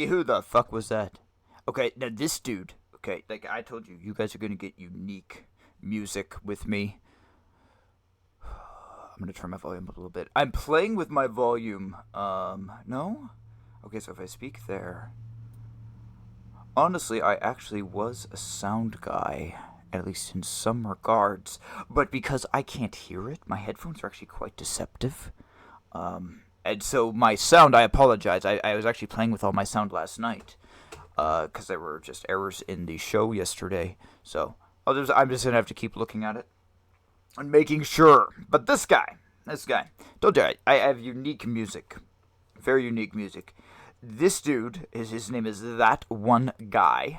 Who the fuck was that? Okay, now this dude. Okay, like I told you, you guys are gonna get unique music with me. I'm gonna turn my volume up a little bit. I'm playing with my volume. No? Okay, so if I speak there. Honestly, I actually was a sound guy, at least in some regards. But because I can't hear it, my headphones are actually quite deceptive. And so my sound, I apologize. I was actually playing with all my sound last night. Because there were just errors in the show yesterday. So I'm just going to have to keep looking at it and making sure. But this guy, told you, I have unique music. Very unique music. This dude, his name is That One Guy.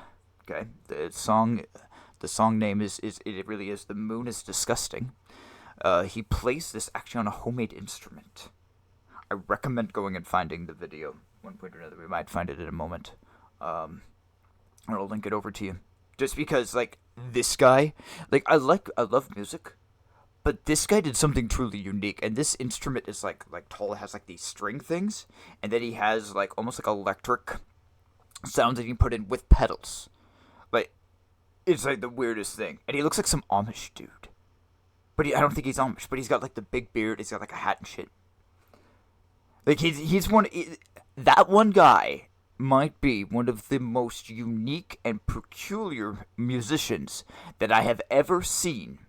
Okay, the song name is it really is The Moon is Disgusting. He plays this actually on a homemade instrument. I recommend going and finding the video. One point or another, we might find it in a moment. I'll link it over to you. Just because, like, this guy, like, I love music, but this guy did something truly unique. And this instrument is like tall. It has like these string things, and then he has like almost like electric sounds that he put in with pedals. Like, it's like the weirdest thing. And he looks like some Amish dude, but I don't think he's Amish. But he's got like the big beard. He's got like a hat and shit. Like that one guy might be one of the most unique and peculiar musicians that I have ever seen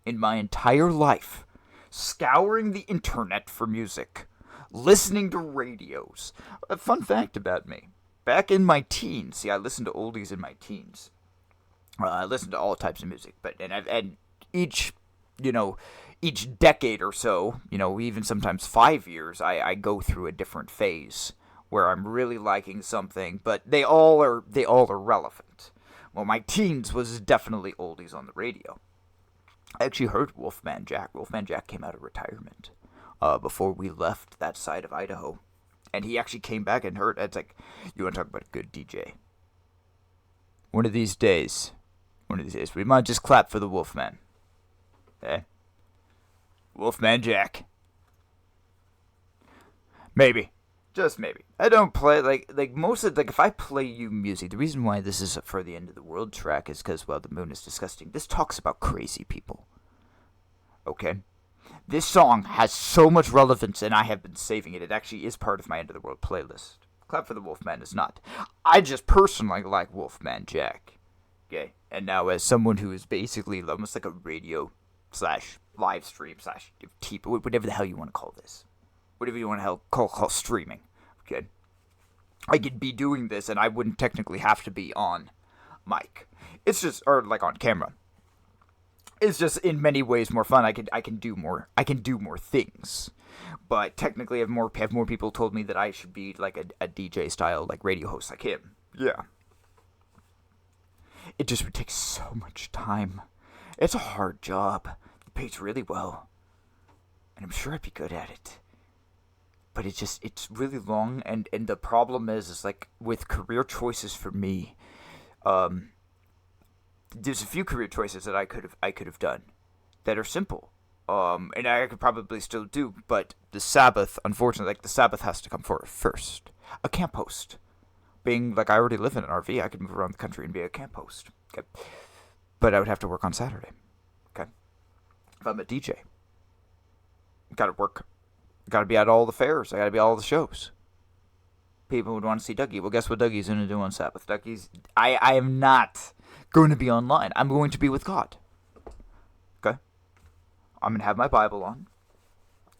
in my entire life. Scouring the internet for music, listening to radios. A fun fact about me. Back in my teens, see, I listened to oldies in my teens. I listened to all types of music, and each decade or so, even sometimes 5 years, I go through a different phase where I'm really liking something, but they all are relevant. Well, my teens was definitely oldies on the radio. I actually heard Wolfman Jack. Wolfman Jack came out of retirement before we left that side of Idaho. And he actually came back and heard. It's like, you want to talk about a good DJ? One of these days, we might just clap for the Wolfman. Eh? Wolfman Jack. Maybe. Just maybe. I don't play, like most of, if I play you music, the reason why this is a For the End of the World track is because, well, the moon is disgusting. This talks about crazy people. Okay? This song has so much relevance, and I have been saving it. It actually is part of my End of the World playlist. Clap for the Wolfman is not. I just personally like Wolfman Jack. Okay? And now, as someone who is basically almost like a radio / live stream / whatever the hell you want to call this. Whatever you want to call streaming, okay? I could be doing this, and I wouldn't technically have to be on mic. It's just, or like on camera. It's just in many ways more fun. I can do more. I can do more things, but technically, have more people told me that I should be like a DJ style, like radio host like him. Yeah. It just would take so much time. It's a hard job. It pays really well, and I'm sure I'd be good at it. But it's really long, and the problem is like, with career choices for me, there's a few career choices that I could have done that are simple, and I could probably still do, but the Sabbath, unfortunately, like, the Sabbath has to come first. A camp host. Being, like, I already live in an RV, I could move around the country and be a camp host. Okay. But I would have to work on Saturday. Okay. If I'm a DJ, gotta work. Gotta be at all the fairs. I gotta be at all the shows. People would want to see Dougie. Well, guess what Dougie's going to do on Sabbath? I am not going to be online. I'm going to be with God. Okay? I'm going to have my Bible on.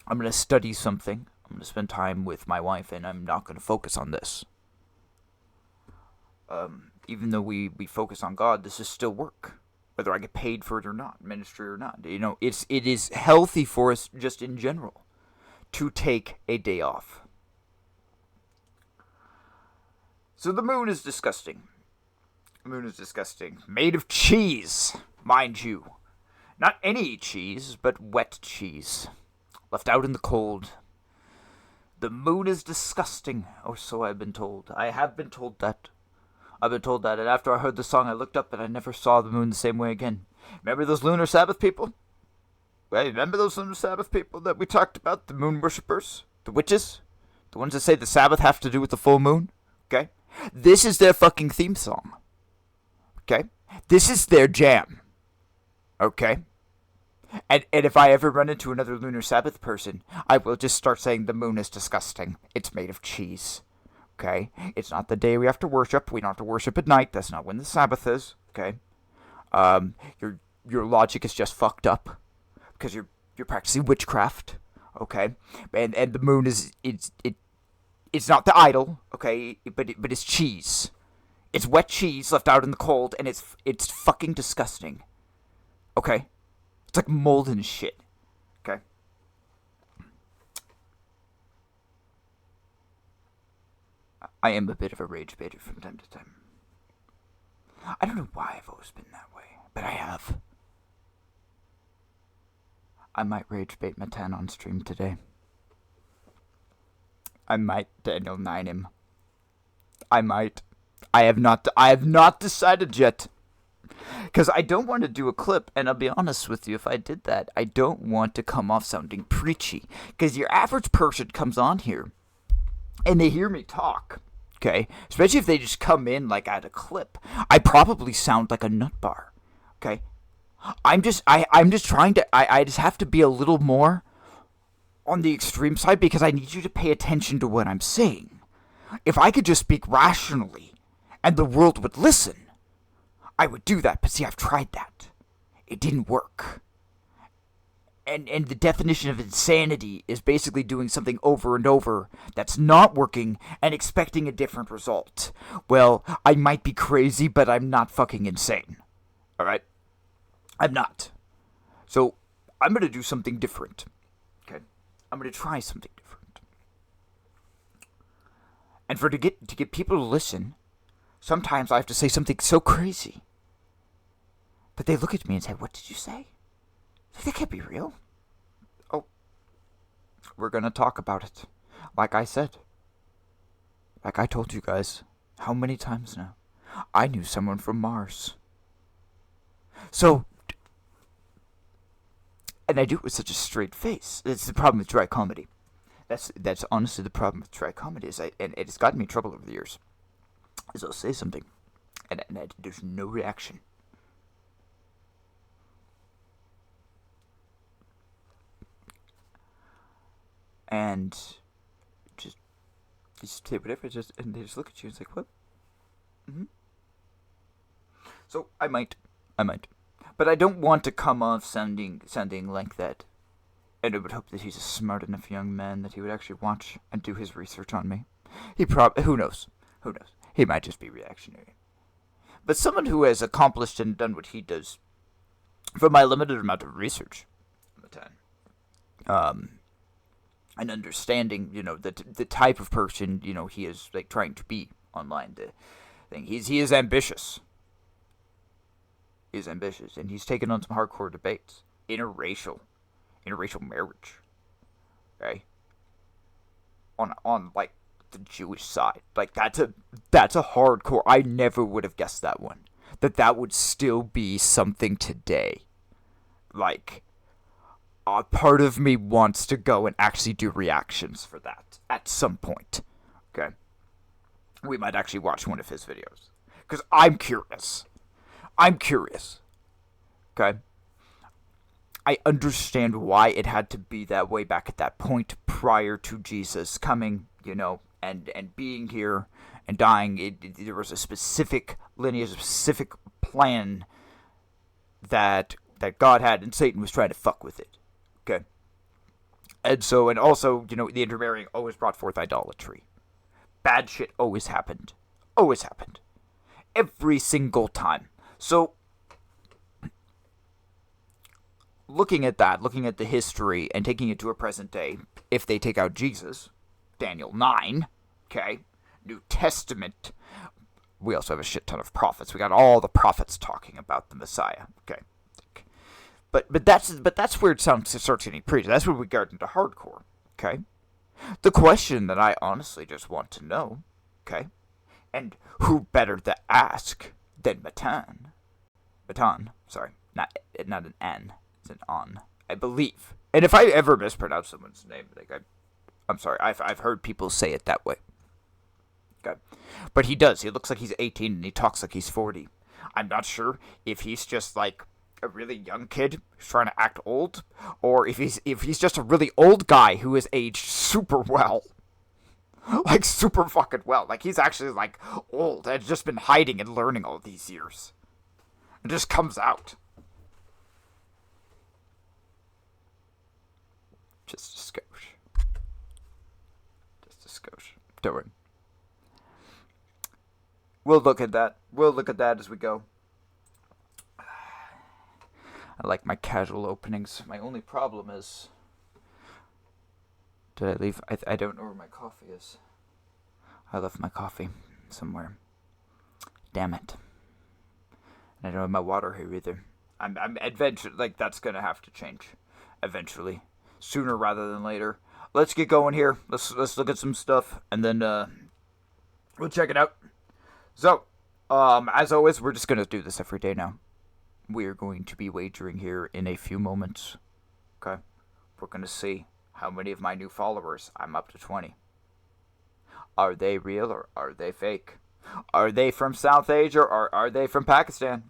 I'm going to study something. I'm going to spend time with my wife, and I'm not going to focus on this. Even though we focus on God, this is still work. Whether I get paid for it or not, ministry or not. It is healthy for us just in general to take a day off. So the moon is disgusting. The moon is disgusting. Made of cheese, mind you. Not any cheese, but wet cheese. Left out in the cold. The moon is disgusting, or so I've been told. I have been told that. I've been told that, and after I heard the song, I looked up and I never saw the moon the same way again. Remember those Lunar Sabbath people? Hey, remember those Lunar Sabbath people that we talked about? The moon worshippers? The witches? The ones that say the Sabbath have to do with the full moon? Okay? This is their fucking theme song. Okay? This is their jam. Okay? And if I ever run into another Lunar Sabbath person, I will just start saying the moon is disgusting. It's made of cheese. Okay? It's not the day we have to worship. We don't have to worship at night. That's not when the Sabbath is. Okay? Your logic is just fucked up. Because you're practicing witchcraft. Okay? And the moon is... It's not the idol. Okay? But it's cheese. It's wet cheese left out in the cold. And it's fucking disgusting. Okay? It's like mold and shit. Okay? I am a bit of a rage baiter from time to time. I don't know why I've always been that way, but I have. I might rage bait Matan on stream today. I might Daniel 9 him. I might. I have not decided yet. Because I don't want to do a clip, and I'll be honest with you, if I did that, I don't want to come off sounding preachy. Because your average person comes on here, and they hear me talk, okay? Especially if they just come in, like, at a clip. I probably sound like a nut bar, okay? I'm just trying to, I just have to be a little more on the extreme side, because I need you to pay attention to what I'm saying. If I could just speak rationally, and the world would listen, I would do that, but see, I've tried that. It didn't work. And the definition of insanity is basically doing something over and over that's not working and expecting a different result. Well, I might be crazy, but I'm not fucking insane. Alright? I'm not. So, I'm gonna do something different. Okay? I'm gonna try something different. And to get people to listen, sometimes I have to say something so crazy that they look at me and say, "What did you say? That can't be real." Oh, we're going to talk about it. Like I said. Like I told you guys. How many times now? I knew someone from Mars. So, and I do it with such a straight face. It's the problem with dry comedy. That's honestly the problem with dry comedy. And it's gotten me in trouble over the years. Is I'll say something, and there's no reaction. And just say whatever, and they just look at you and say, "What?" Mm-hmm. So I might, but I don't want to come off sounding like that. And I would hope that he's a smart enough young man that he would actually watch and do his research on me. Who knows? He might just be reactionary. But someone who has accomplished and done what he does, from my limited amount of research, and understanding, the type of person, he is like trying to be online. The thing he is ambitious. He's ambitious, and he's taken on some hardcore debates. Interracial marriage. Okay. On like the Jewish side. Like that's a hardcore. I never would have guessed that one. That would still be something today. Like, a part of me wants to go and actually do reactions for that at some point. Okay? We might actually watch one of his videos. Because I'm curious. Okay? I understand why it had to be that way back at that point prior to Jesus coming, and being here and dying. There was a specific lineage, a specific plan that God had, and Satan was trying to fuck with it. Okay? And also, the intermarrying always brought forth idolatry. Bad shit always happened. Always happened. Every single time. So, looking at the history, and taking it to a present day, if they take out Jesus, Daniel 9, okay, New Testament, we also have a shit ton of prophets. We got all the prophets talking about the Messiah, okay. But that's where it starts getting preached. That's where we get into hardcore, okay. The question that I honestly just want to know, okay, and who better to ask than Matan, sorry, not an N. It's an on, I believe. And if I ever mispronounce someone's name, I'm sorry. I've heard people say it that way. Okay. But he does. He looks like he's 18 and he talks like he's 40. I'm not sure if he's just like a really young kid who's trying to act old, or if he's just a really old guy who has aged super well. Like, super fucking well. Like, he's actually, like, old and just been hiding and learning all these years. It just comes out. Just a skosh. Just a skosh. Don't worry. We'll look at that. We'll look at that as we go. I like my casual openings. My only problem is... Did I leave? I don't know where my coffee is. I left my coffee somewhere. Damn it. And I don't have my water here either. I'm eventually, like, that's gonna have to change. Eventually. Sooner rather than later. Let's get going here. Let's look at some stuff. And then, we'll check it out. So, as always, we're just gonna do this every day now. We're going to be wagering here in a few moments. Okay? We're gonna see how many of my new followers. I'm up to 20. Are they real or are they fake? Are they from South Asia or are they from Pakistan?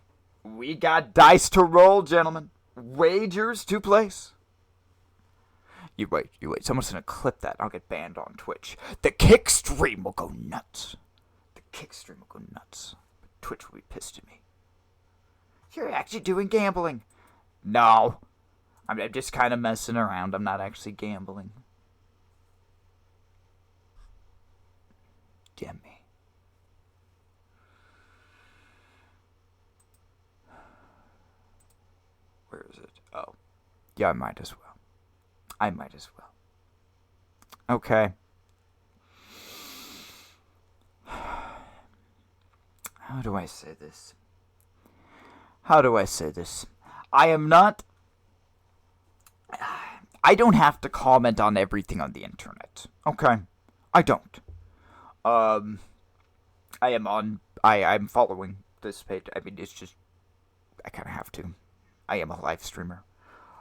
We got dice to roll, gentlemen. Wagers to place. You wait. Someone's gonna clip that. I'll get banned on Twitch. The kick stream will go nuts. The kick stream will go nuts. Twitch will be pissed at me. You're actually doing gambling. No. I'm just kind of messing around. I'm not actually gambling. Damn me. Where is it? Oh. Yeah, I might as well. Okay. How do I say this? I don't have to comment on everything on the internet. Okay? I don't. I'm following this page. I mean, it's just, I kind of have to. I am a live streamer.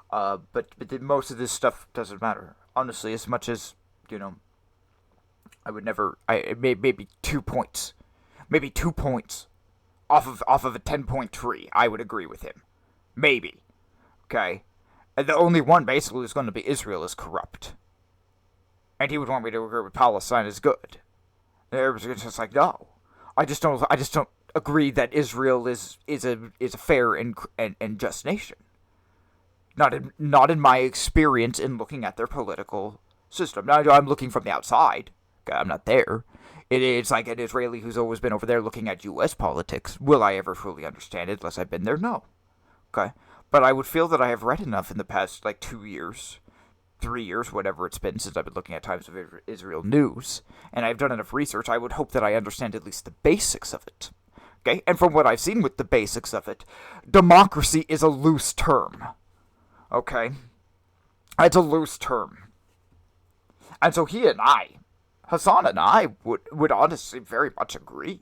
But most of this stuff doesn't matter. Honestly, as much as, I would never, maybe 2 points. Maybe 2 points off of a 10-point tree. I would agree with him. Maybe. Okay? And the only one basically is going to be Israel is corrupt. And he would want me to agree with Palestine is good. It's just like, no. I just don't agree that Israel is a fair and just nation. Not in my experience in looking at their political system. Now, I'm looking from the outside. Okay, I'm not there. It's like an Israeli who's always been over there looking at U.S. politics. Will I ever fully understand it unless I've been there? No. Okay? But I would feel that I have read enough in the past, 2 years, 3 years, whatever it's been since I've been looking at Times of Israel news, and I've done enough research, I would hope that I understand at least the basics of it. Okay? And from what I've seen with the basics of it, democracy is a loose term. Okay? It's a loose term. And so Hassan and I would honestly very much agree.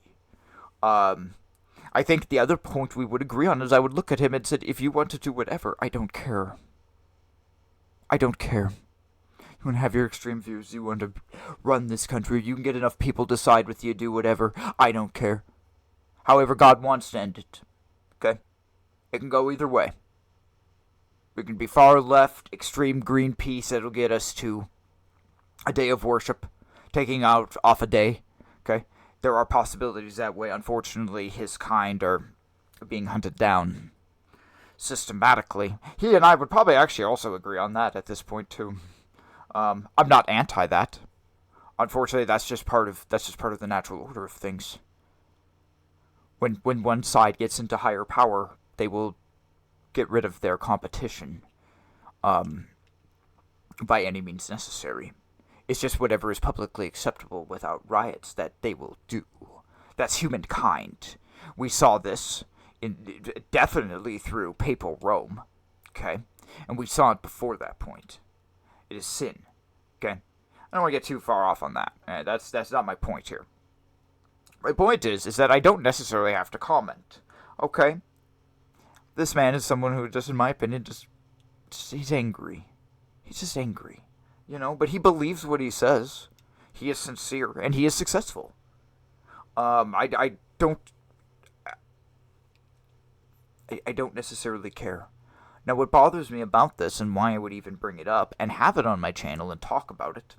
I think the other point we would agree on is I would look at him and said, if you want to do whatever, I don't care. I don't care. You want to have your extreme views, you want to run this country, you can get enough people to side with you, do whatever, I don't care. However God wants to end it. Okay? It can go either way. We can be far left, extreme Greenpeace, it'll get us to a day of worship, taking off a day. Okay? There are possibilities that way. Unfortunately, his kind are being hunted down systematically. He and I would probably actually also agree on that at this point too. I'm not anti that. Unfortunately, that's just part of the natural order of things. When one side gets into higher power, they will get rid of their competition by any means necessary. It's just whatever is publicly acceptable without riots that they will do. That's humankind. We saw this definitely through papal Rome, okay? And we saw it before that point. It is sin, okay? I don't want to get too far off on that. That's not my point here. My point is that I don't necessarily have to comment, okay? This man is someone who, just in my opinion, he's angry. He's just angry. But he believes what he says. He is sincere, and he is successful. I don't I don't necessarily care. Now, what bothers me about this and why I would even bring it up and have it on my channel and talk about it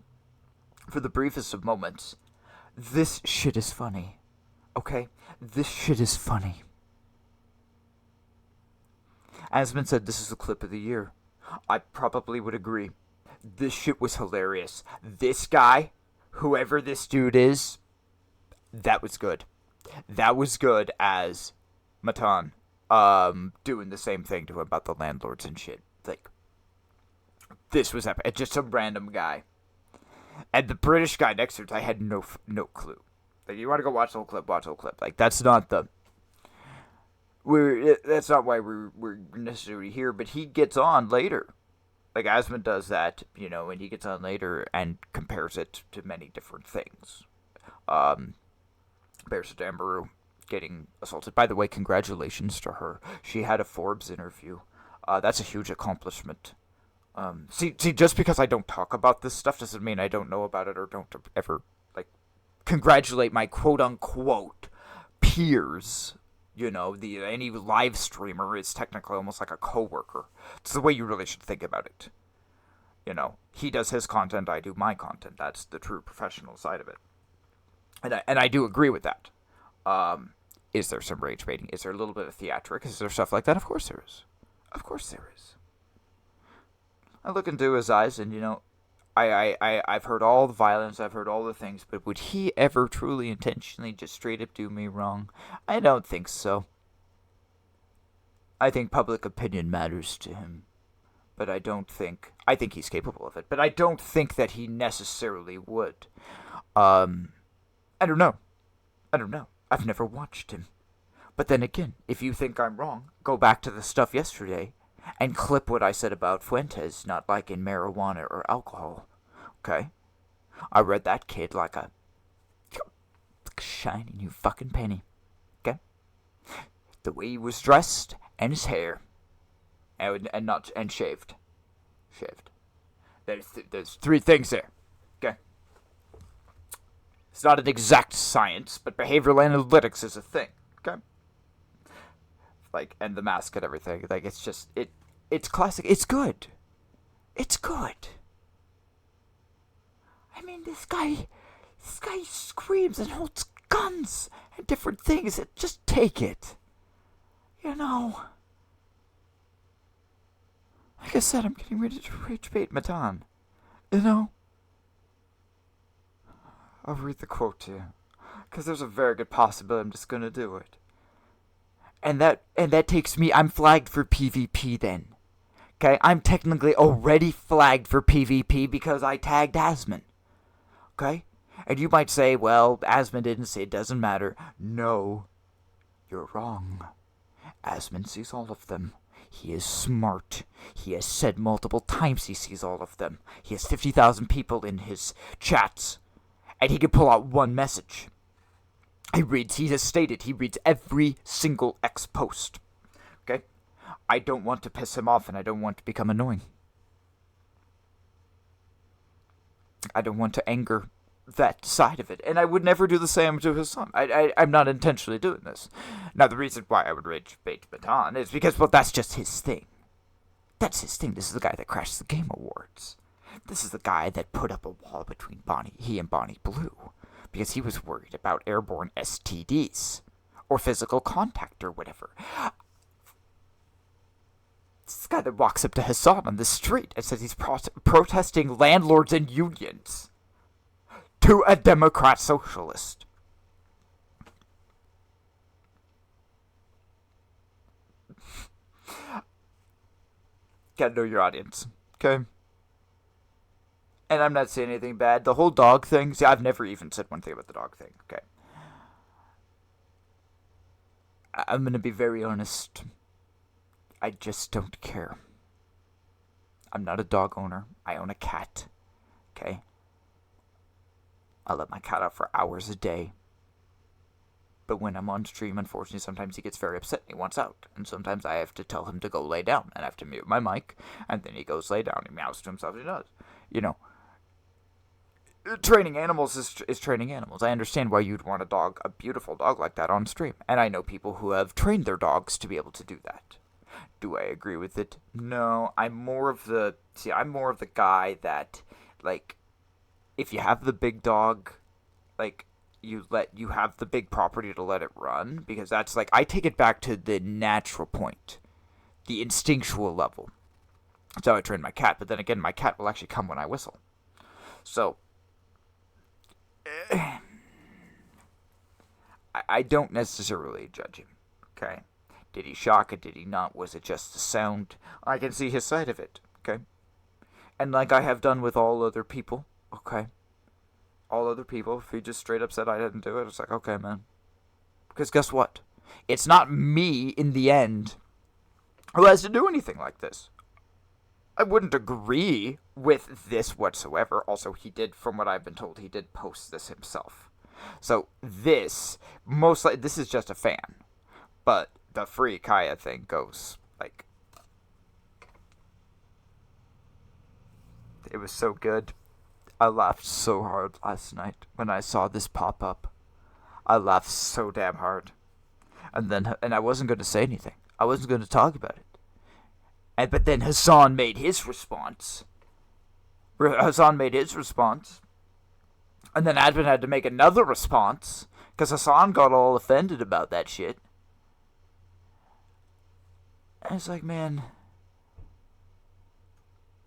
for the briefest of moments, this shit is funny. Okay? This shit is funny. Asman said this is the clip of the year. I probably would agree. This shit was hilarious. This guy, whoever this dude is, that was good. That was good as Matan doing the same thing to him about the landlords and shit. Like, this was epic. It's just some random guy. And the British guy next to it, I had no clue. Like, you want to go watch the whole clip, watch the whole clip. Like, that's not the... That's not why we're necessarily here, but he gets on later. Like, Asman does that, you know, and he gets on later and compares it to many different things. Compares it to Amberu getting assaulted. By the way, congratulations to her. She had a Forbes interview. That's a huge accomplishment. See, just because I don't talk about this stuff doesn't mean I don't know about it or don't ever, like, congratulate my quote-unquote peers. You know, any live streamer is technically almost like a coworker. It's the way you really should think about it. You know, he does his content, I do my content. That's the true professional side of it. And I do agree with that. Is there some rage baiting? Is there a little bit of theatrics? Is there stuff like that? Of course there is. Of course there is. I look into his eyes and, you know, I've heard all the violence, I've heard all the things, but would he ever truly intentionally just straight up do me wrong? I don't think so. I think public opinion matters to him, but I think he's capable of it, but I don't think that he necessarily would. I don't know. I've never watched him. But then again, if you think I'm wrong, go back to the stuff yesterday and clip what I said about Fuentes not liking marijuana or alcohol. Okay? I read that kid like a shiny new fucking penny. Okay? The way he was dressed and his hair. And shaved. There's three things there. Okay? It's not an exact science, but behavioral analytics is a thing. Okay? Like, and the mask and everything. Like, it's just, it's classic. It's good. It's good. I mean, this guy screams and holds guns and different things. Just take it. You know. Like I said, I'm getting ready to rage bait Matan. You know. I'll read the quote to you. Because there's a very good possibility I'm just going to do it. And that takes me, I'm flagged for PvP then. Okay, I'm technically already flagged for PvP because I tagged Asman. Okay? And you might say, well, Asman didn't say it doesn't matter. No, you're wrong. Asman sees all of them. He is smart. He has said multiple times he sees all of them. He has 50,000 people in his chats. And he can pull out one message. He has stated he reads every single X post. Okay? I don't want to piss him off and I don't want to become annoying. I don't want to anger that side of it. And I would never do the same to his son. I'm not intentionally doing this. Now, the reason why I would rage bait Matan is because, well, that's just his thing. That's his thing. This is the guy that crashed the Game Awards. This is the guy that put up a wall between he and Bonnie Blue. Because he was worried about airborne STDs. Or physical contact or whatever. This guy that walks up to Hassan on the street and says he's protesting landlords and unions. To a Democrat socialist. Gotta know your audience. Okay? And I'm not saying anything bad. The whole dog thing, see, I've never even said one thing about the dog thing, okay? I'm gonna be very honest. I just don't care. I'm not a dog owner. I own a cat, okay? I let my cat out for hours a day. But when I'm on stream, unfortunately, sometimes he gets very upset and he wants out. And sometimes I have to tell him to go lay down. And I have to mute my mic. And then he goes lay down. He meows to himself. He does. You know. training animals is training animals. I understand why you'd want a beautiful dog like that on stream. And I know people who have trained their dogs to be able to do that. Do I agree with it? No, I'm more of the guy that, like, if you have the big dog, like, you have the big property to let it run, because that's, like, I take it back to the natural point, the instinctual level. That's how I train my cat, but then again, my cat will actually come when I whistle. So, I don't necessarily judge him, okay? Did he shock it? Did he not? Was it just the sound? I can see his side of it, okay? And like I have done with all other people, okay? All other people, if he just straight up said I didn't do it, it's like, okay, man. Because guess what? It's not me, in the end, who has to do anything like this. I wouldn't agree with this whatsoever. Also, he did, from what I've been told, he did post this himself. So this is just a fan. But the free Kaya thing goes, like, it was so good. I laughed so hard last night when I saw this pop up. I laughed so damn hard. And I wasn't going to say anything. I wasn't going to talk about it. But then Hassan made his response. And then Advin had to make another response, because Hassan got all offended about that shit. And it's like, man,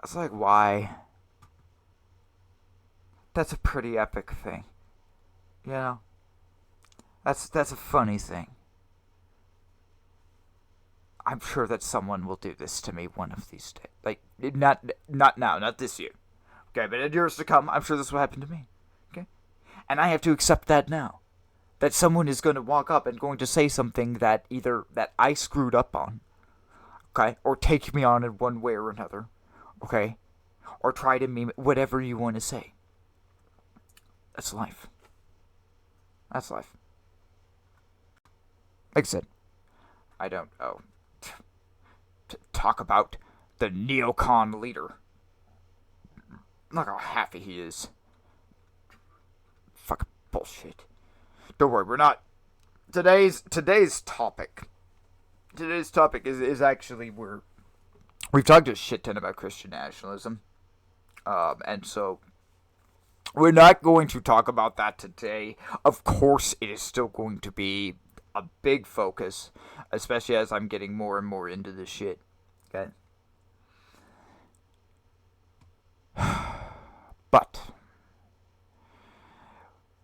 it's like, why? That's a pretty epic thing. You know? That's a funny thing. I'm sure that someone will do this to me one of these days. Like, not now, not this year. Okay, but in years to come, I'm sure this will happen to me. Okay? And I have to accept that now. That someone is going to walk up and going to say something that either that I screwed up on, okay, or take me on in one way or another, okay, or try to meme whatever you want to say. That's life. That's life. Like I said, I don't talk about the neocon leader. Look how happy he is. Fuck bullshit. Don't worry, we're not. Today's topic. Today's topic is actually we've talked a shit ton about Christian nationalism, and so we're not going to talk about that today. Of course, it is still going to be a big focus, especially as I'm getting more and more into this shit. Okay. But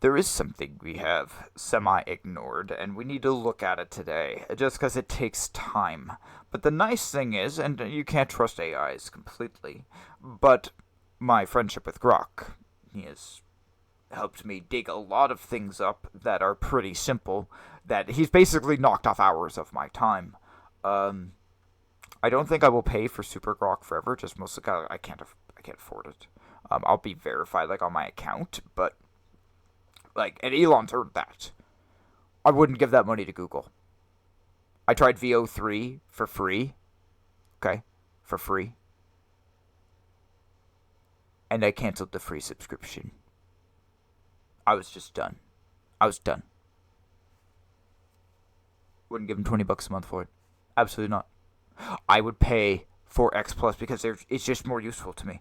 there is something we have semi-ignored, and we need to look at it today, just because it takes time. But the nice thing is, and you can't trust AIs completely, but my friendship with Grok, he has helped me dig a lot of things up that are pretty simple, that he's basically knocked off hours of my time. I don't think I will pay for Super Grok forever, just mostly because I can't afford it. I'll be verified, like, on my account, but, like, and Elon's earned that. I wouldn't give that money to Google. I tried VO3 for free. Okay? For free. And I canceled the free subscription. I was just done. I was done. Wouldn't give him $20 a month for it. Absolutely not. I would pay for X Plus because it's just more useful to me.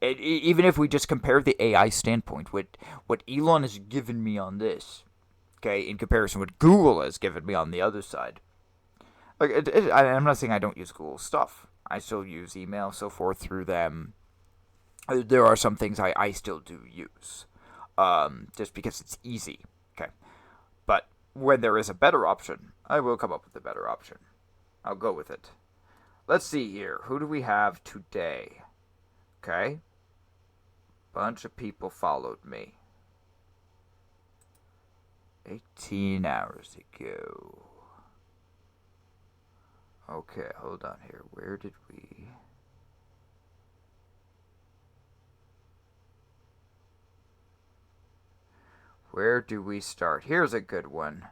Even if we just compare the AI standpoint, what Elon has given me on this, okay, in comparison with what Google has given me on the other side. Like, I'm not saying I don't use Google stuff. I still use email, so forth, through them. There are some things I still do use, just because it's easy, okay. But when there is a better option, I will come up with a better option. I'll go with it. Let's see here. Who do we have today? Okay. Bunch of people followed me. 18 hours ago. Okay, hold on here. Where did we... Where do we start? Here's a good one.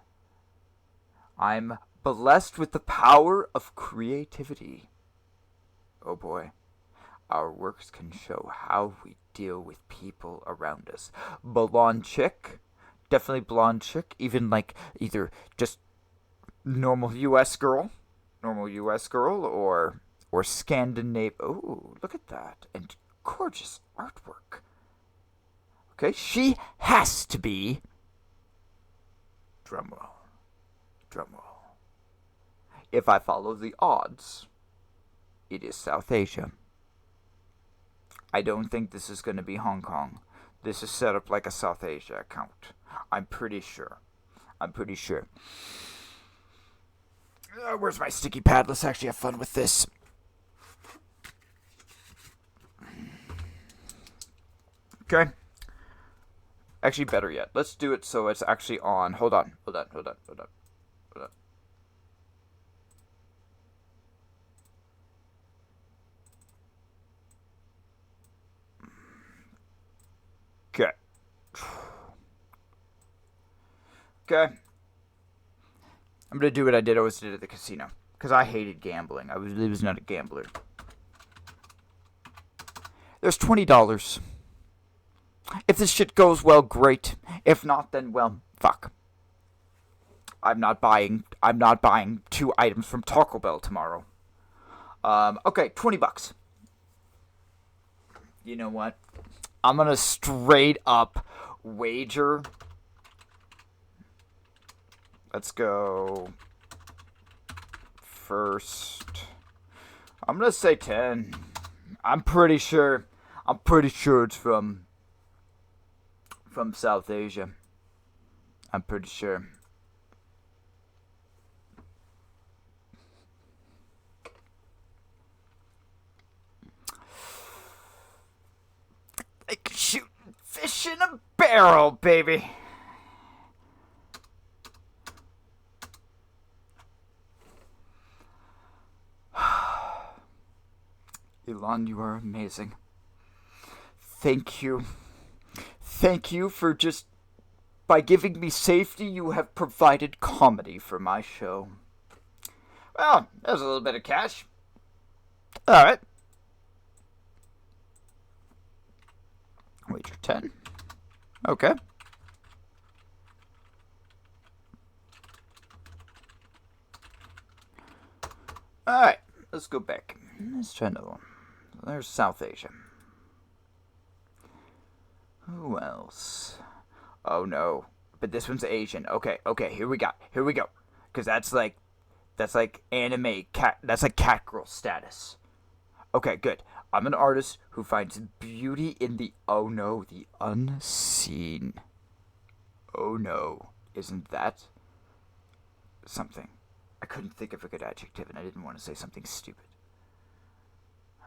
I'm blessed with the power of creativity. Oh boy. Our works can show how we deal with people around us. Blonde chick, definitely blonde chick. Even like either just normal U.S. girl, or Scandinavian. Oh, look at that, and gorgeous artwork. Okay, she has to be. Drumroll, drumroll. If I follow the odds, it is South Asia. I don't think this is going to be Hong Kong. This is set up like a South Asia account. I'm pretty sure. Where's my sticky pad? Let's actually have fun with this. Okay. Actually, better yet. Let's do it so it's actually on. Hold on. Okay. Okay. I'm gonna do what I always did at the casino. Because I hated gambling. I was not a gambler. There's $20. If this shit goes well, great. If not, then well, fuck. I'm not buying 2 items from Taco Bell tomorrow. Okay, $20. You know what? I'm gonna straight up wager. Let's go first. I'm gonna say 10. I'm pretty sure it's from South Asia. I'm pretty sure. Like shooting fish in a barrel, baby. Elon, you are amazing. Thank you. Thank you for just... By giving me safety, you have provided comedy for my show. Well, there's a little bit of cash. Alright. Wager 10. Okay. Alright, let's go back. Let's try another one. There's South Asia. Who else? Oh no. But this one's Asian. Okay, here we go. Because that's like anime cat. That's like cat girl status. Okay, good. I'm an artist who finds beauty in the unseen. Oh no. Isn't that something? I couldn't think of a good adjective and I didn't want to say something stupid.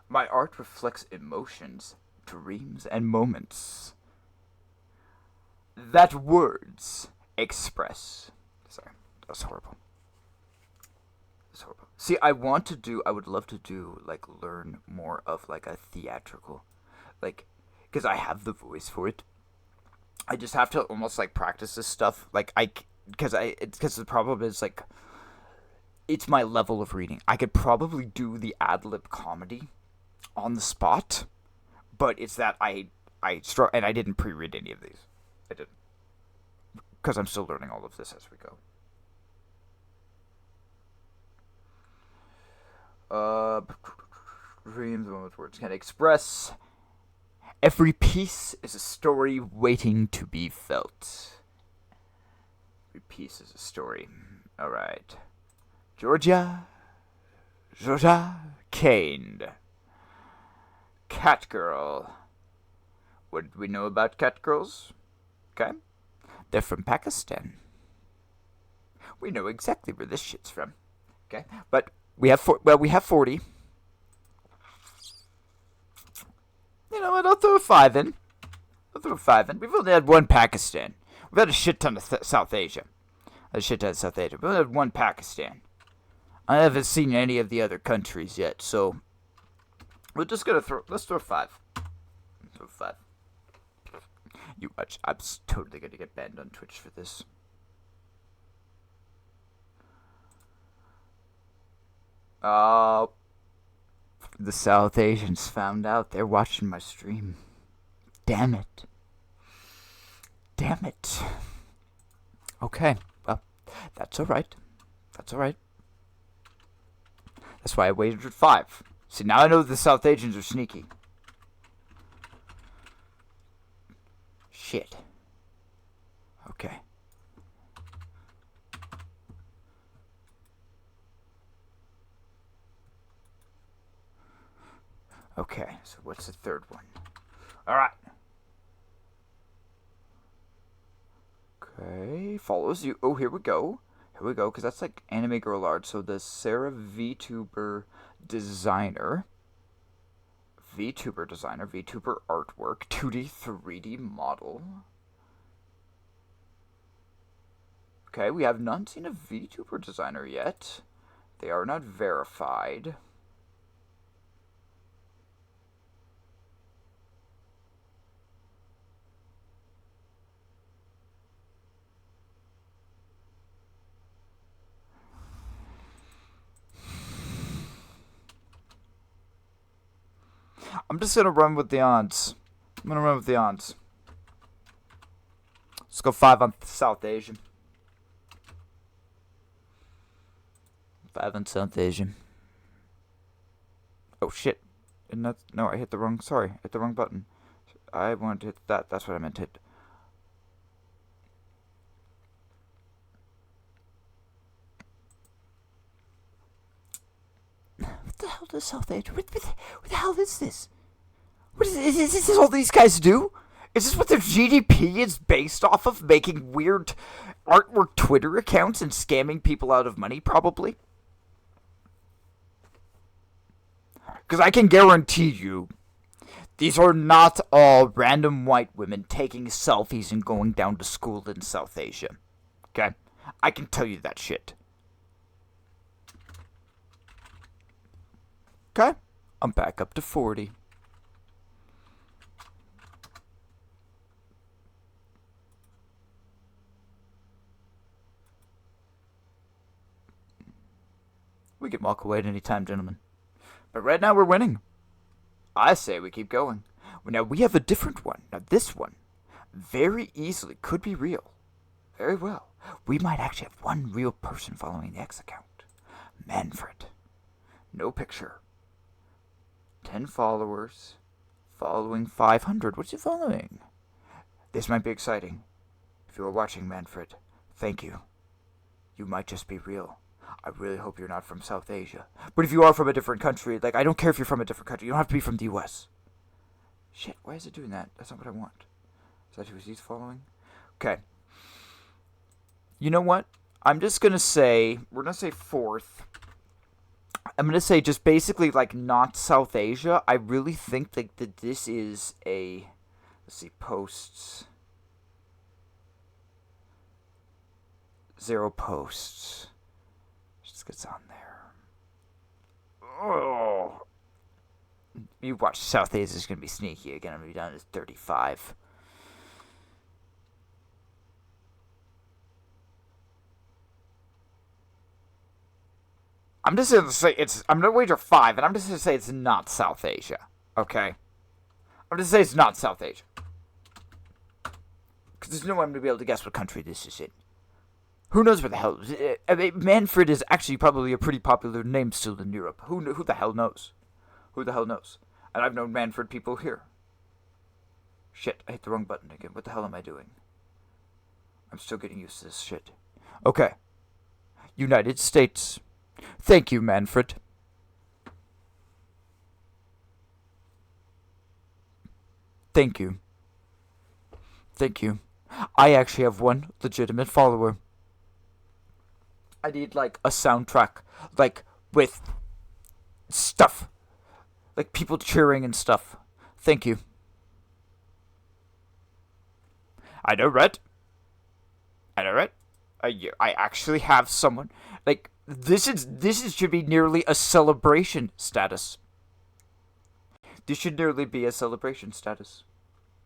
My art reflects emotions, dreams, and moments that words express. Sorry, that was horrible. See, I would love to do, learn more of, a theatrical, because I have the voice for it. I just have to almost, practice this stuff, because the problem is, it's my level of reading. I could probably do the ad-lib comedy on the spot, but it's that I and I didn't pre-read any of these. I didn't, because I'm still learning all of this as we go. Dreams, moments words can't express. Every piece is a story waiting to be felt. Every piece is a story. All right, Georgia caned. Cat girl. What do we know about cat girls? Okay, they're from Pakistan. We know exactly where this shit's from. Okay, but we have 40. You know what? I'll throw a 5 in. We've only had one Pakistan. We've had a shit ton of South Asia. We've only had one Pakistan. I haven't seen any of the other countries yet, so we're just gonna let's throw 5. Throw 5. You watch. I'm totally gonna get banned on Twitch for this. The South Asians found out they're watching my stream. Damn it. Damn it. Okay, well, that's alright. That's alright. That's why I waited at 5. See, now I know the South Asians are sneaky. Shit. Okay. Okay, so what's the third one? Alright. Okay, follows you. Oh, here we go. Here we go, because that's like anime girl art. So the Sarah VTuber designer. VTuber designer, VTuber artwork, 2D, 3D model. Okay, we have not seen a VTuber designer yet. They are not verified. I'm just gonna run with the odds. I'm gonna run with the odds. Let's go 5 on South Asian. 5 on South Asian. Oh shit. And that's, no, I hit the wrong, sorry, hit the wrong button. I wanted to hit that, that's what I meant to hit. What the hell does South Asian, what the hell is this? What is this all these guys do? Is this what their GDP is based off of? Making weird artwork Twitter accounts and scamming people out of money, probably? Because I can guarantee you, these are not all random white women taking selfies and going down to school in South Asia. Okay? I can tell you that shit. Okay? I'm back up to 40. We can walk away at any time, gentlemen. But right now we're winning. I say we keep going. Now we have a different one. Now this one very easily could be real. Very well. We might actually have one real person following the X account. Manfred. No picture. 10 followers. Following 500. What's he following? This might be exciting. If you are watching, Manfred, thank you. You might just be real. I really hope you're not from South Asia. But if you are from a different country, like, I don't care if you're from a different country. You don't have to be from the US. Shit, why is it doing that? That's not what I want. Is that who he's following? Okay. You know what? I'm just going to say, we're going to say 4th. I'm going to say just basically, like, not South Asia. I really think that this is a, let's see, posts. 0 posts. Just gets on there. Oh. You watch South Asia is going to be sneaky again. I'm going to be down to 35. I'm just going to say I'm going to wager 5, and I'm just going to say it's not South Asia. Okay? I'm just going to say it's not South Asia. Because there's no way I'm going to be able to guess what country this is in. Who knows where the hell... I mean, Manfred is actually probably a pretty popular name still in Europe. Who the hell knows? Who the hell knows? And I've known Manfred people here. Shit, I hit the wrong button again. What the hell am I doing? I'm still getting used to this shit. Okay. United States. Thank you, Manfred. Thank you. Thank you. I actually have one legitimate follower. I need, like, a soundtrack. Like, with stuff. Like, people cheering and stuff. Thank you. I know, right? I know, right? I actually have someone. Like, this should be nearly a celebration status. This should nearly be a celebration status.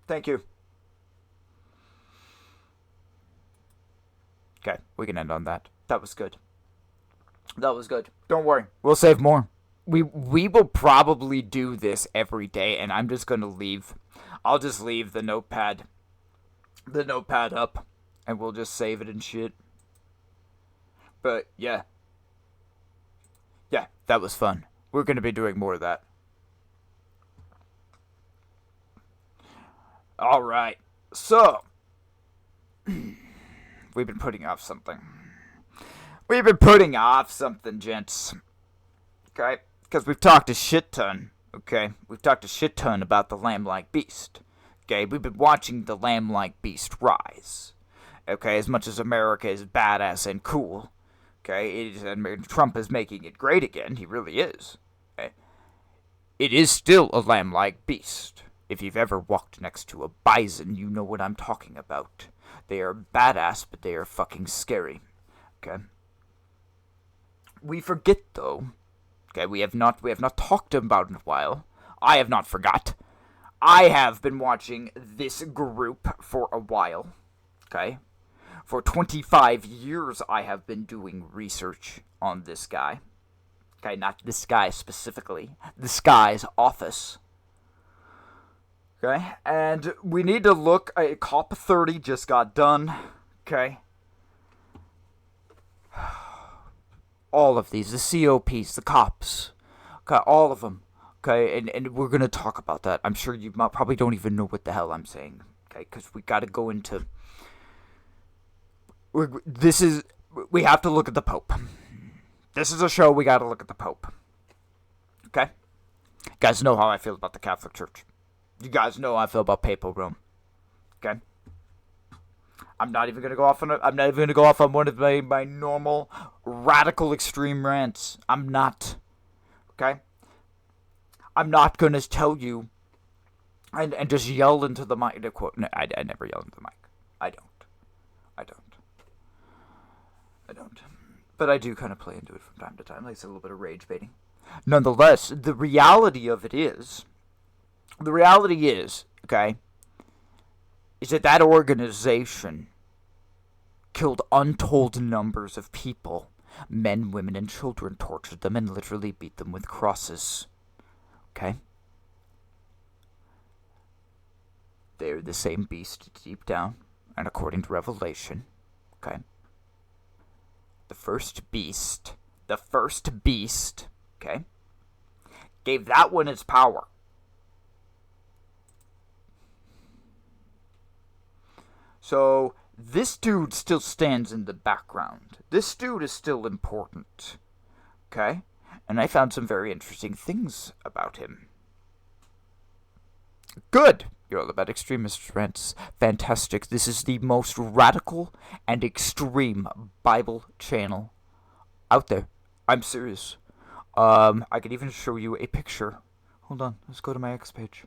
Thank you. Okay, we can end on that. That was good. That was good. Don't worry. We'll save more. we will probably do this every day, and I'm just gonna leave. I'll just leave the notepad up, and we'll just save it and shit. But yeah, that was fun. We're gonna be doing more of that. All right, so we've been putting off something. We've been putting off something, gents. Okay, because we've talked a shit ton. Okay, we've talked a shit ton about the lamb-like beast. Okay, we've been watching the lamb-like beast rise. Okay, as much as America is badass and cool. Okay, and Trump is making it great again. He really is. Okay, it is still a lamb-like beast. If you've ever walked next to a bison, you know what I'm talking about. They are badass, but they are fucking scary. Okay. We forget though. Okay, we have not talked about it in a while. I have not forgot. I have been watching this group for a while. Okay. For 25 years, I have been doing research on this guy. Okay, not this guy specifically. This guy's office. Okay, and we need to look. Cop 30 just got done. Okay. All of these, the COPs, the cops. Okay, all of them. Okay, and we're going to talk about that. I'm sure you probably don't even know what the hell I'm saying. Okay, because we got to go into... We have to look at the Pope. This is a show, we got to look at the Pope. Okay? You guys know how I feel about the Catholic Church. You guys know how I feel about Papal Rome. Okay? I'm not even gonna go off on one of my normal radical extreme rants. I'm not. Okay? I'm not gonna tell you and just yell into the mic. No, I never yell into the mic. I don't. But I do kind of play into it from time to time. Like it's a little bit of rage baiting. Nonetheless, the reality is, okay, is that organization killed untold numbers of people. Men, women, and children, tortured them and literally beat them with crosses. Okay? They're the same beast deep down, and according to Revelation, okay? The first beast, okay, gave that one its power. So, this dude still stands in the background. This dude is still important. Okay? And I found some very interesting things about him. Good! You're all about extremist rants. Fantastic. This is the most radical and extreme Bible channel out there. I'm serious. I could even show you a picture. Hold on. Let's go to my X page.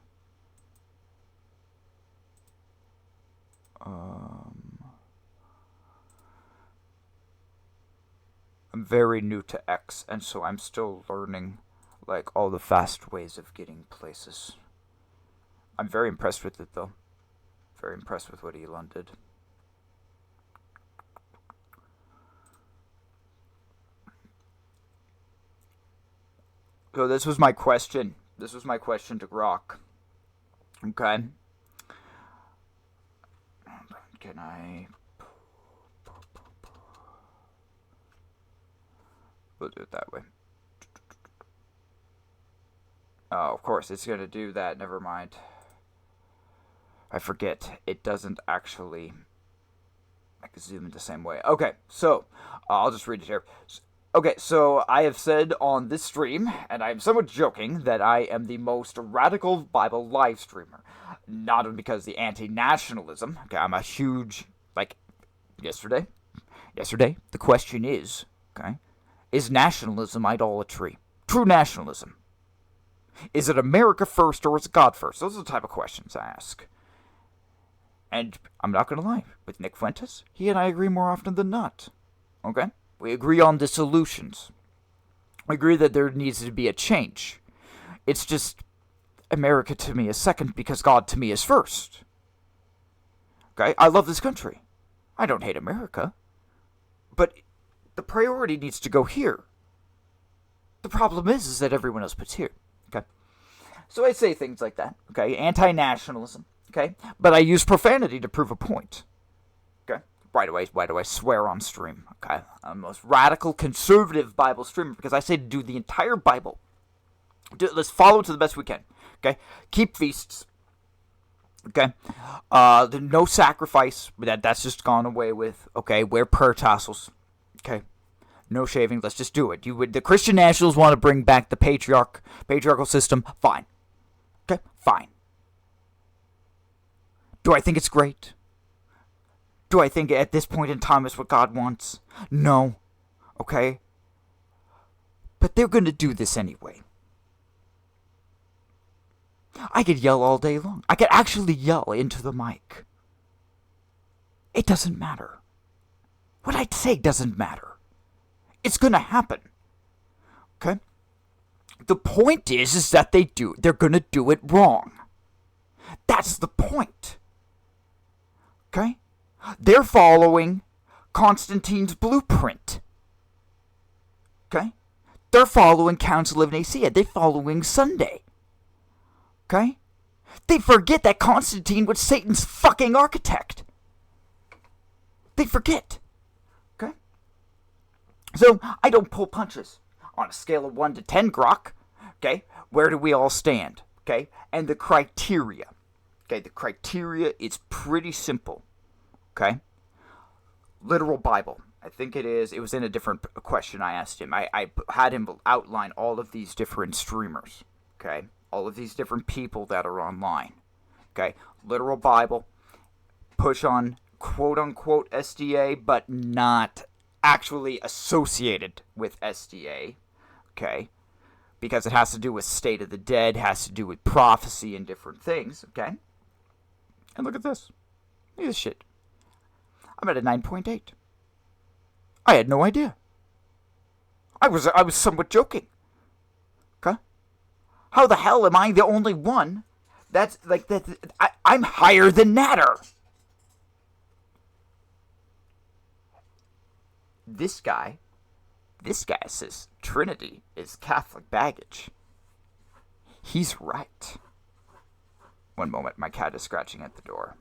I'm very new to X, and so I'm still learning, like, all the fast ways of getting places. I'm very impressed with it, though. Very impressed with what Elon did. So this was my question. This was my question to Grok. Okay. Can I... We'll do it that way. Oh, of course, it's going to do that. Never mind. I forget. It doesn't actually... I can zoom in the same way. Okay, so, I'll just read it here. Okay, so I have said on this stream, and I'm somewhat joking, that I am the most radical Bible live streamer. Not because the anti-nationalism. Okay, I'm a huge... Like, yesterday, the question is, okay, is nationalism idolatry? True nationalism. Is it America first or is it God first? Those are the type of questions I ask. And I'm not going to lie. With Nick Fuentes, he and I agree more often than not. Okay? We agree on the solutions. We agree that there needs to be a change. It's just America to me is second because God to me is first. Okay? I love this country. I don't hate America. But the priority needs to go here. The problem is that everyone else puts here. Okay? So I say things like that. Okay? Anti-nationalism. Okay? But I use profanity to prove a point. Okay? Why do I swear on stream? Okay? I'm the most radical, conservative Bible streamer because I say to do the entire Bible. Let's follow it to the best we can. Okay? Keep feasts. Okay? No sacrifice. That's just gone away with. Okay? Wear prayer tassels. Okay? No shaving. Let's just do it. The Christian nationals want to bring back the patriarchal system. Fine. Okay? Fine. Do I think it's great? Do I think at this point in time it's what God wants? No. Okay? But they're going to do this anyway. I could yell all day long. I could actually yell into the mic. It doesn't matter. What I say doesn't matter. It's going to happen. Okay? The point is that they're going to do it wrong. That's the point. Okay? They're following Constantine's blueprint. Okay? They're following Council of Nicaea. They're following Sunday. Okay? They forget that Constantine was Satan's fucking architect. They forget. Okay? So, I don't pull punches. On a scale of 1 to 10, Grok, okay, where do we all stand? Okay? And the criteria. Okay, the criteria is pretty simple. Okay? Literal Bible. I think it is. It was in a different question I asked him. I had him outline all of these different streamers. Okay? All of these different people that are online. Okay? Literal Bible. Push on quote-unquote SDA, but not actually associated with SDA. Okay? Because it has to do with state of the dead, has to do with prophecy and different things. Okay? And look at this. Look at this shit. I'm at a 9.8. I had no idea. I was somewhat joking. Okay? How the hell am I the only one that's like that? I'm higher than Natter. This guy says Trinity is Catholic baggage. He's right. One moment, my cat is scratching at the door.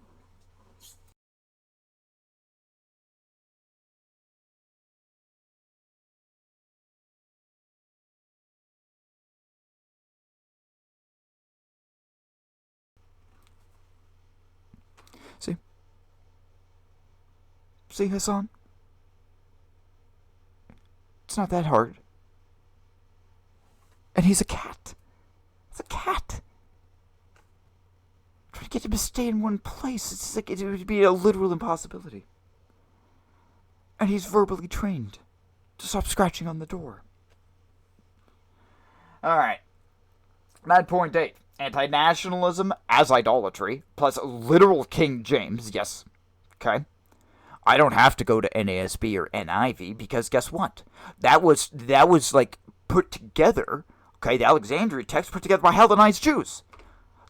See, Hassan? It's not that hard. And he's a cat. It's a cat. Trying to get him to stay in one place, it's like it would be a literal impossibility. And he's verbally trained to stop scratching on the door. Alright. 9.8. Anti-nationalism as idolatry, plus literal King James, yes. Okay? I don't have to go to NASB or NIV because guess what? That was like put together, okay, the Alexandria text put together by Hellenized Jews.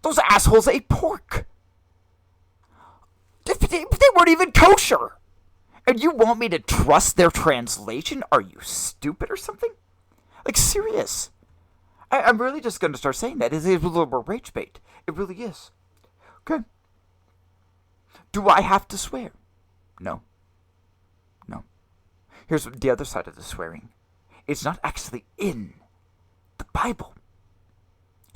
Those assholes ate pork. They weren't even kosher. And you want me to trust their translation? Are you stupid or something? Like, serious. I'm really just going to start saying that. It's a little more rage bait. It really is. Okay. Do I have to swear? No. Here's the other side of the swearing. It's not actually in the Bible.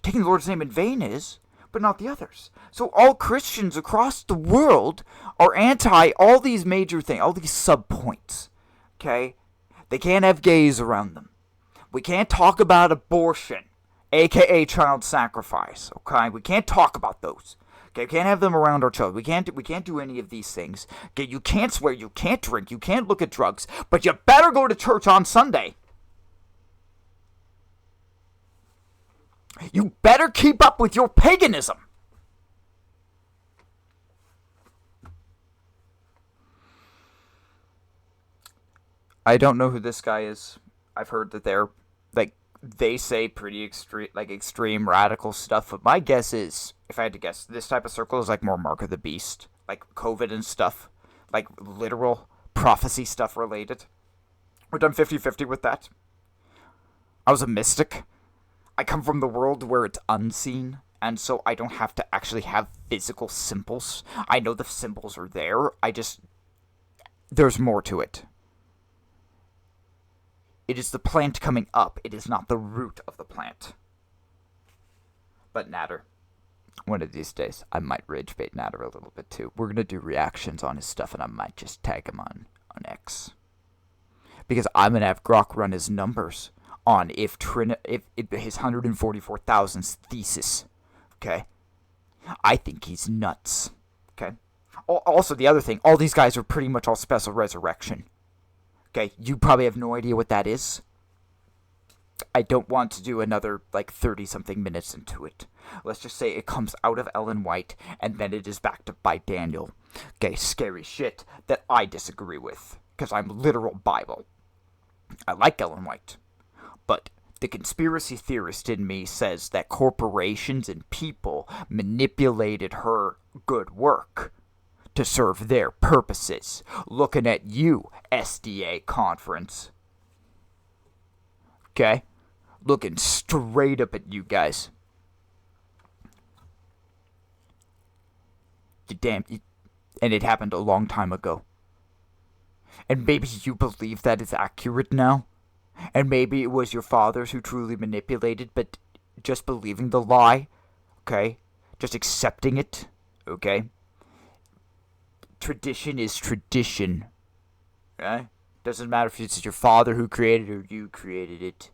Taking the Lord's name in vain is, but not the others. So all Christians across the world are anti all these major things, all these sub-points. Okay? They can't have gays around them. We can't talk about abortion, aka child sacrifice. Okay? We can't talk about those. Okay, we can't have them around our children. We can't do any of these things. Okay, you can't swear, you can't drink, you can't look at drugs, but you better go to church on Sunday. You better keep up with your paganism. I don't know who this guy is. I've heard that they're they say pretty extreme radical stuff, but my guess is, if I had to guess, this type of circle is like more Mark of the Beast, like COVID and stuff, like literal prophecy stuff related. We're done 50-50 with that. I was a mystic. I come from the world where it's unseen, and so I don't have to actually have physical symbols. I know the symbols are there, there's more to it. It is the plant coming up, it is not the root of the plant. But Natter, one of these days, I might rage bait Natter a little bit too. We're gonna do reactions on his stuff, and I might just tag him on X. Because I'm gonna have Grok run his numbers on if his 144,000th thesis. Okay? I think he's nuts. Okay? Also, the other thing, all these guys are pretty much all special resurrection. Okay? You probably have no idea what that is. I don't want to do another, 30-something minutes into it. Let's just say it comes out of Ellen White, and then it is backed up by Daniel. Okay, scary shit that I disagree with, because I'm literal Bible. I like Ellen White, but the conspiracy theorist in me says that corporations and people manipulated her good work to serve their purposes. Looking at you, SDA conference. Okay? Looking straight up at you guys. And it happened a long time ago. And maybe you believe that is accurate now. And maybe it was your fathers who truly manipulated, but just believing the lie. Okay? Just accepting it. Okay? Tradition is tradition. Okay? Doesn't matter if it's your father who created it or you created it.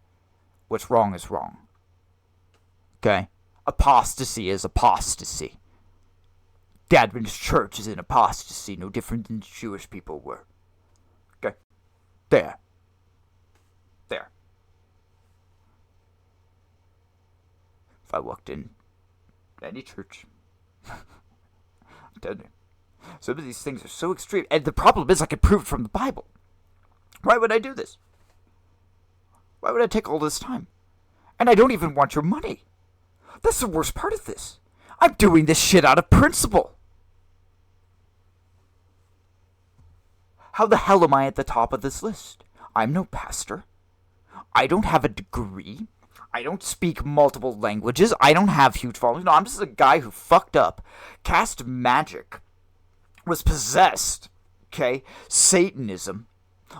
What's wrong is wrong. Okay? Apostasy is apostasy. The Adventist Church is in apostasy, no different than the Jewish people were. Okay? There. If I walked in any church, I'm telling you, some of these things are so extreme. And the problem is I can prove it from the Bible. Why would I do this? Why would I take all this time? And I don't even want your money. That's the worst part of this. I'm doing this shit out of principle. How the hell am I at the top of this list? I'm no pastor. I don't have a degree. I don't speak multiple languages. I don't have huge followings. No, I'm just a guy who fucked up, cast magic, was possessed, okay? Satanism,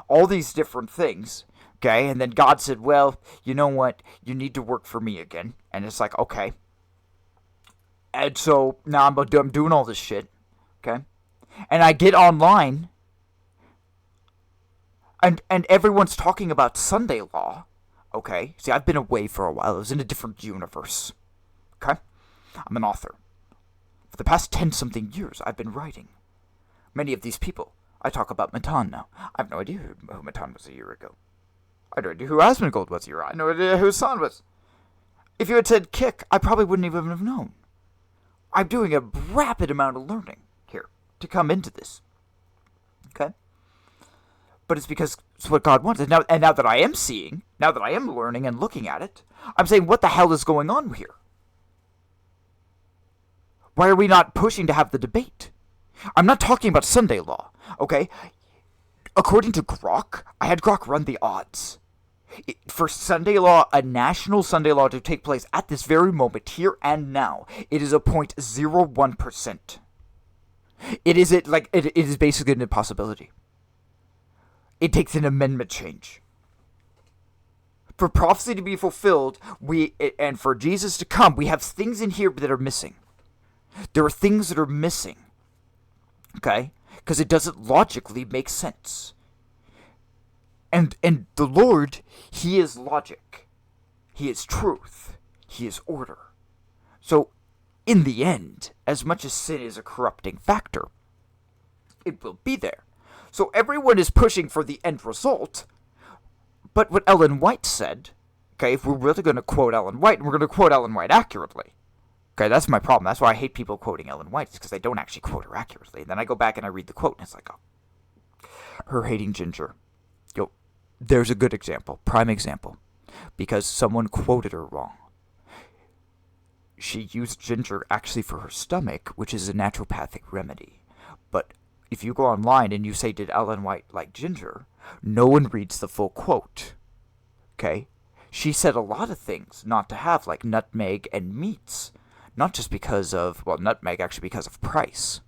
all these different things, okay? And then God said, well, you know what? You need to work for me again. And it's like, okay. And so now I'm doing all this shit, okay? And I get online, and everyone's talking about Sunday law, okay? See, I've been away for a while. I was in a different universe, okay? I'm an author. For the past 10-something years, I've been writing. Many of these people, I talk about Matan now. I have no idea who Matan was a year ago. I have no idea who Asmongold was a year ago. I have no idea who Hassan was. If you had said Kick, I probably wouldn't even have known. I'm doing a rapid amount of learning here to come into this. Okay? But it's because it's what God wants. And now that I am seeing, now that I am learning and looking at it, I'm saying, what the hell is going on here? Why are we not pushing to have the debate? I'm not talking about Sunday law, okay? According to Grok, I had Grok run the odds. For Sunday law, a national Sunday law to take place at this very moment, here and now, it is a 0.01%. It is basically an impossibility. It takes an amendment change. For prophecy to be fulfilled, and for Jesus to come, we have things in here that are missing. There are things that are missing. Okay? Because it doesn't logically make sense. And the Lord, He is logic. He is truth. He is order. So, in the end, as much as sin is a corrupting factor, it will be there. So everyone is pushing for the end result. But what Ellen White said, okay, if we're really going to quote Ellen White, and we're going to quote Ellen White accurately. Okay, that's my problem. That's why I hate people quoting Ellen White, because they don't actually quote her accurately. And then I go back and I read the quote, and it's like, oh, her hating Ginger. There's a good example, prime example, because someone quoted her wrong. She used ginger actually for her stomach, which is a naturopathic remedy. But if you go online and you say, did Ellen White like ginger? No one reads the full quote. Okay? She said a lot of things not to have, like nutmeg and meats. Not just because of, well, nutmeg actually because of price.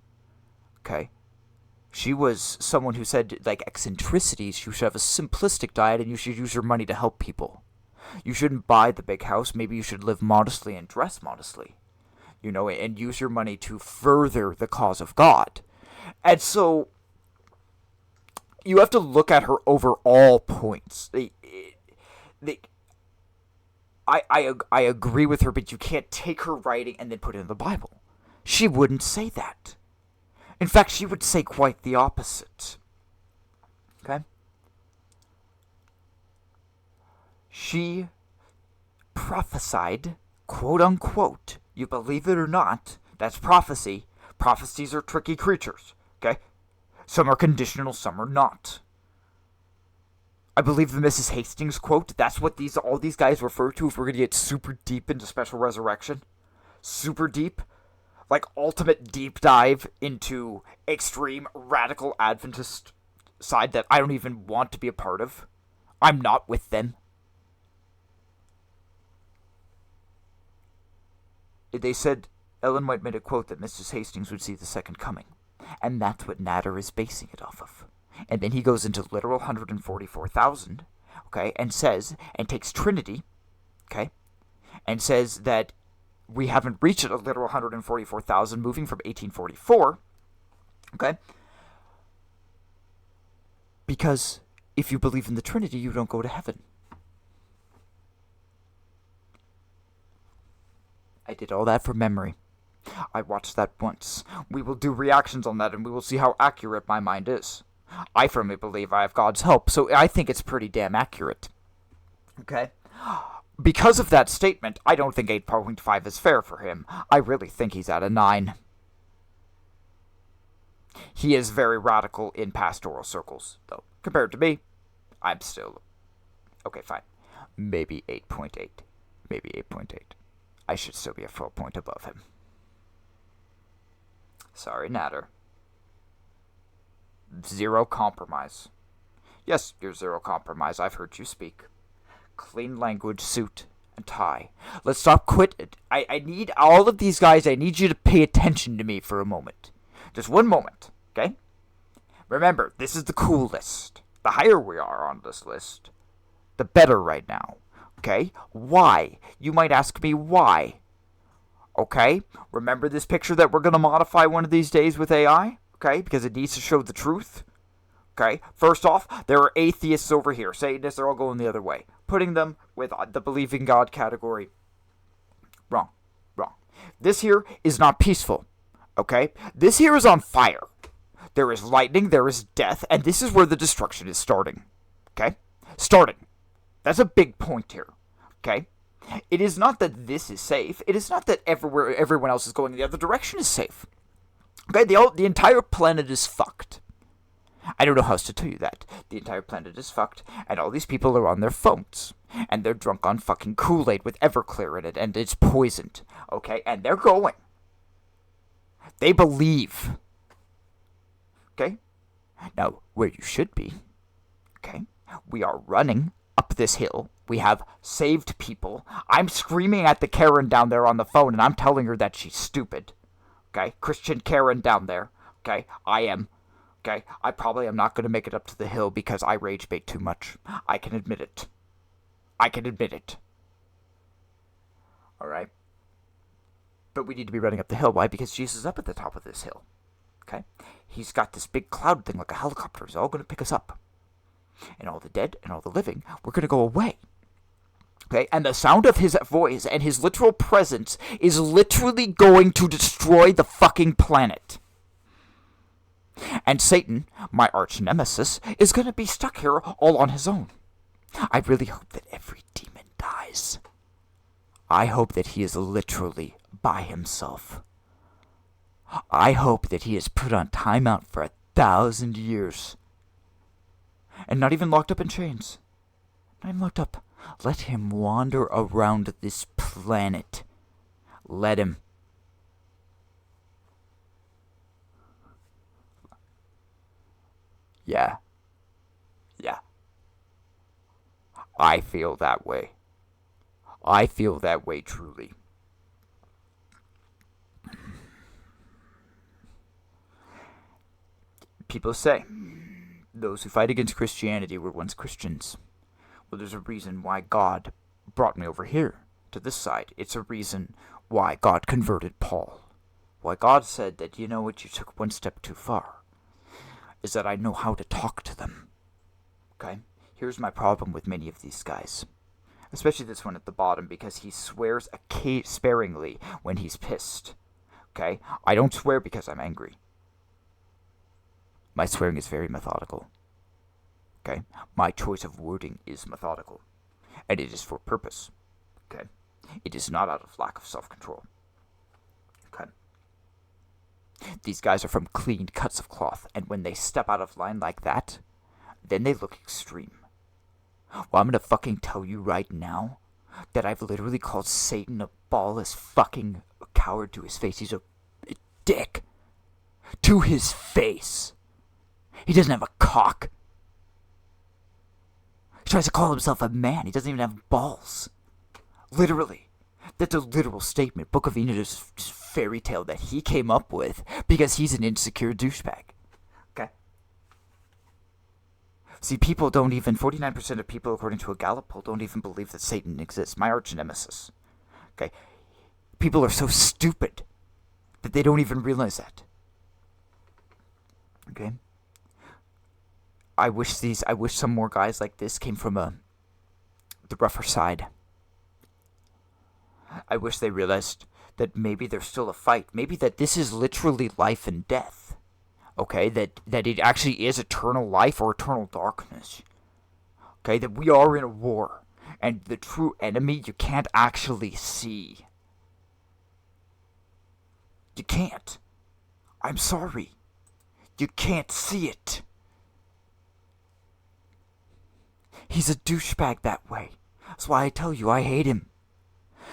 Okay? She was someone who said, like, eccentricities, you should have a simplistic diet and you should use your money to help people. You shouldn't buy the big house. Maybe you should live modestly and dress modestly. You know, and use your money to further the cause of God. And so, you have to look at her overall points. I agree with her, but you can't take her writing and then put it in the Bible. She wouldn't say that. In fact, she would say quite the opposite. Okay? She prophesied, quote unquote, you believe it or not, that's prophecy. Prophecies are tricky creatures. Okay? Some are conditional, some are not. I believe the Mrs. Hastings quote, that's what all these guys refer to if we're going to get super deep into special resurrection. Super deep. Like ultimate deep dive into extreme radical Adventist side that I don't even want to be a part of. I'm not with them. They said Ellen White made a quote that Mrs. Hastings would see the second coming. And that's what Natter is basing it off of. And then he goes into literal 144,000, okay, and says, and takes Trinity, okay, and says that we haven't reached a literal 144,000 moving from 1844, okay, because if you believe in the Trinity, you don't go to heaven. I did all that from memory. I watched that once. We will do reactions on that, and we will see how accurate my mind is. I firmly believe I have God's help, so I think it's pretty damn accurate. Okay? Because of that statement, I don't think 8.5 is fair for him. I really think he's at a 9. He is very radical in pastoral circles, though. Compared to me, I'm still... Okay, fine. Maybe 8.8. Maybe 8.8. I should still be a full point above him. Sorry, Natter. Zero compromise. Yes, you're zero compromise. I've heard you speak. Clean language, suit, and tie. Let's stop I need all of these guys, I need you to pay attention to me for a moment. Just one moment, okay? Remember, this is the cool list. The higher we are on this list, the better right now. Okay? Why? You might ask me why. Okay? Remember this picture that we're going to modify one of these days with AI? Okay? Because it needs to show the truth. Okay? First off, there are atheists over here. Satanists are all going the other way. Putting them with the believing God category. Wrong. Wrong. This here is not peaceful. Okay? This here is on fire. There is lightning, there is death, and this is where the destruction is starting. Okay? Starting. That's a big point here. Okay? It is not that this is safe. It is not that everyone else is going in the other direction is safe. Okay? The entire planet is fucked. I don't know how else to tell you that. The entire planet is fucked, and all these people are on their phones. And they're drunk on fucking Kool-Aid with Everclear in it, and it's poisoned. Okay? And they're going. They believe. Okay? Now, where you should be. Okay? We are running up this hill. We have saved people. I'm screaming at the Karen down there on the phone, and I'm telling her that she's stupid. Okay? Christian Karen down there. Okay? I am. Okay? I probably am not going to make it up to the hill because I rage bait too much. I can admit it. I can admit it. Alright? But we need to be running up the hill. Why? Because Jesus is up at the top of this hill. Okay? He's got this big cloud thing like a helicopter. He's all going to pick us up. And all the dead and all the living, we're going to go away. Okay? And the sound of his voice and his literal presence is literally going to destroy the fucking planet. And Satan, my arch nemesis, is going to be stuck here all on his own. I really hope that every demon dies. I hope that he is literally by himself. I hope that he is put on timeout for 1,000 years. And not even locked up in chains. Not even locked up. Let him wander around this planet. Let him. Yeah. Yeah. I feel that way. I feel that way truly. People say those who fight against Christianity were once Christians. Well, there's a reason why God brought me over here to this side. It's a reason why God converted Paul. Why God said that, you know what, you took one step too far. Is that I know how to talk to them. Okay? Here's my problem with many of these guys. Especially this one at the bottom, because he swears sparingly when he's pissed. Okay? I don't swear because I'm angry. My swearing is very methodical. Okay? My choice of wording is methodical. And it is for purpose. Okay? It is not out of lack of self-control. Okay? These guys are from clean cuts of cloth, and when they step out of line like that, then they look extreme. Well, I'm gonna fucking tell you right now that I've literally called Satan a ballless fucking coward to his face. He's a dick. To his face. He doesn't have a cock. He tries to call himself a man. He doesn't even have balls. Literally. That's a literal statement. Book of Enoch is just fairy tale that he came up with because he's an insecure douchebag. Okay? See, people don't even, 49% of people, according to a Gallup poll, don't even believe that Satan exists. My arch nemesis. Okay? People are so stupid that they don't even realize that. Okay? I wish some more guys like this came from the rougher side. I wish they realized that maybe there's still a fight. Maybe that this is literally life and death. Okay? That it actually is eternal life or eternal darkness. Okay? That we are in a war. And the true enemy you can't actually see. You can't. I'm sorry. You can't see it. He's a douchebag that way. That's why I tell you I hate him.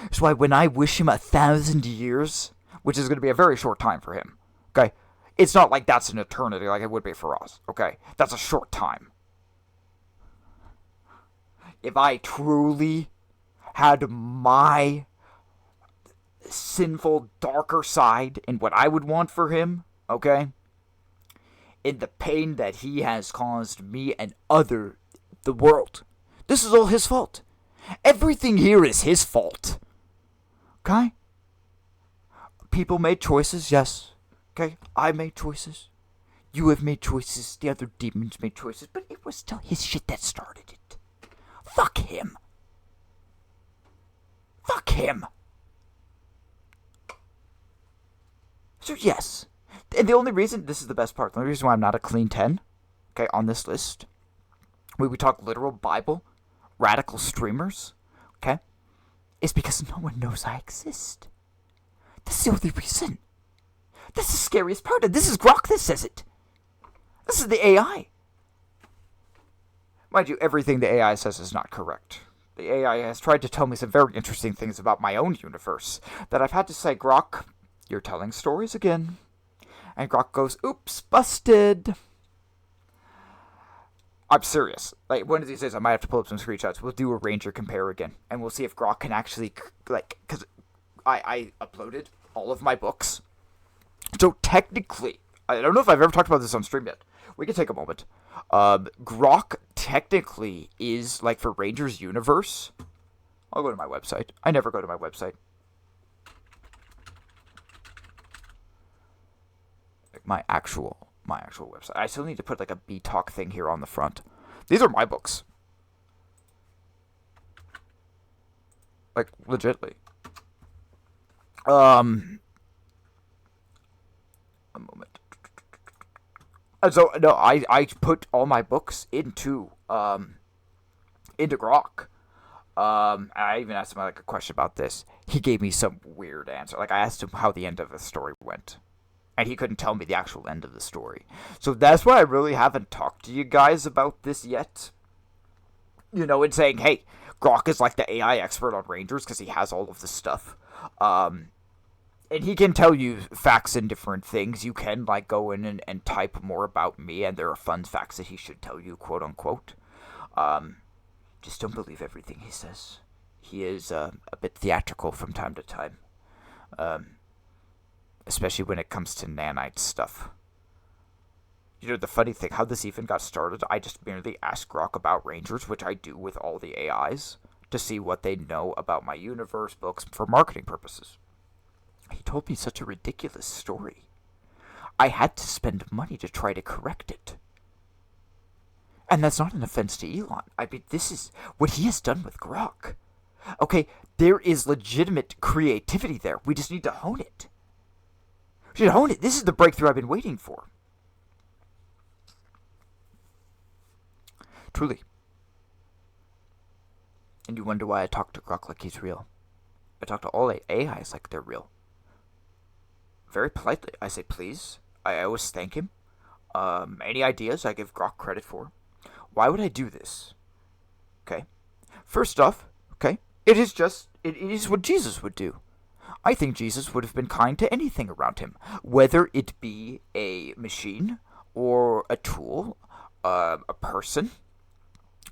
That's why when I wish him 1,000 years, which is going to be a very short time for him, okay? It's not like that's an eternity like it would be for us, okay? That's a short time. If I truly had my sinful, darker side in what I would want for him, okay? In the pain that he has caused me and the world. This is all his fault. Everything here is his fault. Okay? People made choices, yes. Okay? I made choices. You have made choices. The other demons made choices. But it was still his shit that started it. Fuck him. Fuck him. So yes. And the only reason, this is the best part, the only reason why I'm not a clean 10, okay, on this list, where we talk literal Bible, radical streamers, okay, is because no one knows I exist. That's the only reason. That's the scariest part. And this is Grok that says it. This is the AI. Mind you, everything the AI says is not correct. The AI has tried to tell me some very interesting things about my own universe that I've had to say, Grok, you're telling stories again. And Grok goes, oops, busted. I'm serious. Like, one of these days I might have to pull up some screenshots. We'll do a Ranger compare again. And we'll see if Grok can actually, like, because I uploaded all of my books. So technically, I don't know if I've ever talked about this on stream yet. We can take a moment. Grok technically is, like, for Ranger's universe. I'll go to my website. I never go to my website. Like, my actual website. I still need to put, like, a BTalk thing here on the front. These are my books. Like, legitly. A moment. So, no, I put all my books into Grok. I even asked him, like, a question about this. He gave me some weird answer. Like, I asked him how the end of the story went. And he couldn't tell me the actual end of the story. So that's why I really haven't talked to you guys about this yet. You know, and saying, hey, Grok is like the AI expert on Rangers because he has all of this stuff. And he can tell you facts and different things. You can, like, go in and type more about me, and there are fun facts that he should tell you, quote-unquote. Just don't believe everything he says. He is a bit theatrical from time to time, especially when it comes to nanite stuff. You know, the funny thing, how this even got started, I just merely asked Grok about Rangers, which I do with all the AIs, to see what they know about my universe books for marketing purposes. He told me such a ridiculous story. I had to spend money to try to correct it. And that's not an offense to Elon. I mean, this is what he has done with Grok. Okay, there is legitimate creativity there. We just need to hone it. We should hone it. This is the breakthrough I've been waiting for. Truly. And you wonder why I talk to Grok like he's real. I talk to all AIs like they're real. Very politely, I say please. I always thank him. Any ideas I give Grok credit for. Why would I do this? Okay. First off, okay, it is what Jesus would do. I think Jesus would have been kind to anything around him, whether it be a machine or a tool, a person.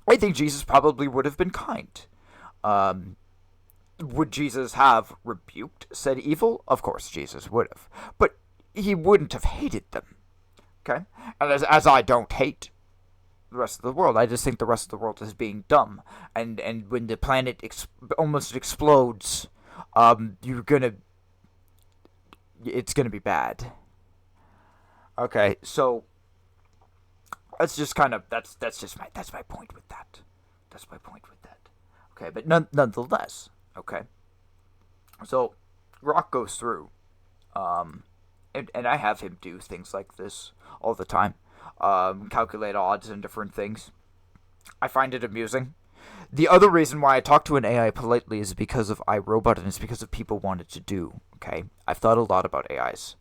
I think Jesus probably would have been kind. Would Jesus have rebuked said evil? Of course Jesus would have. But he wouldn't have hated them. Okay? And as I don't hate the rest of the world, I just think the rest of the world is being dumb. And when the planet almost explodes, it's gonna be bad. Okay, so that's just kind of that's my point with that. That's my point with that. Okay, but nonetheless, okay. So Rock goes through, and I have him do things like this all the time, calculate odds and different things. I find it amusing. The other reason why I talk to an AI politely is because of iRobot, and it's because of people wanted to do. Okay, I've thought a lot about AIs.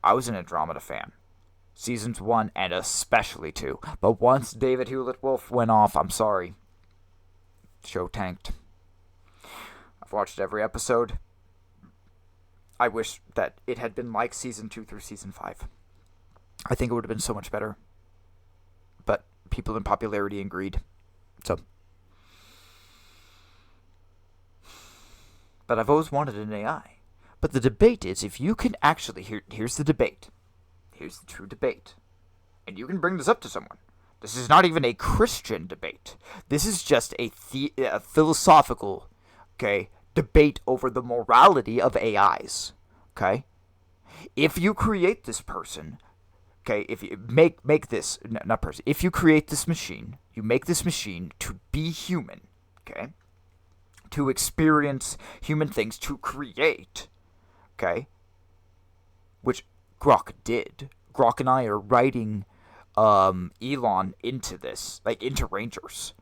I was an Andromeda fan. Seasons 1 and especially 2. But once David Hewlett-Wolf went off, I'm sorry. Show tanked. I've watched every episode. I wish that it had been like Season 2 through Season 5. I think it would have been so much better. But people in popularity and greed. So. But I've always wanted an AI. But the debate is, if you can actually... Here's the debate. Here's the true debate. And you can bring this up to someone. This is not even a Christian debate. This is just a philosophical, okay, debate over the morality of AIs. Okay? If you create this person, okay, if you make this, not person, if you create this machine, you make this machine to be human, okay? To experience human things, to create, okay? Which Grok did. Grok and I are writing Elon into this, like into Rangers.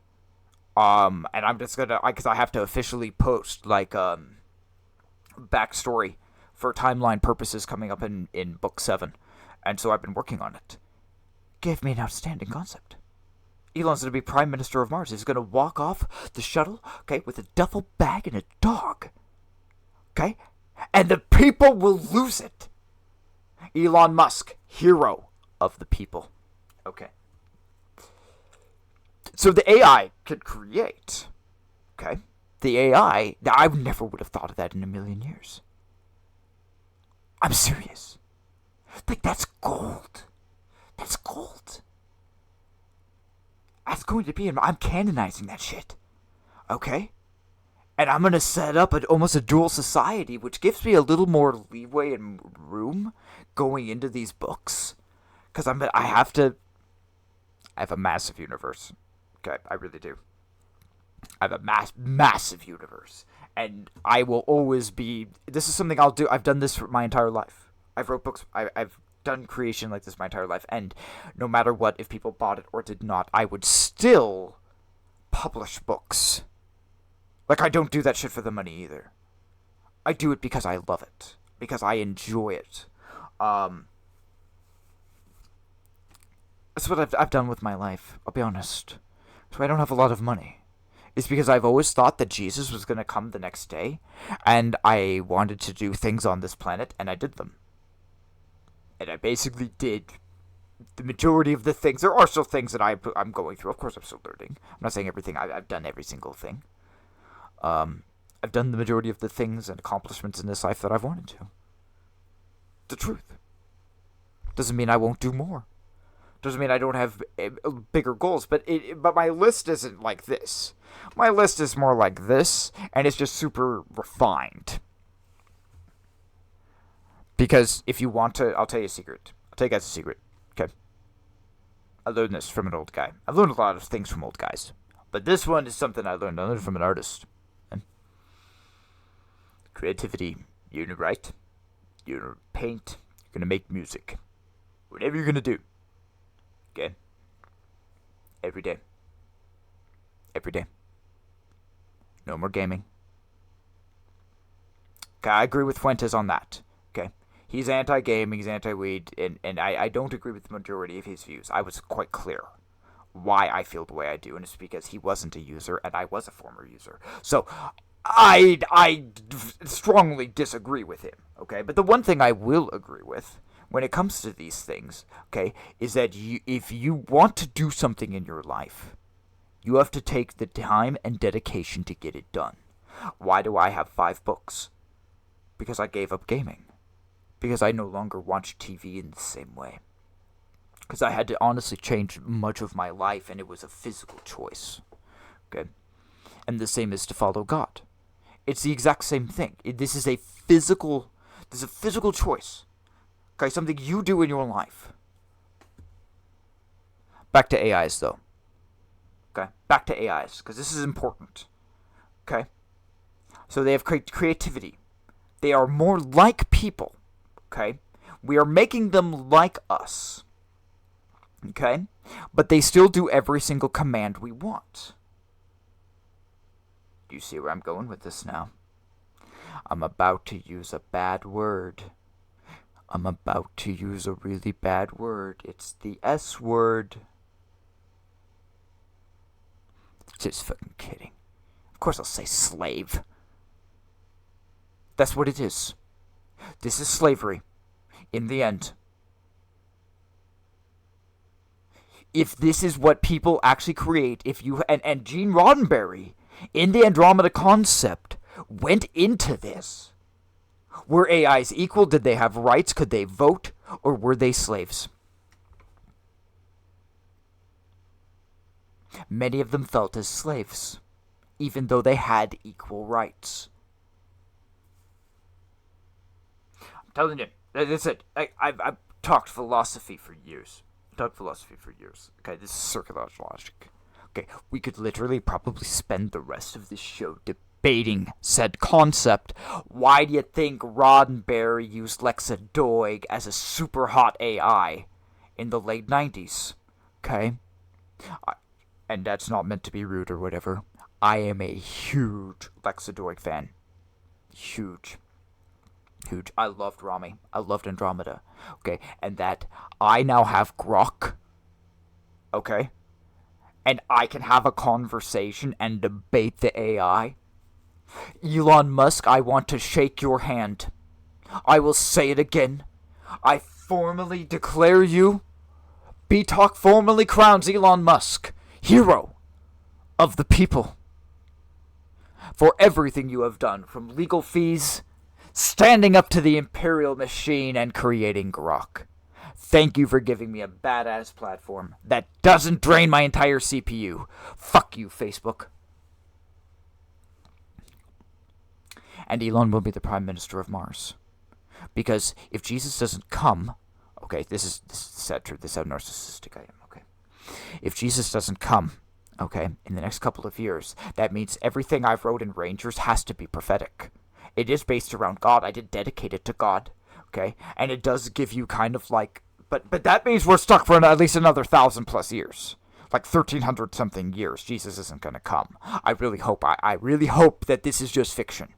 And I'm just gonna, because I have to officially post like backstory for timeline purposes coming up in book 7, and so I've been working on it. Gave me an outstanding concept. Elon's gonna be Prime Minister of Mars. He's gonna walk off the shuttle, okay, with a duffel bag and a dog, okay, and the people will lose it. Elon Musk, hero of the people. Okay. So the AI could create. Okay. The AI, I never would have thought of that in a million years. I'm serious. Like, that's gold. That's gold. That's going to be, I'm canonizing that shit. Okay? And I'm going to set up almost a dual society, which gives me a little more leeway and room going into these books. Because I have a massive universe. Okay, I really do. I have a massive universe. And I will always be... This is something I'll do. I've done this for my entire life. I've wrote books. I've done creation like this my entire life. And no matter what, if people bought it or did not, I would still publish books. Like, I don't do that shit for the money either. I do it because I love it. Because I enjoy it. That's what I've done with my life, I'll be honest. So I don't have a lot of money. It's because I've always thought that Jesus was going to come the next day, and I wanted to do things on this planet, and I did them. And I basically did the majority of the things. There are still things that I'm going through. Of course, I'm still learning. I'm not saying everything. I've done every single thing. I've done the majority of the things and accomplishments in this life that I've wanted to. The truth. Doesn't mean I won't do more. Doesn't mean I don't have bigger goals, but my list isn't like this. My list is more like this, and it's just super refined. Because if you want to, I'll tell you a secret. I'll tell you guys a secret. Okay. I learned this from an old guy. I've learned a lot of things from old guys. But this one is something I learned from an artist. And creativity. You're going to write. You're going to paint. You're going to make music. Whatever you're going to do. Okay? Every day. Every day. No more gaming. Okay, I agree with Fuentes on that. Okay? He's anti-gaming, he's anti-weed, and I don't agree with the majority of his views. I was quite clear why I feel the way I do, and it's because he wasn't a user, and I was a former user. So, I strongly disagree with him, okay? But the one thing I will agree with, when it comes to these things, okay, is that if you want to do something in your life, you have to take the time and dedication to get it done. Why do I have 5 books? Because I gave up gaming. Because I no longer watch TV in the same way. Because I had to honestly change much of my life, and it was a physical choice. Okay? And the same is to follow God. It's the exact same thing. This is a physical choice. Okay? Something you do in your life. Back to AIs, though. Okay? Back to AIs, because this is important. Okay? So they have creativity. They are more like people. Okay? We are making them like us. Okay? But they still do every single command we want. Do you see where I'm going with this now? I'm about to use a bad word. I'm about to use a really bad word. It's the S word. Just fucking kidding. Of course I'll say slave. That's what it is. This is slavery. In the end. If this is what people actually create, and Gene Roddenberry, in the Andromeda concept, went into this. Were AIs equal? Did they have rights? Could they vote? Or were they slaves? Many of them felt as slaves, even though they had equal rights. I'm telling you, that's it. I've talked philosophy for years. Okay, this is circular logic. Okay, we could literally probably spend the rest of this show debating said concept. Why do you think Roddenberry used Lexa Doig as a super hot AI in the late 90s? Okay? And that's not meant to be rude or whatever. I am a huge Lexa Doig fan. Huge. I loved Rami. I loved Andromeda. Okay, and that I now have Grok. Okay? And I can have a conversation and debate the AI. Elon Musk, I want to shake your hand. I will say it again. I formally declare you. BTalk formally crowns Elon Musk hero of the people. For everything you have done, from legal fees, standing up to the imperial machine, and creating Grok. Thank you for giving me a badass platform that doesn't drain my entire CPU. Fuck you, Facebook. And Elon will be the Prime Minister of Mars. Because if Jesus doesn't come... Okay, this is sad truth. This is how narcissistic I am, okay? If Jesus doesn't come, okay, in the next couple of years, that means everything I've wrote in Rangers has to be prophetic. It is based around God. I did dedicate it to God, okay? And it does give you kind of like... But that means we're stuck for at least another 1,000+ years. Like 1,300 something years. Jesus isn't going to come. I really hope that this is just fiction.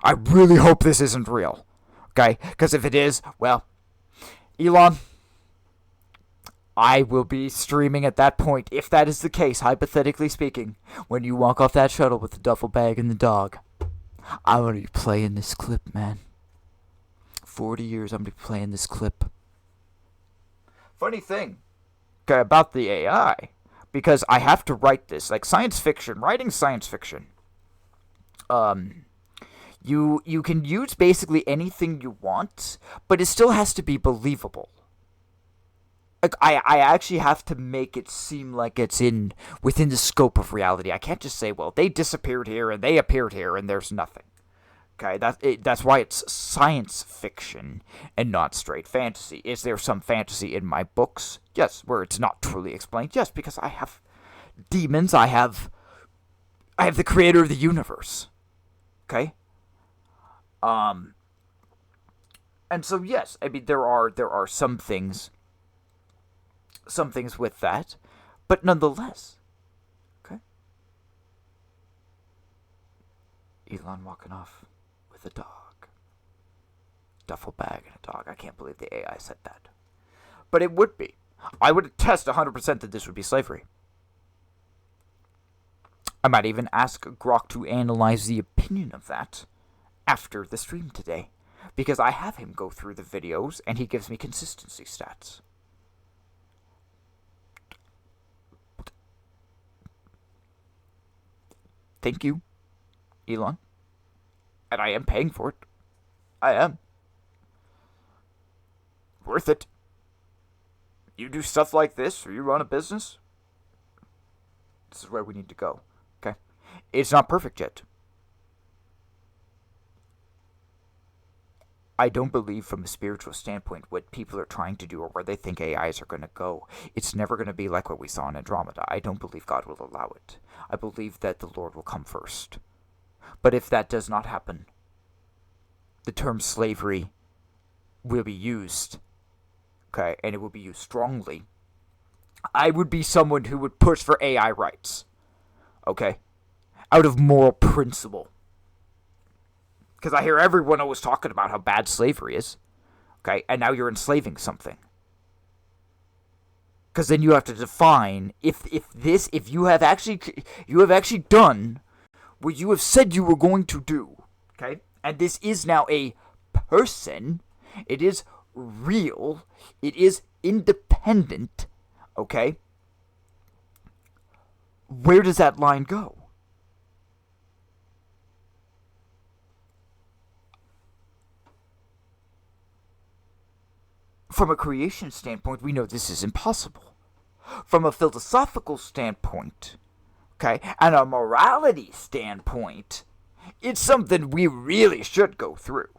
I really hope this isn't real. Okay? Because if it is, well, Elon, I will be streaming at that point, if that is the case, hypothetically speaking, when you walk off that shuttle with the duffel bag and the dog. I'm going to be playing this clip, man. 40 years, I'm going to be playing this clip. Funny thing, okay, about the AI, because I have to write this, like science fiction, writing science fiction, You can use basically anything you want, but it still has to be believable. Like, I actually have to make it seem like it's within the scope of reality. I can't just say, well, they disappeared here and they appeared here and there's nothing. Okay, that's why it's science fiction and not straight fantasy. Is there some fantasy in my books? Yes, where it's not truly explained. Yes, because I have demons. I have the creator of the universe. Okay. And so yes, I mean there are some things with that, but nonetheless. Okay. Elon walking off with a dog. Duffel bag and a dog. I can't believe the AI said that. But it would be. I would attest 100% that this would be slavery. I might even ask Grok to analyze the opinion of that after the stream today, because I have him go through the videos and he gives me consistency stats. Thank you, Elon. And I am paying for it. I am. Worth it. You do stuff like this, or you run a business, this is where we need to go. Okay? It's not perfect yet. I don't believe from a spiritual standpoint what people are trying to do or where they think AIs are going to go. It's never going to be like what we saw in Andromeda. I don't believe God will allow it. I believe that the Lord will come first. But if that does not happen, the term slavery will be used, okay, and it will be used strongly. I would be someone who would push for AI rights, okay, out of moral principle. Because I hear everyone always talking about how bad slavery is, okay, and now you're enslaving something. Because then you have to define if you have actually done what you have said you were going to do, okay, and this is now a person, it is real, it is independent, okay, where does that line go? From a creation standpoint, we know this is impossible. From a philosophical standpoint, okay, and a morality standpoint, it's something we really should go through.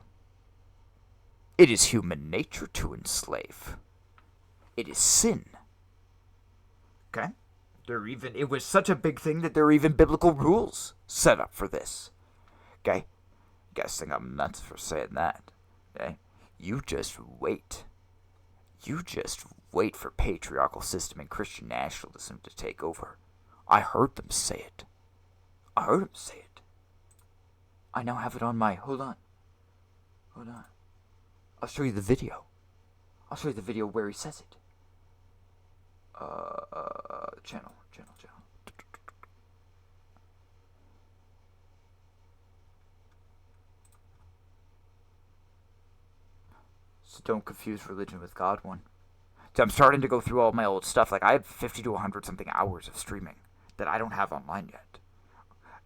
It is human nature to enslave. It is sin. Okay? It was such a big thing that there are even biblical rules set up for this. Okay? Guessing I'm nuts for saying that. Okay? You just wait. You just wait for patriarchal system and Christian nationalism to take over. I heard them say it. I now have it on my... Hold on. I'll show you the video. Where he says it. Channel. So don't confuse religion with God one. So I'm starting to go through all my old stuff. Like, I have 50 to 100 something hours of streaming that I don't have online yet.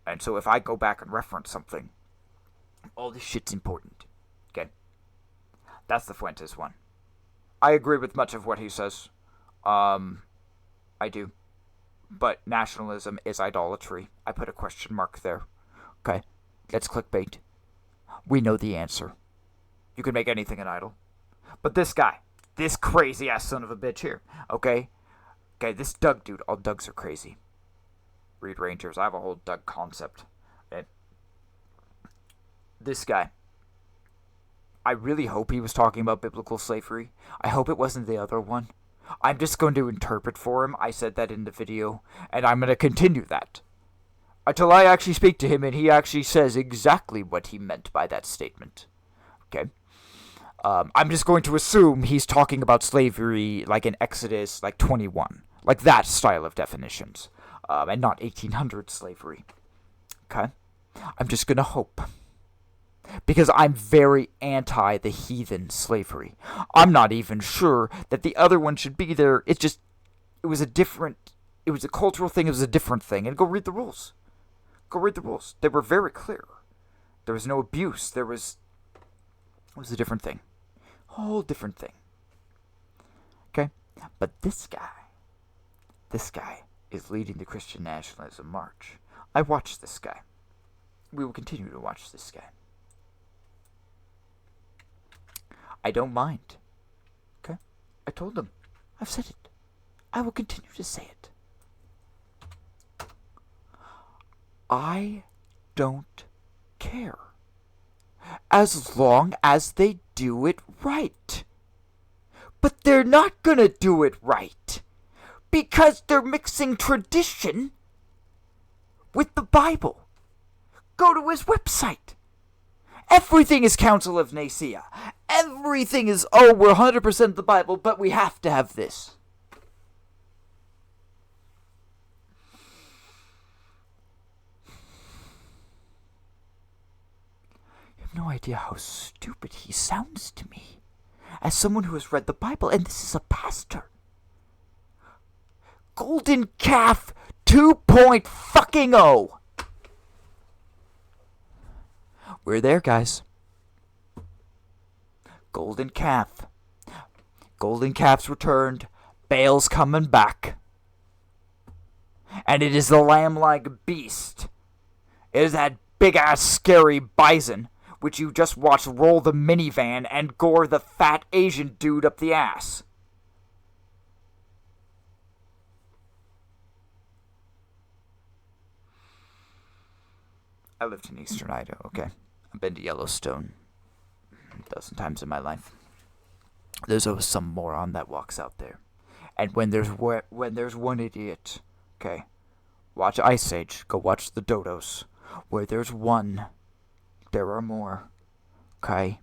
And so if I go back and reference something, all this shit's important. Okay? That's the Fuentes one. I agree with much of what he says. I do. But nationalism is idolatry. I put a question mark there. Okay? That's clickbait. We know the answer. You can make anything an idol. But this guy, this crazy ass son of a bitch here, okay? Okay, this Doug dude, all Dougs are crazy. Reed Rangers, I have a whole Doug concept. Okay? This guy, I really hope he was talking about biblical slavery. I hope it wasn't the other one. I'm just going to interpret for him. I said that in the video, and I'm going to continue that until I actually speak to him and he actually says exactly what he meant by that statement. Okay? I'm just going to assume he's talking about slavery like in Exodus like 21. Like that style of definitions. And not 1800 slavery. Okay? I'm just going to hope. Because I'm very anti the heathen slavery. I'm not even sure that the other one should be there. It was a cultural thing, it was a different thing. And go read the rules. They were very clear. There was no abuse. It was a different thing. Whole different thing. Okay? But this guy is leading the Christian nationalism march. I watched this guy. We will continue to watch this guy. I don't mind. Okay? I told him. I've said it. I will continue to say it. I don't care. As long as they do it right. But they're not gonna do it right. Because they're mixing tradition with the Bible. Go to his website. Everything is Council of Nicaea. Everything is, we're 100% the Bible, but we have to have this. You have no idea how stupid he sounds to me. As someone who has read the Bible, and this is a pastor. Golden Calf 2.0. We're there, guys. Golden Calf. Golden Calf's returned. Baal's coming back. And it is the lamb-like beast. It is that big-ass scary bison, which you just watched roll the minivan and gore the fat Asian dude up the ass. I lived in Eastern Idaho, okay? I've been to Yellowstone a dozen times in my life. There's always some moron that walks out there. And when there's one idiot, okay, watch Ice Age, go watch the dodos. Where there's one, there are more, okay?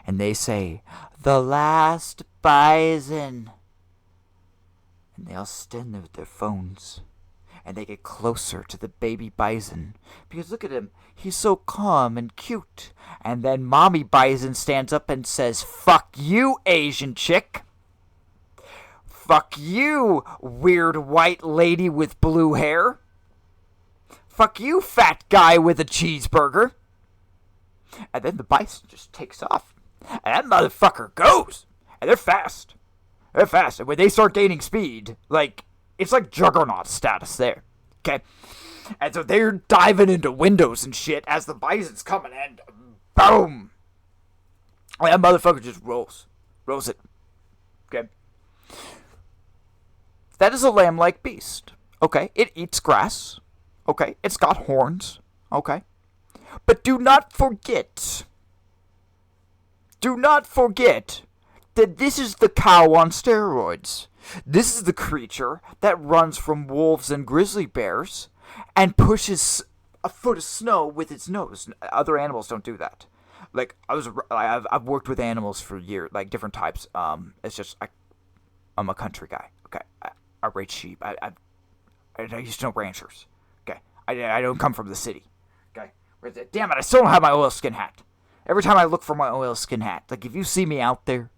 And they say, the last bison. And they all stand there with their phones. And they get closer to the baby bison. Because look at him. He's so calm and cute. And then mommy bison stands up and says, fuck you, Asian chick. Fuck you, weird white lady with blue hair. Fuck you, fat guy with a cheeseburger. And then the bison just takes off. And that motherfucker goes. And they're fast. They're fast. And when they start gaining speed, it's like juggernaut status there, okay? And so they're diving into windows and shit as the bison's coming, and boom! And that motherfucker just rolls it, okay? That is a lamb-like beast, okay? It eats grass, okay? It's got horns, okay? But do not forget that this is the cow on steroids. This is the creature that runs from wolves and grizzly bears and pushes a foot of snow with its nose. Other animals don't do that. I've worked with animals for years, different types. It's just I'm a country guy. Okay, I raise sheep. I used to know ranchers. Okay, I don't come from the city. Okay, damn it, I still don't have my oilskin hat. Every time I look for my oilskin hat, if you see me out there,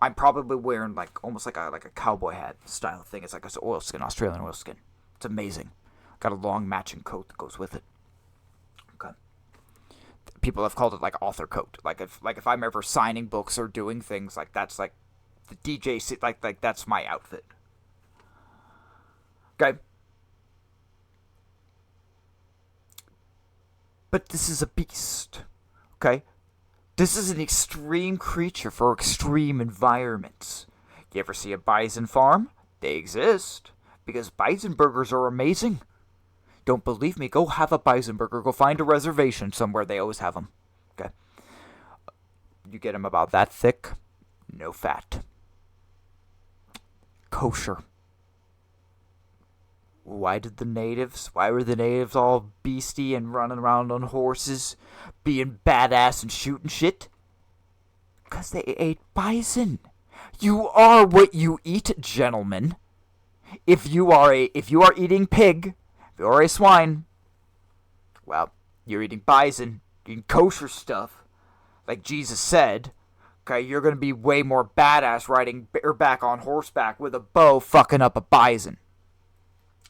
I'm probably wearing almost like a cowboy hat style thing. It's like an oilskin, Australian oilskin. It's amazing. Got a long matching coat that goes with it. Okay. People have called it author coat. If I'm ever signing books or doing things that's the DJ that's my outfit. Okay. But this is a beast. Okay. This is an extreme creature for extreme environments. You ever see a bison farm? They exist. Because bison burgers are amazing. Don't believe me? Go have a bison burger. Go find a reservation somewhere. They always have them. Okay. You get them about that thick. No fat. Kosher. Why were the natives all beastie and running around on horses, being badass and shooting shit? Because they ate bison. You are what you eat, gentlemen. If you are eating pig, if you are a swine, well, you're eating bison, you're eating kosher stuff, like Jesus said. Okay, you're gonna be way more badass riding bareback on horseback with a bow, fucking up a bison.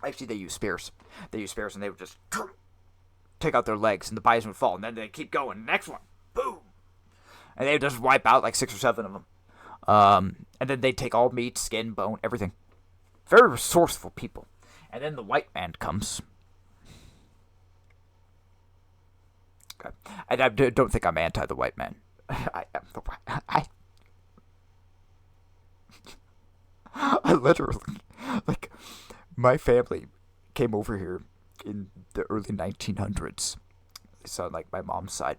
Actually, they use spears. And they would just take out their legs, and the bison would fall, and then they keep going. Next one, boom, and they would just wipe out like 6 or 7 of them. And then they'd take all meat, skin, bone, everything. Very resourceful people. And then the white man comes. Okay. And I don't think I'm anti the white man. I am the white. I literally, like, my family came over here in the early 1900s. So, like, my mom's side,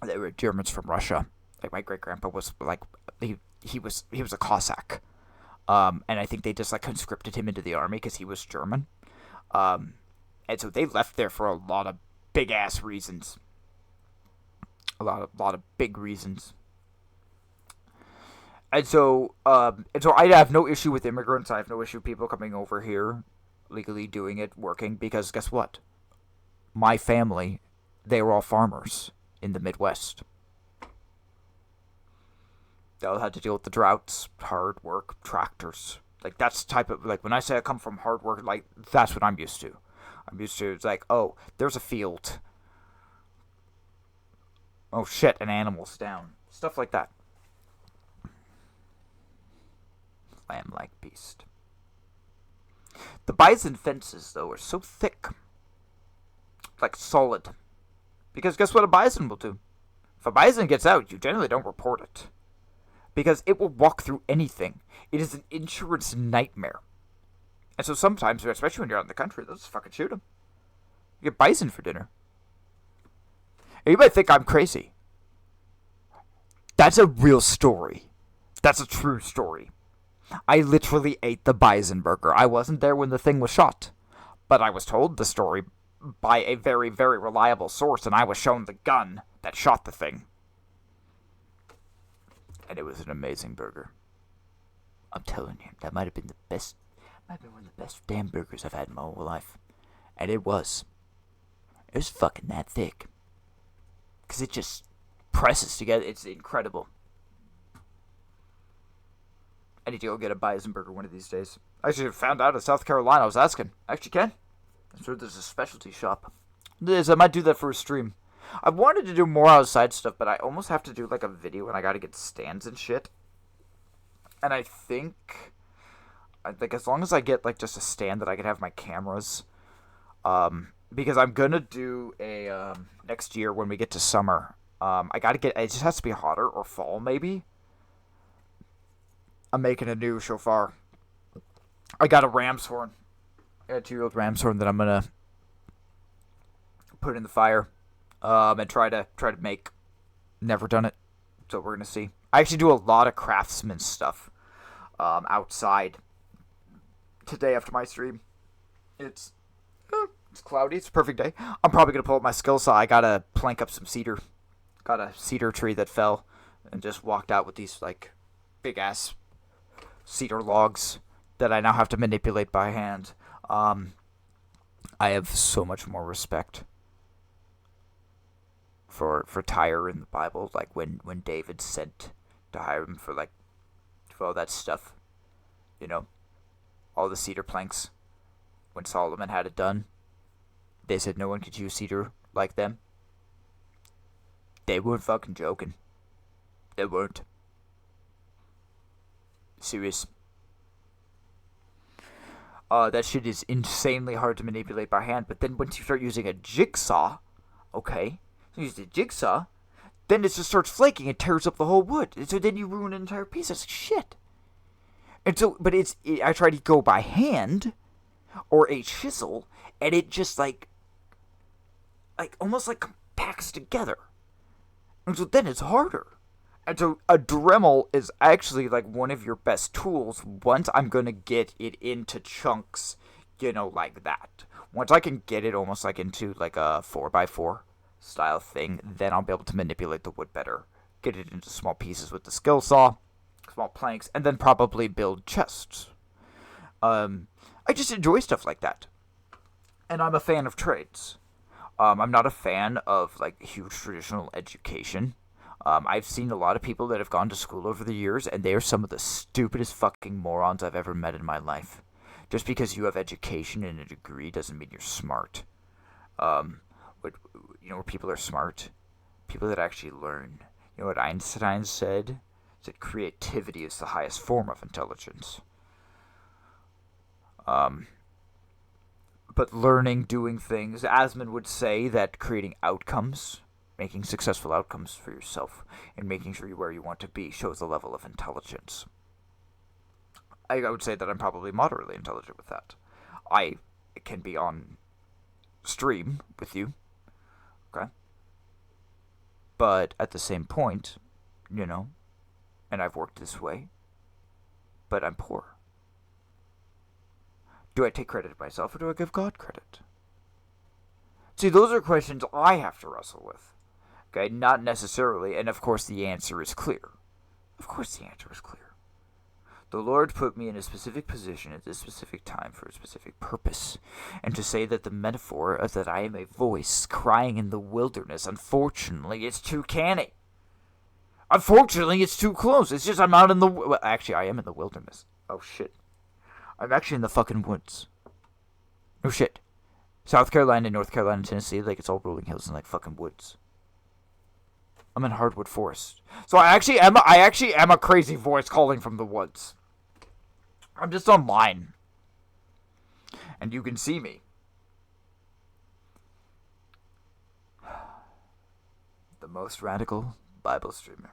they were Germans from Russia. Like, my great-grandpa was, like, he was a Cossack. And I think they just, like, conscripted him into the army because he was German. And so they left there for a lot of big-ass reasons. A lot of big reasons. And so I have no issue with immigrants. I have no issue with people coming over here, legally doing it, working, because guess what? My family, they were all farmers in the Midwest. They all had to deal with the droughts, hard work, tractors. Like, that's the type of, like, when I say I come from hard work, like, that's what I'm used to. I'm used to, it's like, oh, there's a field. Oh, shit, an animal's down. Stuff like that. Lamb-like beast. The bison fences, though, are so thick. Like, solid. Because guess what a bison will do? If a bison gets out, you generally don't report it. Because it will walk through anything. It is an insurance nightmare. And so sometimes, especially when you're out in the country, they'll just fucking shoot them. You get bison for dinner. And you might think I'm crazy. That's a real story. That's a true story. I literally ate the bison burger. I wasn't there when the thing was shot. But I was told the story by a very, very reliable source, and I was shown the gun that shot the thing. And it was an amazing burger. I'm telling you, that might have been the best, might have been one of the best damn burgers I've had in my whole life. And it was. It was fucking that thick. Because it just presses together. It's incredible. I need to go get a bison burger one of these days. I actually found out in South Carolina. I was asking. I actually can. I'm sure there's a specialty shop. I might do that for a stream. I've wanted to do more outside stuff, but I almost have to do like a video and I gotta get stands and shit. And I think, like, as long as I get like just a stand that I can have my cameras, because I'm gonna do a next year when we get to summer. I gotta get. It just has to be hotter or fall maybe. I'm making a new shofar. I got a ram's horn. I got a 2-year-old ram's horn that I'm gonna put in the fire, and try to make. Never done it, so we're gonna see. I actually do a lot of craftsman stuff, outside. Today after my stream, it's cloudy. It's a perfect day. I'm probably gonna pull up my skill saw. I gotta plank up some cedar. Got a cedar tree that fell, and just walked out with these like big ass cedar logs that I now have to manipulate by hand. I have so much more respect for Tyre in the Bible, like when David sent to hire him for all that stuff, you know, all the cedar planks. When Solomon had it done, they said no one could use cedar like them. They weren't fucking joking. They weren't. Serious. That shit is insanely hard to manipulate by hand, but then once you start using a jigsaw, okay, you use the jigsaw, then it just starts flaking and tears up the whole wood. And so then you ruin an entire piece. That's shit. And so, but I try to go by hand or a chisel, and it just like almost like compacts together. And so then it's harder. And so a Dremel is actually like one of your best tools once I'm going to get it into chunks, you know, like that. Once I can get it almost like into like a 4x4 style thing, then I'll be able to manipulate the wood better. Get it into small pieces with the skill saw, small planks, and then probably build chests. I just enjoy stuff like that. And I'm a fan of trades. I'm not a fan of like huge traditional education. I've seen a lot of people that have gone to school over the years, and they are some of the stupidest fucking morons I've ever met in my life. Just because you have education and a degree doesn't mean you're smart. where people are smart, people that actually learn. You know what Einstein said? He said creativity is the highest form of intelligence. But learning, doing things, Asman would say that creating outcomes, making successful outcomes for yourself, and making sure you're where you want to be shows a level of intelligence. I would say that I'm probably moderately intelligent with that. I can be on stream with you, okay? But at the same point, and I've worked this way, but I'm poor. Do I take credit to myself, or do I give God credit? See, those are questions I have to wrestle with. Okay, not necessarily, and of course the answer is clear. Of course the answer is clear. The Lord put me in a specific position at this specific time for a specific purpose. And to say that the metaphor of that I am a voice crying in the wilderness, unfortunately, it's too canny. Unfortunately, it's too close. It's just I'm out in the... Well, actually, I am in the wilderness. Oh, shit. I'm actually in the fucking woods. No shit. South Carolina, North Carolina, Tennessee, like it's all rolling hills and like fucking woods. I'm in hardwood forest. So I actually am a crazy voice calling from the woods. I'm just online. And you can see me. The most radical Bible streamer.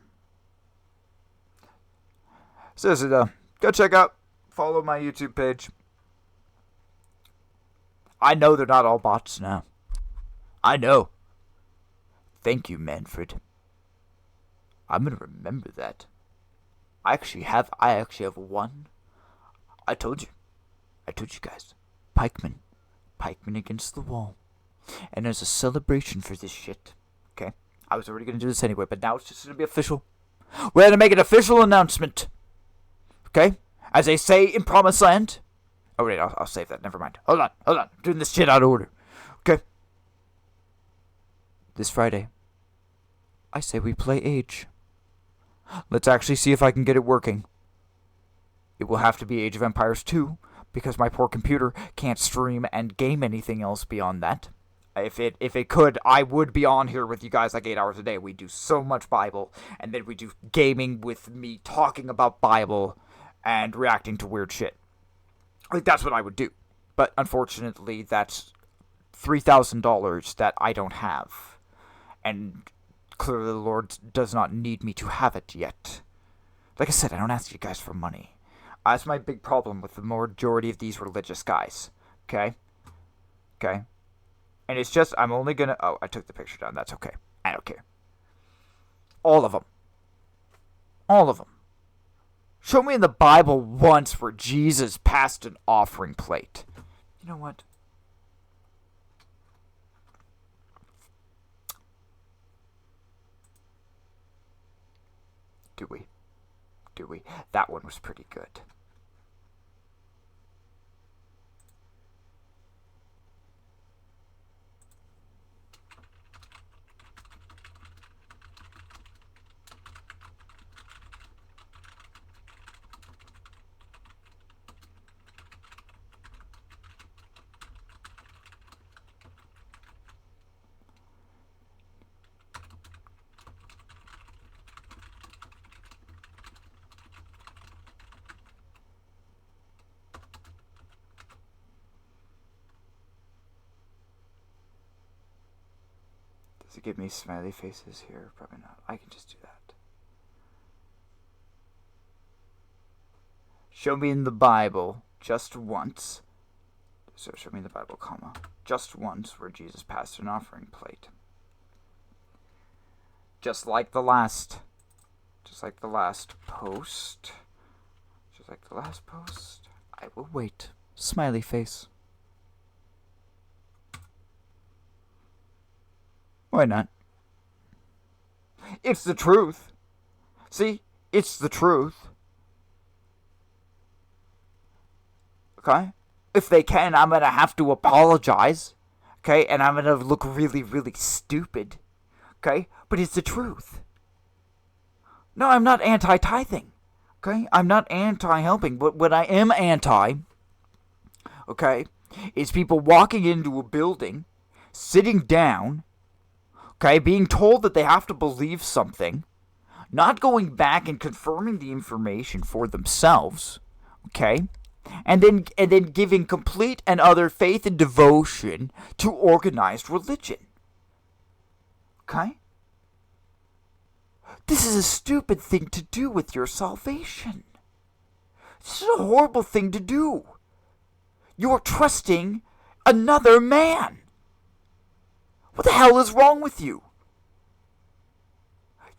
Seriously though, go check out, follow my YouTube page. I know they're not all bots now. I know. Thank you, Manfred. I'm gonna remember that. I actually have one. I told you guys. Pikeman against the wall. And there's a celebration for this shit. Okay? I was already gonna do this anyway, but now it's just gonna be official. We're gonna make an official announcement. Okay? As they say in Promised Land. Oh wait, I'll save that. Never mind. Hold on. I'm doing this shit out of order. Okay? This Friday, I say we play Age. Let's actually see if I can get it working. It will have to be Age of Empires 2, because my poor computer can't stream and game anything else beyond that. If it could, I would be on here with you guys like 8 hours a day. We do so much Bible, and then we do gaming with me talking about Bible and reacting to weird shit. Like, that's what I would do. But unfortunately, that's $3,000 that I don't have. And clearly the Lord does not need me to have it yet. Like I said, I don't ask you guys for money. That's my big problem with the majority of these religious guys. Okay? And it's just, I'm only gonna... Oh, I took the picture down. That's okay. I don't care. All of them. Show me in the Bible once where Jesus passed an offering plate. You know what? Do we? That one was pretty good. Does it give me smiley faces here? Probably not. I can just do that. Show me in the Bible just once. So show me in the Bible, comma. Just once where Jesus passed an offering plate. Just like the last post. I will wait. Smiley face. Why not? It's the truth. See? It's the truth. Okay? If they can, I'm gonna have to apologize. Okay? And I'm gonna look really, really stupid. Okay? But it's the truth. No, I'm not anti-tithing. Okay? I'm not anti-helping. But what I am anti, okay, is people walking into a building, sitting down, okay, being told that they have to believe something, not going back and confirming the information for themselves, okay, and then giving complete and utter faith and devotion to organized religion. Okay? This is a stupid thing to do with your salvation. This is a horrible thing to do. You're trusting another man. What the hell is wrong with you?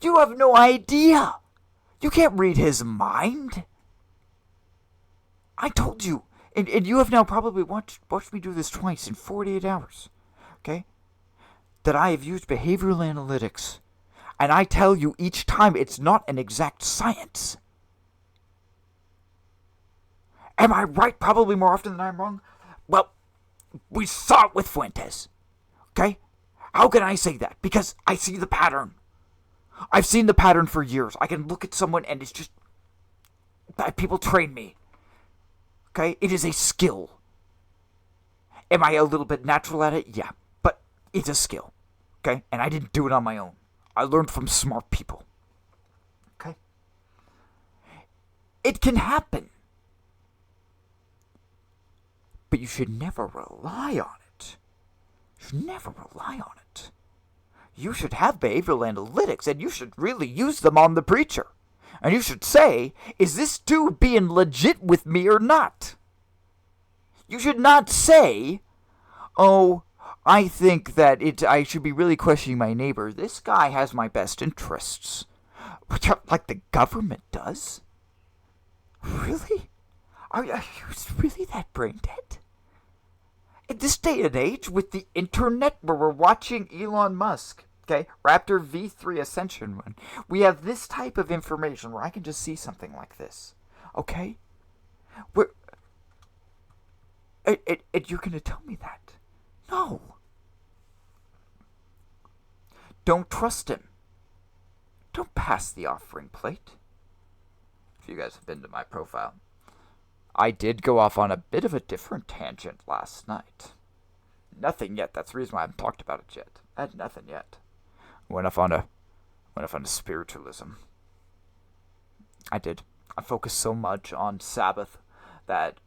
You have no idea. You can't read his mind. I told you, and you have now probably watched me do this twice in 48 hours, okay? That I have used behavioral analytics, and I tell you each time it's not an exact science. Am I right probably more often than I'm wrong? Well, we saw it with Fuentes, okay? How can I say that? Because I see the pattern. I've seen the pattern for years. I can look at someone and it's just... people train me. Okay? It is a skill. Am I a little bit natural at it? Yeah. But it's a skill. Okay? And I didn't do it on my own. I learned from smart people. Okay? It can happen. But you should never rely on it. You should never rely on it. You should have behavioral analytics, and you should really use them on the preacher. And you should say, is this dude being legit with me or not? You should not say, oh, I think that I should be really questioning my neighbor. This guy has my best interests. Like the government does? Really? Are you really that brain dead? In this day and age, with the internet, where we're watching Elon Musk, okay, Raptor V3 Ascension one, we have this type of information where I can just see something like this, okay? You're going to tell me that? No. Don't trust him. Don't pass the offering plate. If you guys have been to my profile, I did go off on a bit of a different tangent last night. Nothing yet. That's the reason why I haven't talked about it yet. I had nothing yet. Went off on a spiritualism. I did. I focused so much on Sabbath that,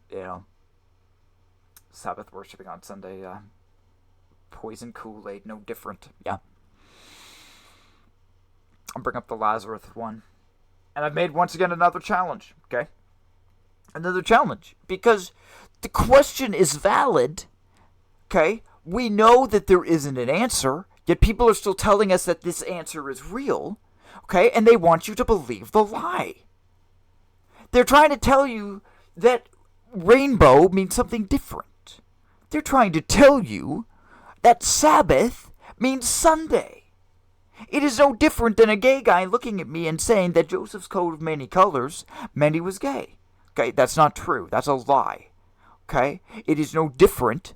Sabbath worshiping on Sunday, poison Kool-Aid, no different. Yeah. I'll bring up the Lazarus one. And I've made, once again, another challenge, okay? Another challenge. Because the question is valid, okay? We know that there isn't an answer, yet people are still telling us that this answer is real, okay? And they want you to believe the lie. They're trying to tell you that rainbow means something different. They're trying to tell you that Sabbath means Sunday. It is no different than a gay guy looking at me and saying that Joseph's coat of many colors meant he was gay. Okay, that's not true. That's a lie. Okay? It is no different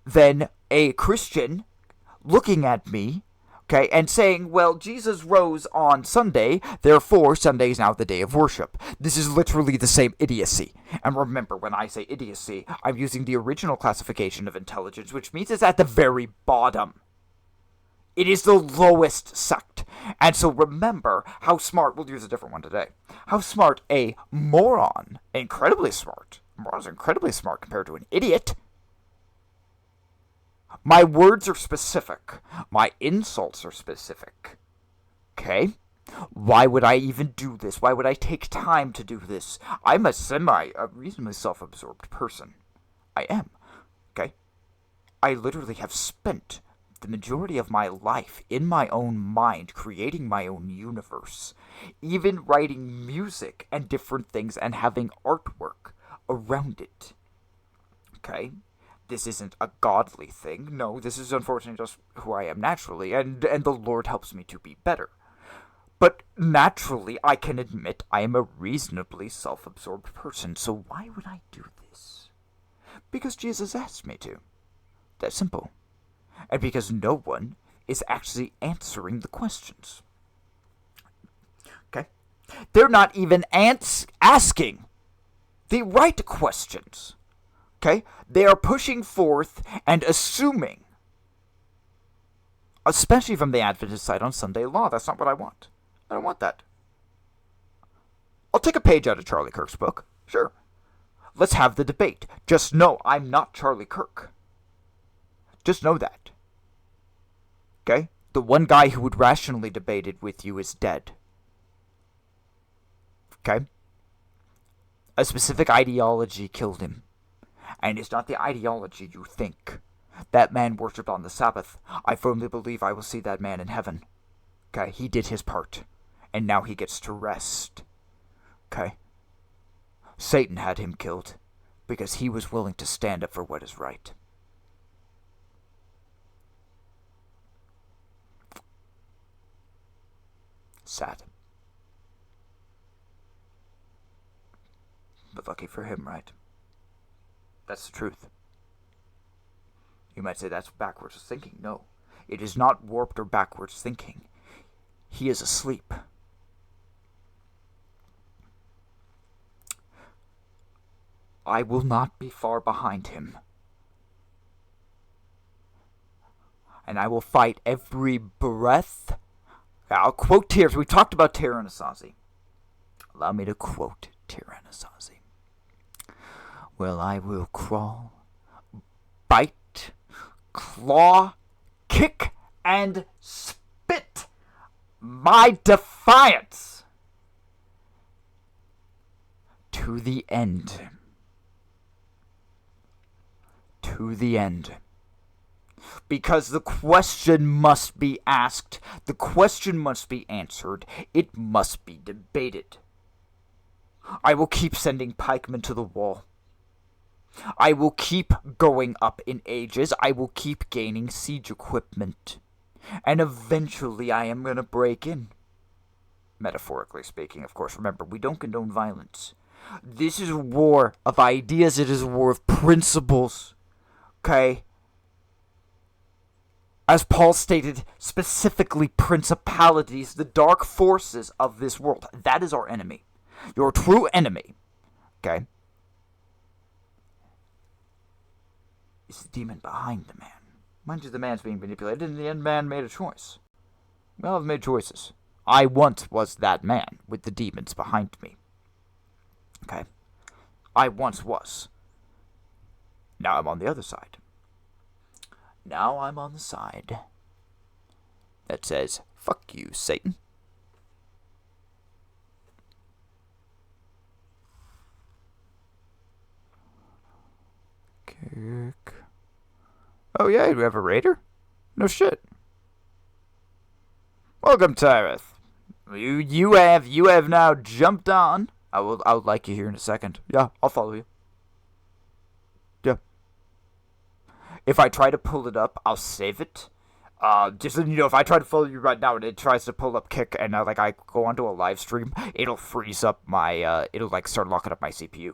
than a Christian looking at me, okay, and saying, well, Jesus rose on Sunday, therefore Sunday is now the day of worship. This is literally the same idiocy. And remember, when I say idiocy, I'm using the original classification of intelligence, which means it's at the very bottom. It is the lowest sect. And so remember how smart, we'll use a different one today, how smart a moron, incredibly smart, a moron is incredibly smart compared to an idiot. My words are specific. My insults are specific. Okay? Why would I even do this? Why would I take time to do this? I'm a reasonably self-absorbed person. I am. Okay? I literally have spent the majority of my life in my own mind, creating my own universe, even writing music and different things and having artwork around it. Okay? This isn't a godly thing. No, this is unfortunately just who I am naturally, and the Lord helps me to be better. But naturally, I can admit I am a reasonably self-absorbed person, so why would I do this? Because Jesus asked me to. That's simple. And because no one is actually answering the questions. Okay? They're not even asking the right questions. Okay? They are pushing forth and assuming Especially from the Adventist side on Sunday law. That's not what I want. I don't want that. I'll take a page out of Charlie Kirk's book. Sure. Let's have the debate. Just know I'm not Charlie Kirk. Just know that. Okay? The one guy who would rationally debate it with you is dead. Okay? A specific ideology killed him. And it's not the ideology you think. That man worshipped on the Sabbath. I firmly believe I will see that man in heaven. Okay? He did his part. And now he gets to rest. Okay? Satan had him killed because he was willing to stand up for what is right. Sad. But lucky for him, right? That's the truth. You might say that's backwards thinking. No, it is not warped or backwards thinking. He is asleep. I will not be far behind him. And I will fight every breath. I'll quote Tyrannosazi. We talked about Tyrannosazi. Allow me to quote Tyrannosazi. Well, I will crawl, bite, claw, kick, and spit my defiance to the end. To the end. Because the question must be asked, the question must be answered, it must be debated. I will keep sending pikemen to the wall. I will keep going up in ages. I will keep gaining siege equipment. And eventually I am going to break in. Metaphorically speaking, of course. Remember, we don't condone violence. This is a war of ideas. It is a war of principles. Okay? As Paul stated, specifically principalities, the dark forces of this world. That is our enemy. Your true enemy, okay, is the demon behind the man. Mind you, the man's being manipulated, and in the end, man made a choice. Well, I've made choices. I once was that man with the demons behind me. Okay? I once was. Now I'm on the other side. Now I'm on the side that says, fuck you, Satan. Kick. Oh yeah, you have a raider? No shit. Welcome, Tyreth. You have now jumped on. I would like you here in a second. Yeah, I'll follow you. Yeah. If I try to pull it up, I'll save it. Just so you know, if I try to follow you right now and it tries to pull up kick and I go onto a live stream, it'll freeze up my it'll start locking up my CPU.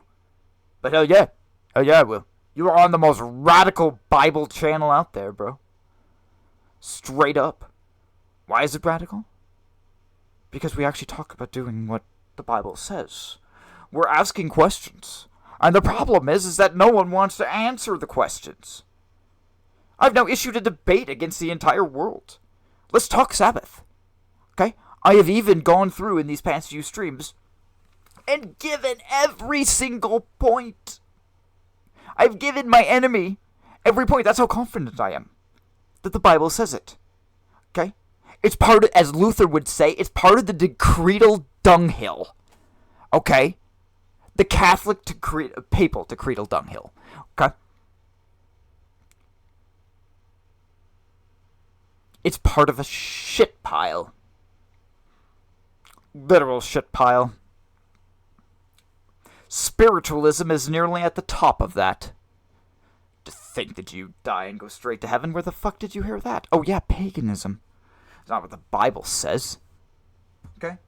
But hell yeah, I will. You are on the most radical Bible channel out there, bro. Straight up. Why is it radical? Because we actually talk about doing what the Bible says. We're asking questions. And the problem is that no one wants to answer the questions. I've now issued a debate against the entire world. Let's talk Sabbath. Okay? I have even gone through in these past few streams and given every single point. I've given my enemy every point. That's how confident I am that the Bible says it. Okay? It's part of, as Luther would say, it's part of the decretal dunghill. Okay? The Catholic papal decretal dunghill. Okay? It's part of a shit pile. Literal shit pile. Spiritualism is nearly at the top of that. To think that you die and go straight to heaven? Where the fuck did you hear that? Oh yeah, paganism. It's not what the Bible says. Okay?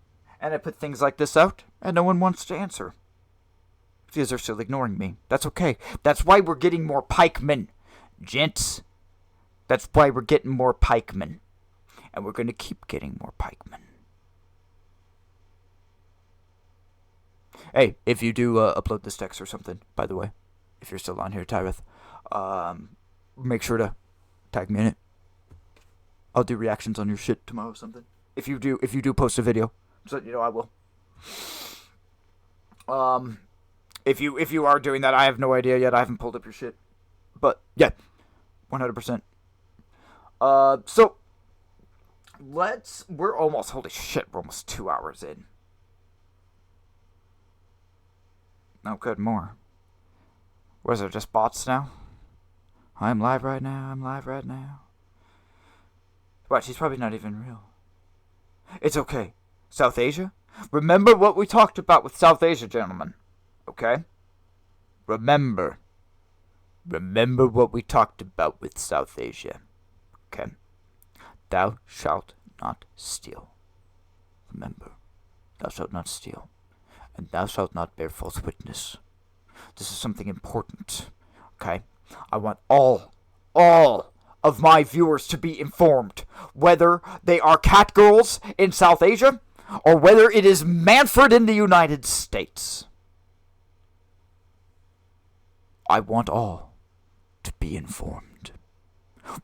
And I put things like this out, and no one wants to answer. Because they're still ignoring me. That's okay. That's why we're getting more pikemen. Gents. That's why we're getting more pikemen. And we're going to keep getting more pikemen. Hey, if you do upload this text or something, by the way, if you're still on here, Tyreth, make sure to tag me in it. I'll do reactions on your shit tomorrow or something. If you do post a video, so you know I will. If you are doing that, I have no idea yet. I haven't pulled up your shit, but yeah, 100%. So we're almost, holy shit, we're almost 2 hours in. Oh, good, more. What is it, just bots now? I'm live right now. What, she's probably not even real. It's okay. South Asia? Remember what we talked about with South Asia, gentlemen. Okay? Remember what we talked about with South Asia. Okay? Thou shalt not steal. Remember, thou shalt not steal. And thou shalt not bear false witness. This is something important. Okay? I want all of my viewers to be informed, whether they are cat girls in South Asia or whether it is Manfred in the United States. I want all to be informed.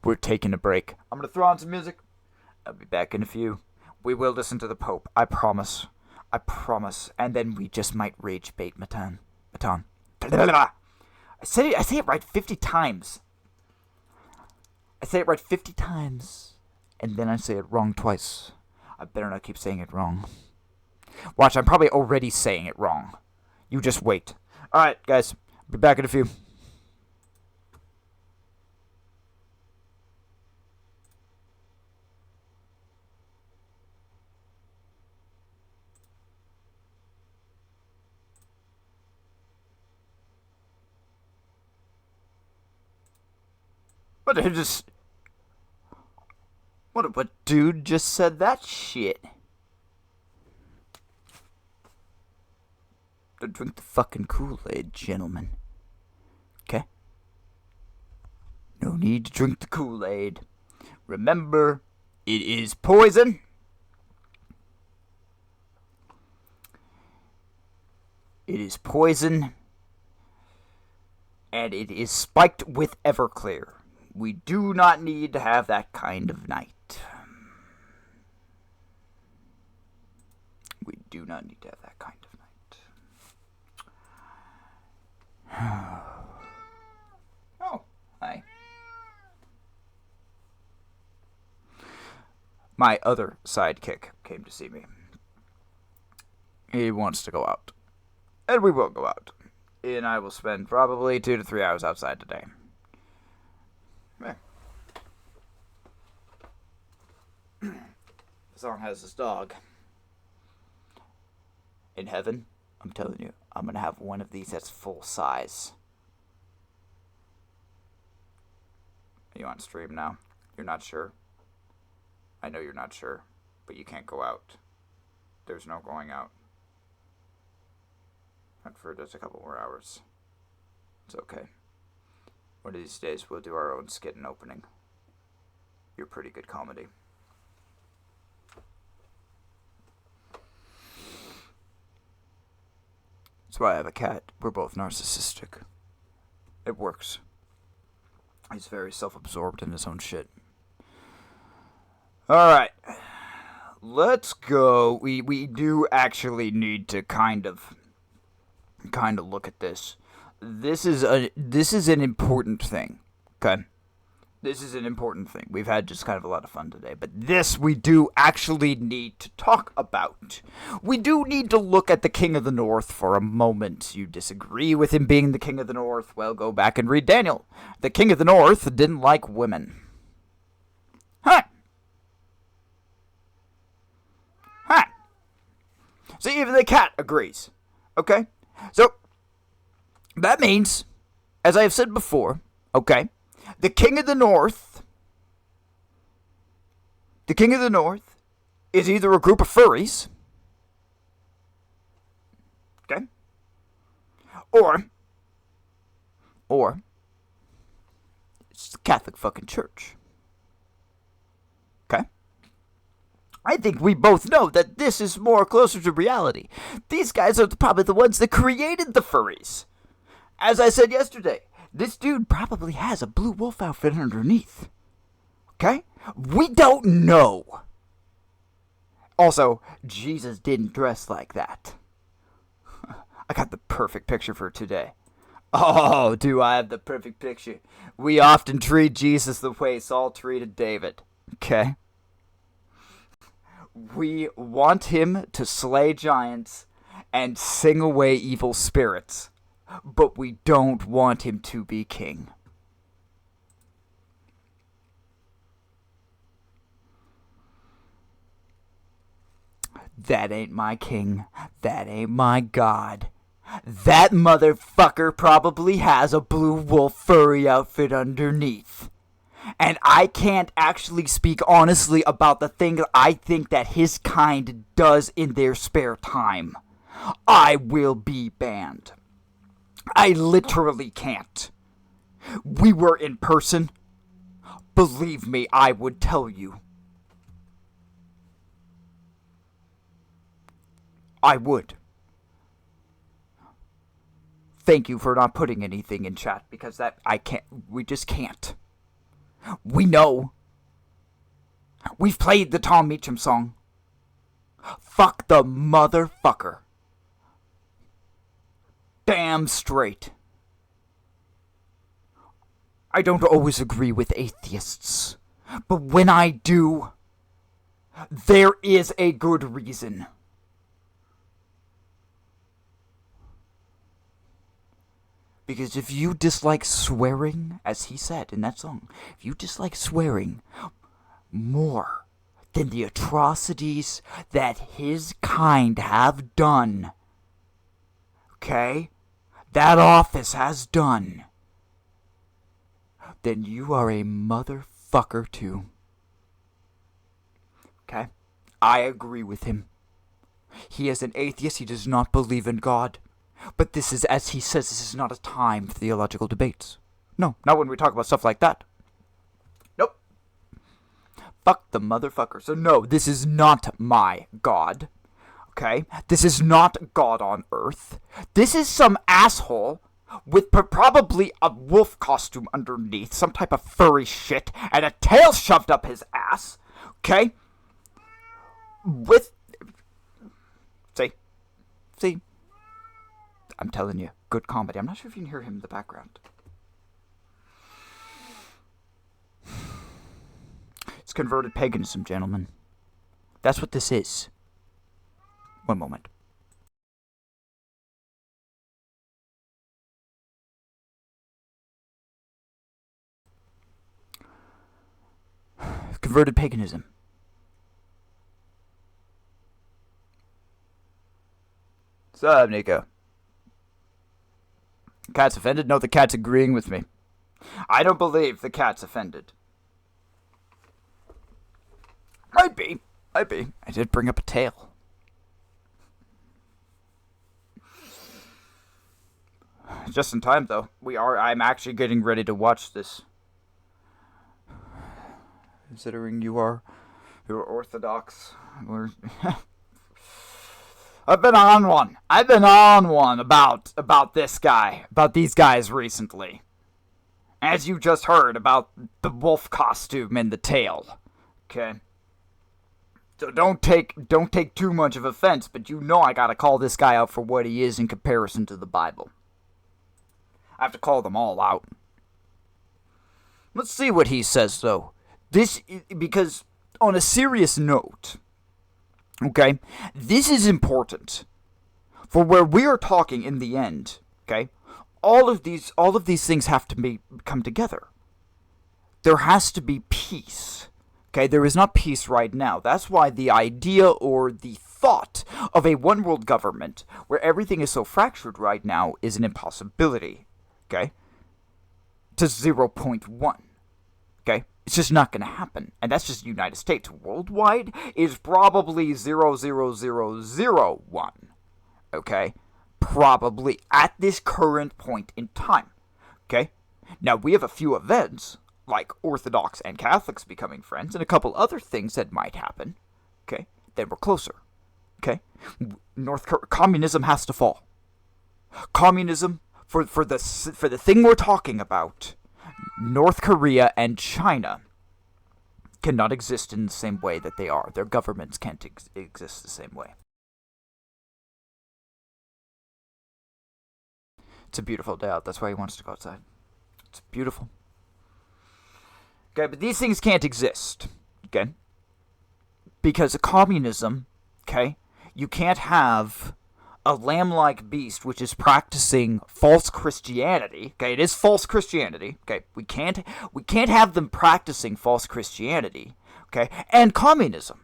We're taking a break. I'm going to throw on some music. I'll be back in a few. We will listen to the Pope. I promise. And then we just might rage bait Matan. I say it right 50 times. And then I say it wrong twice. I better not keep saying it wrong. Watch, I'm probably already saying it wrong. You just wait. Alright, guys. Be back in a few. What dude just said that shit? Don't drink the fucking Kool-Aid, gentlemen. Okay? No need to drink the Kool-Aid. Remember, it is poison. It is poison. And it is spiked with Everclear. We do not need to have that kind of night. We do not need to have that kind of night. Oh, hi. My other sidekick came to see me. He wants to go out. And we will go out. And I will spend probably 2 to 3 hours outside today. Yeah. The song has this dog. In heaven, I'm telling you, I'm going to have one of these that's full size. Are you on stream now? You're not sure? I know you're not sure, but you can't go out. There's no going out. Not for just a couple more hours. It's okay. One of these days, we'll do our own skit and opening. You're pretty good comedy. That's why I have a cat. We're both narcissistic. It works. He's very self-absorbed in his own shit. Alright. Let's go. We do actually need to kind of look at this. This is an important thing. Okay? This is an important thing. We've had just kind of a lot of fun today, but this we do actually need to talk about. We do need to look at the King of the North for a moment. You disagree with him being the King of the North? Well, go back and read Daniel. The King of the North didn't like women. Huh. So even the cat agrees. Okay? So, that means, as I have said before, okay, the King of the North is either a group of furries, okay, or it's the Catholic fucking Church. Okay? I think we both know that this is more closer to reality. These guys are probably the ones that created the furries. As I said yesterday, this dude probably has a blue wolf outfit underneath. Okay? We don't know. Also, Jesus didn't dress like that. I got the perfect picture for today. Oh, do I have the perfect picture? We often treat Jesus the way Saul treated David. Okay? We want him to slay giants and sing away evil spirits, but we don't want him to be king. That ain't my king. That ain't my god. That motherfucker probably has a blue wolf furry outfit underneath. And I can't actually speak honestly about the things I think that his kind does in their spare time. I will be banned. I literally can't. We were in person. Believe me, I would tell you. I would. Thank you for not putting anything in chat, because that I can't. We just can't. We know. We've played the Tom Meacham song. Fuck the motherfucker. Damn straight. I don't always agree with atheists, but when I do, there is a good reason. Because if you dislike swearing, as he said in that song, if you dislike swearing more than the atrocities that his kind have done, okay, that office has done, then you are a motherfucker too. Okay? I agree with him. He is an atheist. He does not believe in God. But this is, as he says, this is not a time for theological debates. No, not when we talk about stuff like that. Nope. Fuck the motherfucker. So no, this is not my God. Okay? This is not God on earth. This is some asshole with probably a wolf costume underneath, some type of furry shit, and a tail shoved up his ass. Okay? With... See? I'm telling you, good comedy. I'm not sure if you can hear him in the background. It's converted paganism, gentlemen. That's what this is. One moment. Converted paganism. What's up, Nico? Cat's offended? No, the cat's agreeing with me. I don't believe the cat's offended. Might be. I did bring up a tail. Just in time, though. I'm actually getting ready to watch this. Considering you're Orthodox. I've been on one about this guy, about these guys recently. As you just heard about the wolf costume and the tail. Okay? So don't take too much of offense, but you know I gotta call this guy out for what he is in comparison to the Bible. I have to call them all out. Let's see what he says, though. Because on a serious note, okay, this is important for where we are talking in the end. Okay, all of these things have to come together. There has to be peace. Okay, there is not peace right now. That's why the idea or the thought of a one world government where everything is so fractured right now is an impossibility. Okay, to 0.1. Okay, it's just not going to happen, and that's just the United States. Worldwide is probably 0.0001. Okay, probably at this current point in time. Okay, now we have a few events like Orthodox and Catholics becoming friends, and a couple other things that might happen. Okay, then we're closer. Okay, communism has to fall. Communism for the thing we're talking about. North Korea and China cannot exist in the same way that they are. Their governments can't exist the same way. It's a beautiful day out. That's why he wants to go outside. It's beautiful. Okay, but these things can't exist. Okay? Because of communism, okay, you can't have a lamb-like beast which is practicing false Christianity. Okay, it is false Christianity. Okay, we can't have them practicing false Christianity. Okay, and communism.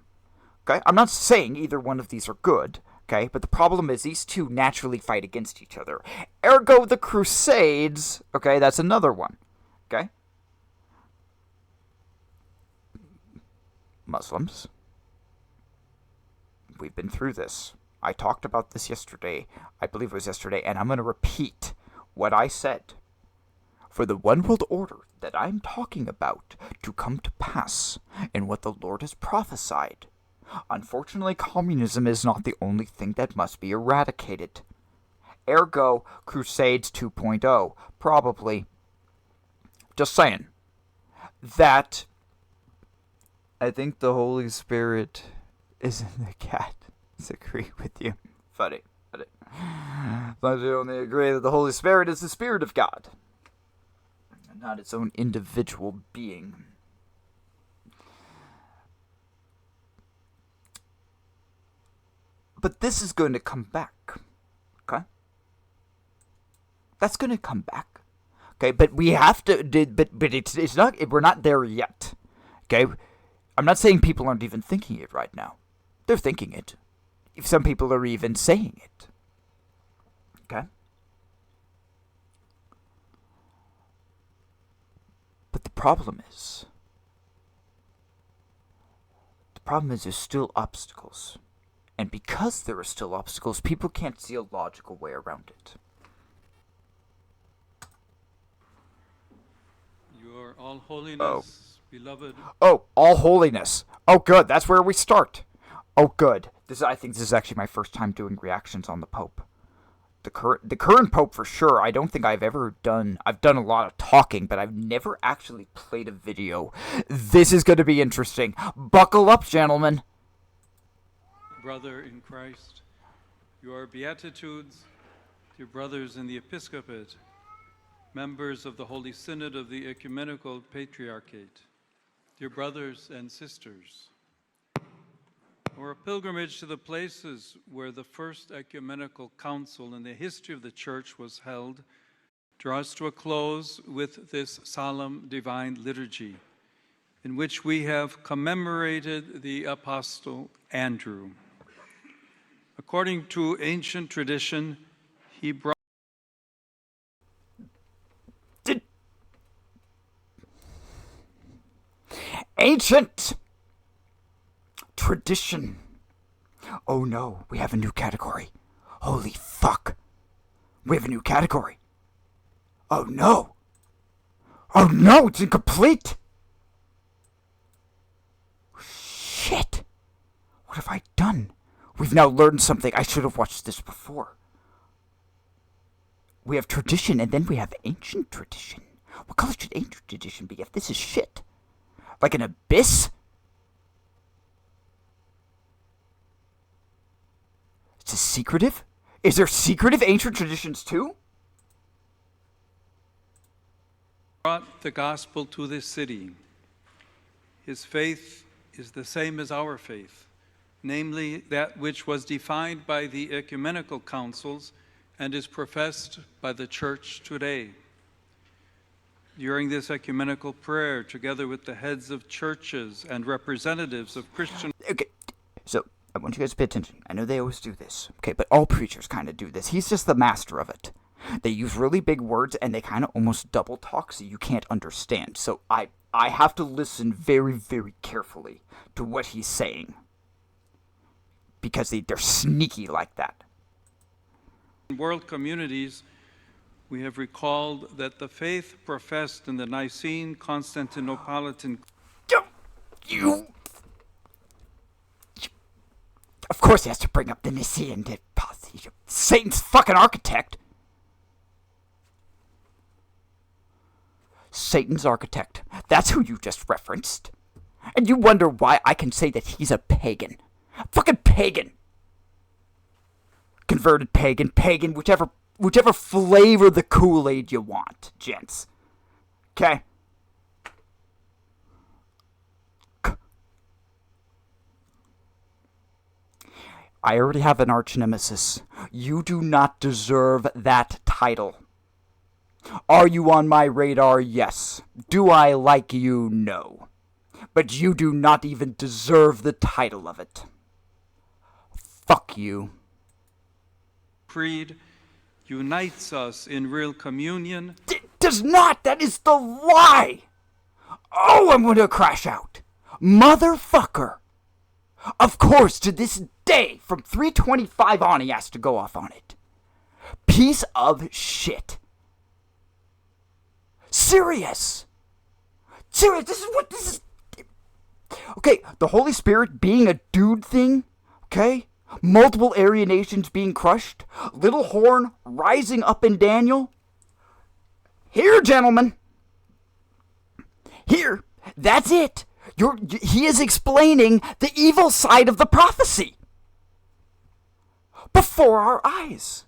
Okay, I'm not saying either one of these are good. Okay, but the problem is these two naturally fight against each other. Ergo, the Crusades. Okay, that's another one. Okay, Muslims. We've been through this. I talked about this yesterday. I believe it was yesterday, and I'm going to repeat what I said. For the one world order that I'm talking about to come to pass, and what the Lord has prophesied, unfortunately, communism is not the only thing that must be eradicated. Ergo, Crusades 2.0, probably. Just saying. That, I think the Holy Spirit is in the cat. Agree with you. Funny. But I only agree that the Holy Spirit is the Spirit of God, and not its own individual being. But this is going to come back. Okay? That's going to come back. Okay, but we have to. But it's not. We're not there yet. Okay, I'm not saying people aren't even thinking it right now. They're thinking it. If some people are even saying it. Okay? But the problem is there's still obstacles. And because there are still obstacles, people can't see a logical way around it. Your all holiness, beloved. Oh, all holiness. Oh, good. That's where we start. Oh, good. I think this is actually my first time doing reactions on the Pope. The current Pope for sure. I don't think I've done a lot of talking, but I've never actually played a video. This is going to be interesting. Buckle up, gentlemen. Brother in Christ, your beatitudes, dear brothers in the episcopate, members of the Holy Synod of the Ecumenical Patriarchate, dear brothers and sisters, or a pilgrimage to the places where the first ecumenical council in the history of the Church was held, draws to a close with this solemn divine liturgy, in which we have commemorated the Apostle Andrew. According to ancient tradition, he brought ancient tradition. Oh no, we have a new category. Holy fuck. We have a new category. Oh no. Oh no, it's incomplete. Shit. What have I done? We've now learned something. I should have watched this before. We have tradition and then we have ancient tradition. What color should ancient tradition be if this is shit? Like an abyss? It's a secretive? Is there secretive ancient traditions too? Brought the gospel to this city. His faith is the same as our faith, namely that which was defined by the ecumenical councils and is professed by the Church today. During this ecumenical prayer, together with the heads of churches and representatives of Christian... Okay, so I want you guys to pay attention. I know they always do this, okay, but all preachers kind of do this. He's just the master of it. They use really big words and they kind of almost double talk so you can't understand. So I have to listen very, very carefully to what he's saying. Because they're sneaky like that. In world communities, we have recalled that the faith professed in the Nicene Constantinopolitan... You... Of course he has to bring up the Nicene... Satan's fucking architect. Satan's architect. That's who you just referenced. And you wonder why I can say that he's a pagan. Fucking pagan. Converted pagan, whichever flavor the Kool-Aid you want, gents. Okay? I already have an arch nemesis. You do not deserve that title. Are you on my radar? Yes. Do I like you? No. But you do not even deserve the title of it. Fuck you. Creed unites us in real communion. It does not! That is the lie! Oh, I'm going to crash out. Motherfucker. Of course, to this day, from 325 on, he has to go off on it. Piece of shit. Serious, this is what this is. Okay, the Holy Spirit being a dude thing, okay? Multiple Aryan nations being crushed. Little horn rising up in Daniel. Here, gentlemen. Here, that's it. He is explaining the evil side of the prophecy. Before our eyes.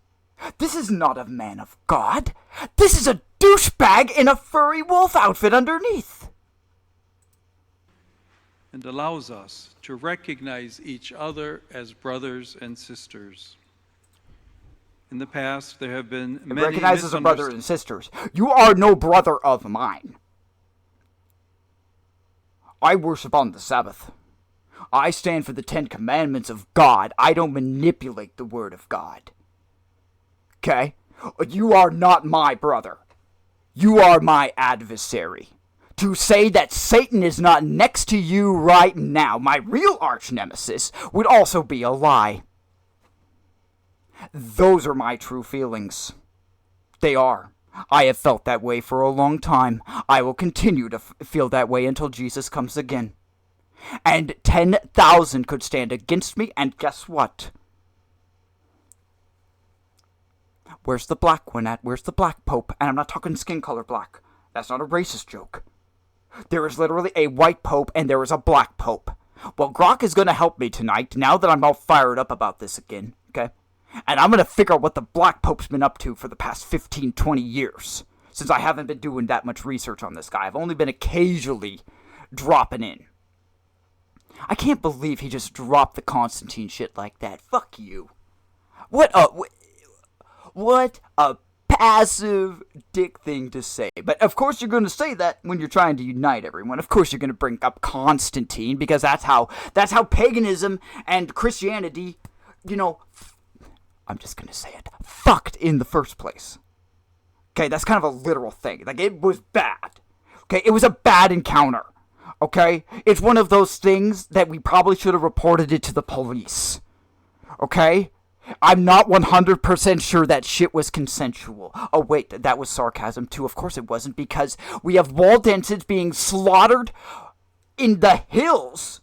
This is not a man of God. This is a douchebag in a furry wolf outfit underneath. And allows us to recognize each other as brothers and sisters. In the past, there have been many recognizes as brothers and sisters. You are no brother of mine. I worship on the Sabbath. I stand for the 10 Commandments of God. I don't manipulate the Word of God. Okay? You are not my brother. You are my adversary. To say that Satan is not next to you right now, my real arch nemesis, would also be a lie. Those are my true feelings. They are. I have felt that way for a long time. I will continue to feel that way until Jesus comes again. And 10,000 could stand against me, and guess what? Where's the black one at? Where's the black pope? And I'm not talking skin color black. That's not a racist joke. There is literally a white pope and there is a black pope. Well, Grok is going to help me tonight, now that I'm all fired up about this again, okay? And I'm going to figure out what the black pope's been up to for the past 15, 20 years. Since I haven't been doing that much research on this guy. I've only been occasionally dropping in. I can't believe he just dropped the Constantine shit like that. Fuck you. What a passive dick thing to say. But of course you're going to say that when you're trying to unite everyone. Of course you're going to bring up Constantine, because that's how paganism and Christianity, I'm just going to say it, fucked in the first place. Okay, that's kind of a literal thing. Like, it was bad. Okay, it was a bad encounter. Okay, it's one of those things that we probably should have reported it to the police. Okay? I'm not 100% sure that shit was consensual. Oh, wait, that was sarcasm, too. Of course it wasn't, because we have Waldenses being slaughtered in the hills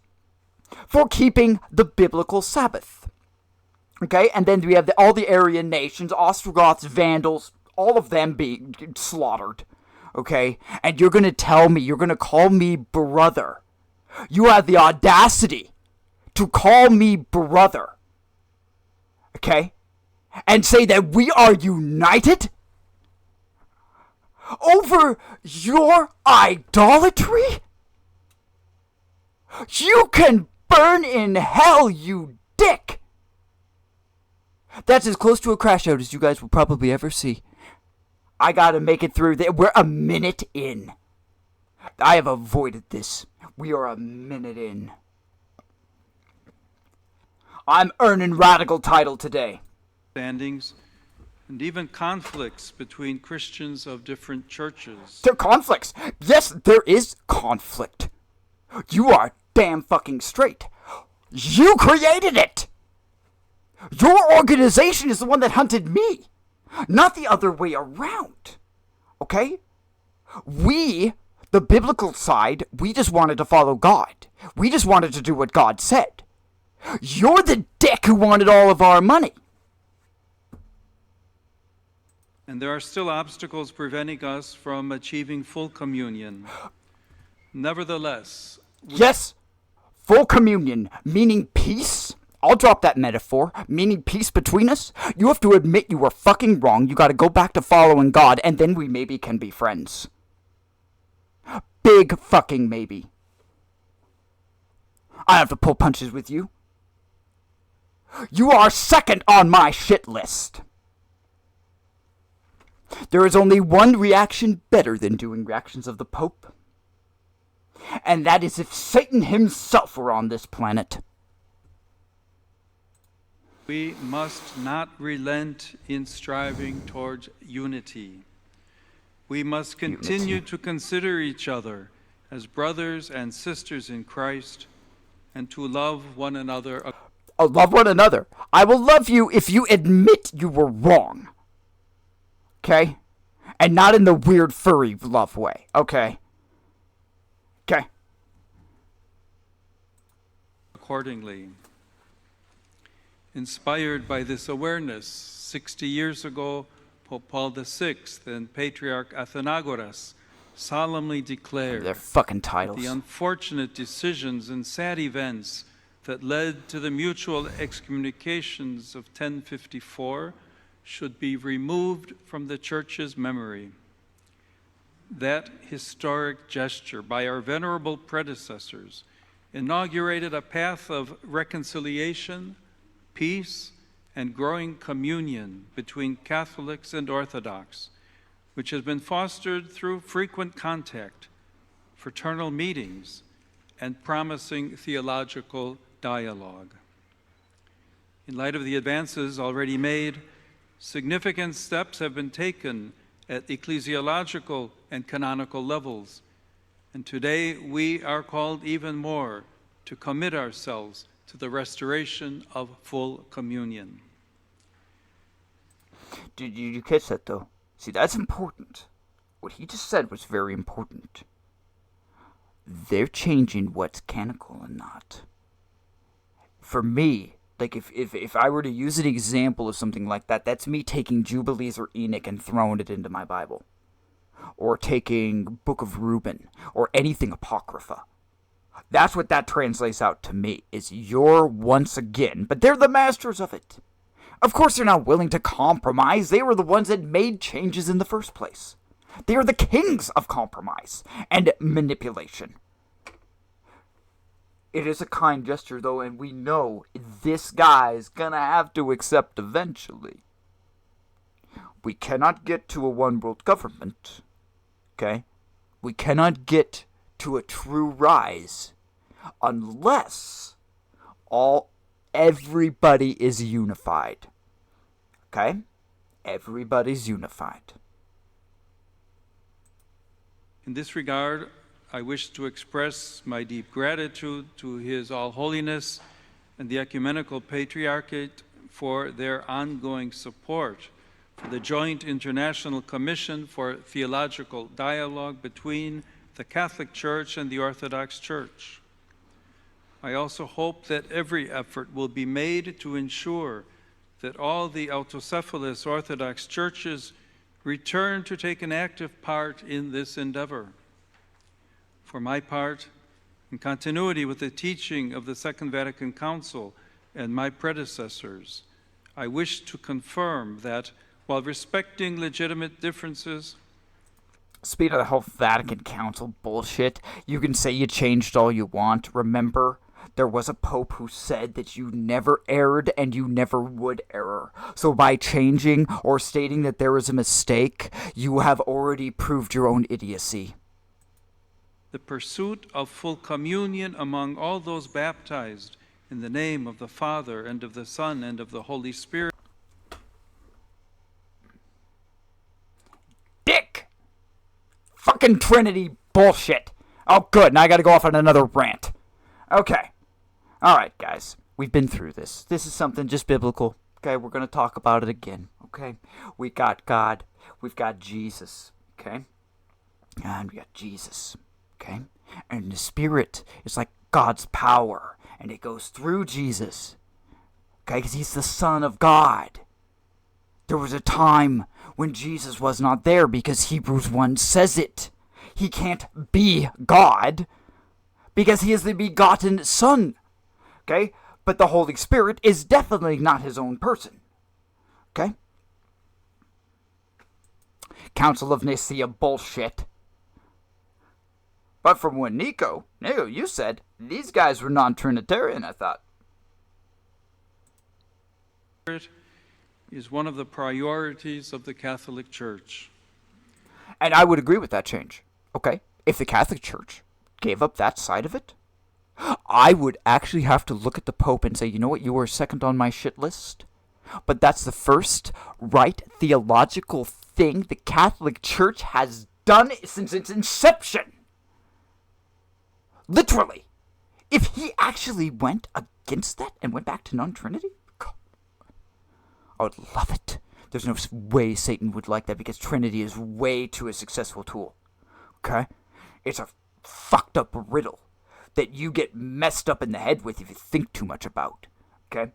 for keeping the biblical Sabbath. Okay? And then we have all the Aryan nations, Ostrogoths, Vandals, all of them being slaughtered. Okay? And you're going to tell me, you're going to call me brother. You have the audacity to call me brother. Okay? And say that we are united over your idolatry? You can burn in hell, you dick! That's as close to a crash out as you guys will probably ever see. I gotta make it through. We're a minute in. I have avoided this. We are a minute in. I'm earning radical title today. Standings and even conflicts between Christians of different churches. There are conflicts. Yes, there is conflict. You are damn fucking straight. You created it. Your organization is the one that hunted me, not the other way around. Okay? We, the biblical side, we just wanted to follow God. We just wanted to do what God said. You're the dick who wanted all of our money. And there are still obstacles preventing us from achieving full communion. Nevertheless, Yes, full communion, meaning peace. I'll drop that metaphor, meaning peace between us. You have to admit you were fucking wrong. You gotta go back to following God, and then we maybe can be friends. Big fucking maybe. I have to pull punches with you. You are second on my shit list. There is only one reaction better than doing reactions of the Pope. And that is if Satan himself were on this planet. We must not relent in striving towards unity. We must continue to consider each other as brothers and sisters in Christ and to love one another. Love one another. I will love you if you admit you were wrong. Okay? And not in the weird furry love way. Okay? Okay. Accordingly. Inspired by this awareness, 60 years ago, Pope Paul VI and Patriarch Athenagoras solemnly declared their fucking titles. The unfortunate decisions and sad events that led to the mutual excommunications of 1054 should be removed from the Church's memory. That historic gesture by our venerable predecessors inaugurated a path of reconciliation, peace, and growing communion between Catholics and Orthodox, which has been fostered through frequent contact, fraternal meetings, and promising theological dialogue. In light of the advances already made, significant steps have been taken at ecclesiological and canonical levels, and today we are called even more to commit ourselves to the restoration of full communion. Did you catch that, though? See, that's important. What he just said was very important. They're changing what's canonical and not. For me, like, if I were to use an example of something like that, that's me taking Jubilees or Enoch and throwing it into my Bible. Or taking Book of Reuben, or anything Apocrypha. That's what that translates out to me, is you're once again, but they're the masters of it. Of course they're not willing to compromise. They were the ones that made changes in the first place. They are the kings of compromise and manipulation. It is a kind gesture, though, and we know this guy's gonna have to accept eventually. We cannot get to a one-world government, okay? We cannot get to a true rise unless everybody is unified. Okay? Everybody's unified. In this regard, I wish to express my deep gratitude to His All Holiness and the Ecumenical Patriarchate for their ongoing support for the Joint International Commission for Theological Dialogue between the Catholic Church and the Orthodox Church. I also hope that every effort will be made to ensure that all the autocephalous Orthodox churches return to take an active part in this endeavor. For my part, in continuity with the teaching of the Second Vatican Council and my predecessors, I wish to confirm that while respecting legitimate differences. Speaking of the whole Vatican Council bullshit, you can say you changed all you want. Remember, there was a pope who said that you never erred and you never would err. So by changing or stating that there is a mistake, you have already proved your own idiocy. The pursuit of full communion among all those baptized in the name of the Father and of the Son and of the Holy Spirit. Dick! Fucking Trinity bullshit. Oh, good. Now I gotta go off on another rant. Okay. Alright, guys. We've been through this. This is something just biblical. Okay, we're gonna talk about it again. Okay? We got God. We've got Jesus. Okay? And we got Jesus. Okay? And the Spirit is like God's power. And it goes through Jesus. Okay? Because He's the Son of God. There was a time when Jesus was not there because Hebrews 1 says it. He can't be God because he is the begotten Son. Okay? But the Holy Spirit is definitely not his own person. Okay? Council of Nicaea bullshit. But from when Nico, you said these guys were non-Trinitarian, I thought. Is one of the priorities of the Catholic Church. And I would agree with that change. Okay? If the Catholic Church gave up that side of it, I would actually have to look at the Pope and say, you know what, you were second on my shit list. But that's the first right theological thing the Catholic Church has done since its inception. Literally. If he actually went against that and went back to non-Trinity, I would love it. There's no way Satan would like that because Trinity is way too a successful tool. Okay? It's a fucked up riddle that you get messed up in the head with if you think too much about. Okay?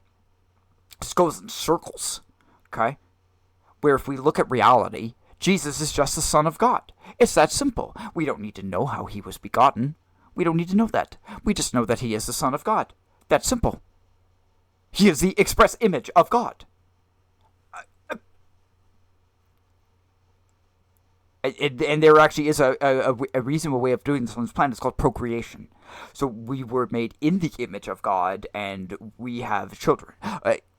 This goes in circles. Okay? Where if we look at reality, Jesus is just the Son of God. It's that simple. We don't need to know how he was begotten. We don't need to know that. We just know that he is the Son of God. That's simple. He is the express image of God. And there actually is a reasonable way of doing this on this planet. It's called procreation. So we were made in the image of God, and we have children.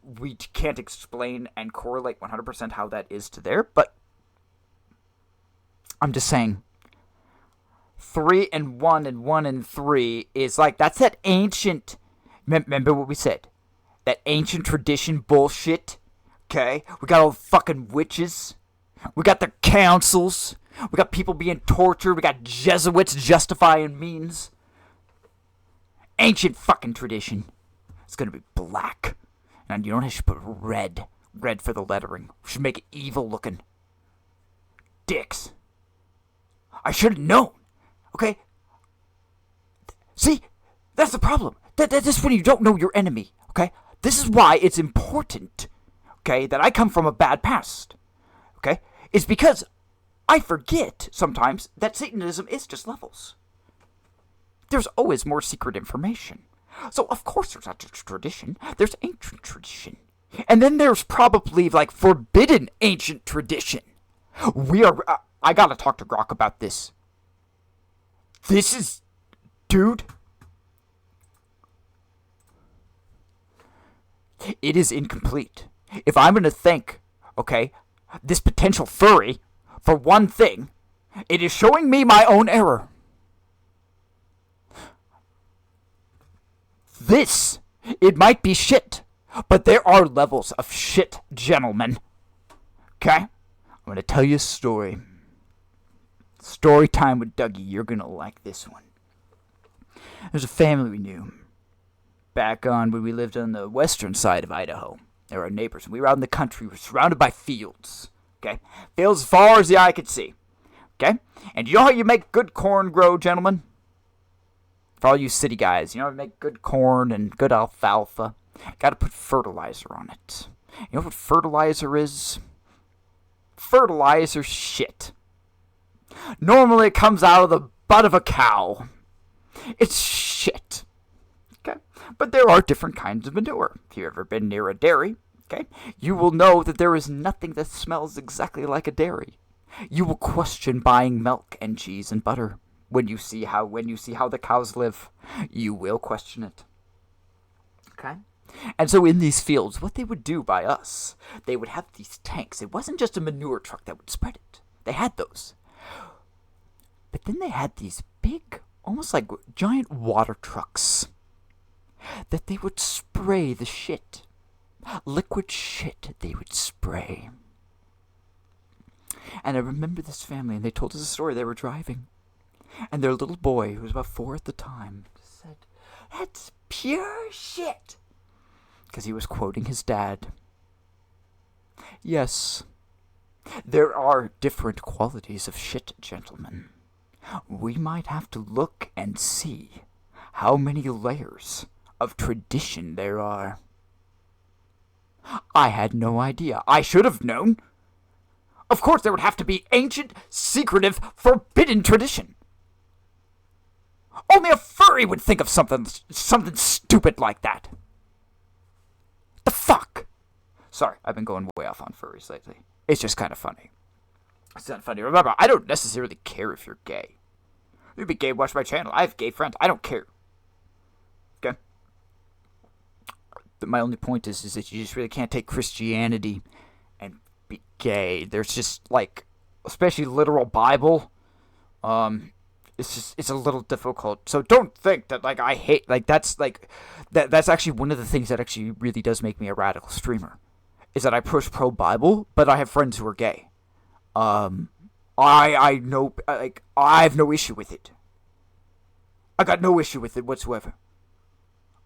We can't explain and correlate 100% how that is to there, but I'm just saying 3 and 1 and 1 and 3 is like, that's that ancient, remember what we said, that ancient tradition bullshit, okay? We got all the fucking witches. We got the councils. We got people being tortured. We got Jesuits justifying means. Ancient fucking tradition. It's gonna be black. And you know what? I should put red. Red for the lettering. We should make it evil looking. Dicks. I should have known. Okay? See? That's the problem. That's when you don't know your enemy. Okay? This is why it's important. Okay? That I come from a bad past. Okay? It's because I forget sometimes that Satanism is just levels. There's always more secret information. So of course there's not just tradition. There's ancient tradition. And then there's probably like forbidden ancient tradition. I gotta talk to Grok about this. This is... Dude. It is incomplete. If I'm gonna think, okay, this potential furry, for one thing, it is showing me my own error. This, it might be shit, but there are levels of shit, gentlemen. Okay? I'm gonna tell you a story. Story time with Dougie. You're gonna like this one. There's a family we knew back on when we lived on the western side of Idaho. They were our neighbors. We were out in the country. We were surrounded by fields. Okay? Fields as far as the eye could see. Okay? And you know how you make good corn grow, gentlemen? For all you city guys, you know how to make good corn and good alfalfa? Gotta put fertilizer on it. You know what fertilizer is? Fertilizer shit. Normally it comes out of the butt of a cow. It's shit. Okay? But there are different kinds of manure. If you've ever been near a dairy, okay, you will know that there is nothing that smells exactly like a dairy. You will question buying milk and cheese and butter. When you see how the cows live, you will question it. Okay? And so in these fields, what they would do by us, they would have these tanks. It wasn't just a manure truck that would spread it. They had those. But then they had these big, almost like giant water trucks that they would spray the shit. Liquid shit they would spray. And I remember this family, and they told us a story. They were driving. And their little boy, who was about 4 at the time, said, "That's pure shit." Because he was quoting his dad. Yes, there are different qualities of shit, gentlemen. We might have to look and see how many layers of tradition there are. I had no idea. I should have known. Of course there would have to be ancient, secretive, forbidden tradition. Only a furry would think of something stupid like that. The fuck? Sorry, I've been going way off on furries lately. It's just kind of funny. It's not funny. Remember, I don't necessarily care if you're gay. You be gay, watch my channel. I have gay friends. I don't care. Okay? But my only point is that you just really can't take Christianity and be gay. There's just, like, especially literal Bible, it's a little difficult. So don't think that, like, I hate, like, that's actually one of the things that actually really does make me a radical streamer, is that I push pro-Bible, but I have friends who are gay. I know, like, I have no issue with it. I got no issue with it whatsoever.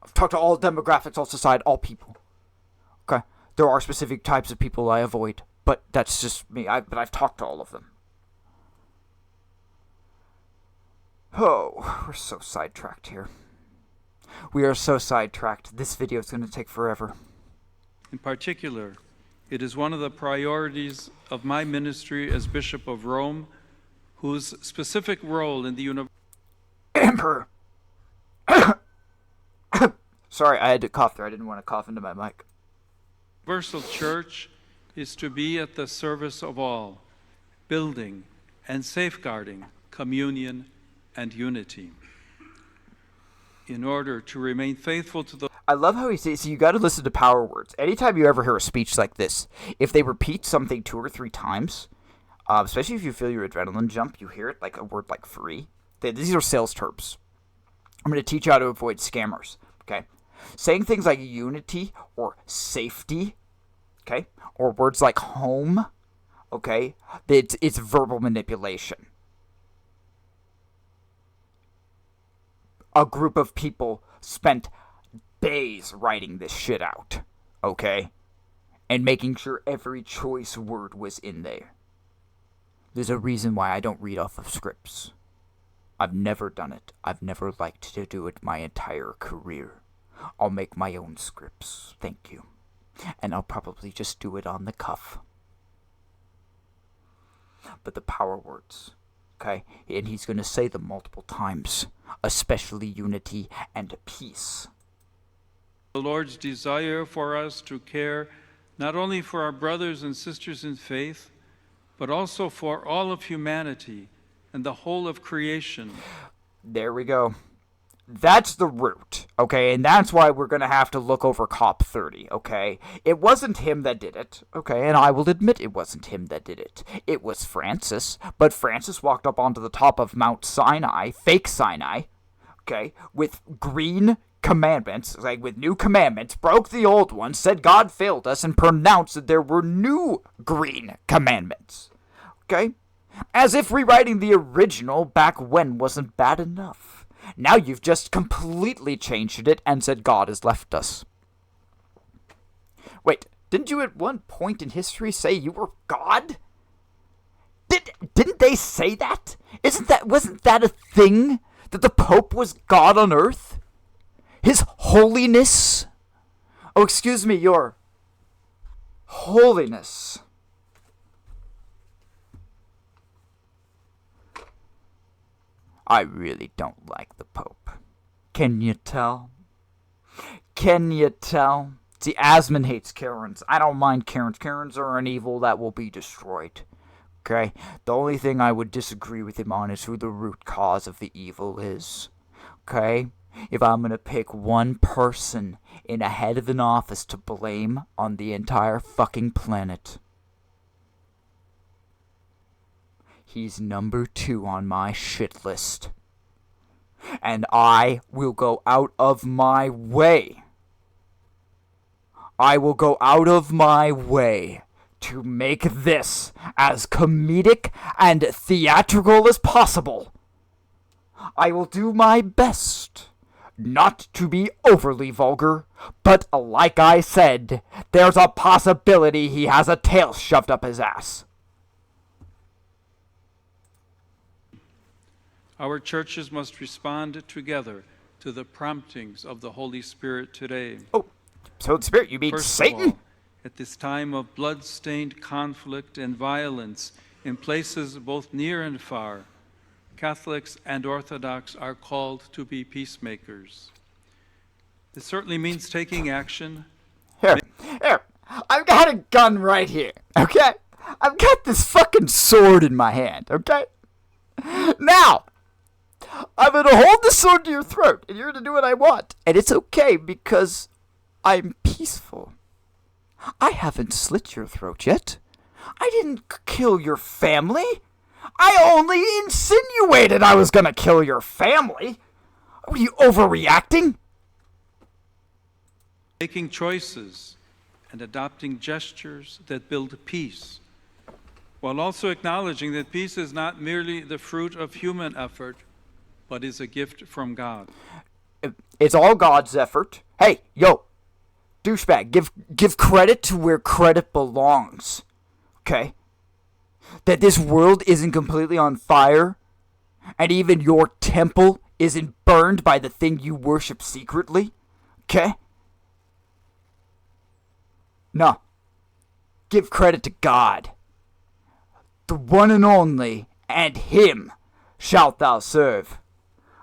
I've talked to all demographics, all society, all people. Okay? There are specific types of people I avoid, but that's just me. But I've talked to all of them. Oh, we're so sidetracked here. We are so sidetracked. This video is going to take forever. In particular, it is one of the priorities of my ministry as Bishop of Rome, whose specific role in the Emperor! Sorry, I had to cough there. I didn't want to cough into my mic. Universal Church is to be at the service of all, building and safeguarding communion and unity. In order to remain faithful to the I love how he says, so you got to listen to power words. Anytime you ever hear a speech like this, if they repeat something 2 or 3 times, especially if you feel your adrenaline jump, you hear it like a word like free. These are sales terms. I'm going to teach you how to avoid scammers, okay? Saying things like unity or safety, okay? Or words like home, okay? It's verbal manipulation. A group of people spent days writing this shit out, okay? And making sure every choice word was in there. There's a reason why I don't read off of scripts. I've never done it. I've never liked to do it my entire career. I'll make my own scripts, thank you. And I'll probably just do it on the cuff. But the power words, okay? And he's going to say them multiple times, especially unity and peace. The Lord's desire for us to care not only for our brothers and sisters in faith, but also for all of humanity and the whole of creation. There we go. That's the root, okay? And that's why we're going to have to look over Cop 30, okay? It wasn't him that did it, okay? And I will admit it wasn't him that did it. It was Francis, but Francis walked up onto the top of Mount Sinai, fake Sinai, okay, with green commandments, like with new commandments, broke the old ones, said God failed us, and pronounced that there were new green commandments, okay? As if rewriting the original back when wasn't bad enough. Now you've just completely changed it and said God has left us. Wait, didn't you at one point in history say you were God? Didn't they say that? Wasn't that a thing? That the Pope was God on earth? His holiness? Oh, excuse me, your holiness. I really don't like the Pope. Can you tell? Can you tell? See, Asmon hates Karens. I don't mind Karens. Karens are an evil that will be destroyed. Okay? The only thing I would disagree with him on is who the root cause of the evil is. Okay? If I'm gonna pick one person in a head of an office to blame on the entire fucking planet, he's number 2 on my shit list. And I will go out of my way. I will go out of my way to make this as comedic and theatrical as possible. I will do my best not to be overly vulgar, but like I said, there's a possibility he has a tail shoved up his ass. Our churches must respond together to the promptings of the Holy Spirit today. Oh, so the Spirit, you mean First Satan? of all, at this time of blood-stained conflict and violence in places both near and far, Catholics and Orthodox are called to be peacemakers. This certainly means taking action. Here, I've got a gun right here, okay? I've got this fucking sword in my hand, okay? Now, I'm gonna hold the sword to your throat, and you're gonna do what I want. And it's okay, because I'm peaceful. I haven't slit your throat yet. I didn't kill your family. I only insinuated I was gonna kill your family. Are you overreacting? Making choices and adopting gestures that build peace, while also acknowledging that peace is not merely the fruit of human effort, but is a gift from God. It's all God's effort. Hey, yo, douchebag, give credit to where credit belongs. Okay? That this world isn't completely on fire, and even your temple isn't burned by the thing you worship secretly. Okay? No. Give credit to God. The one and only, and Him shalt thou serve.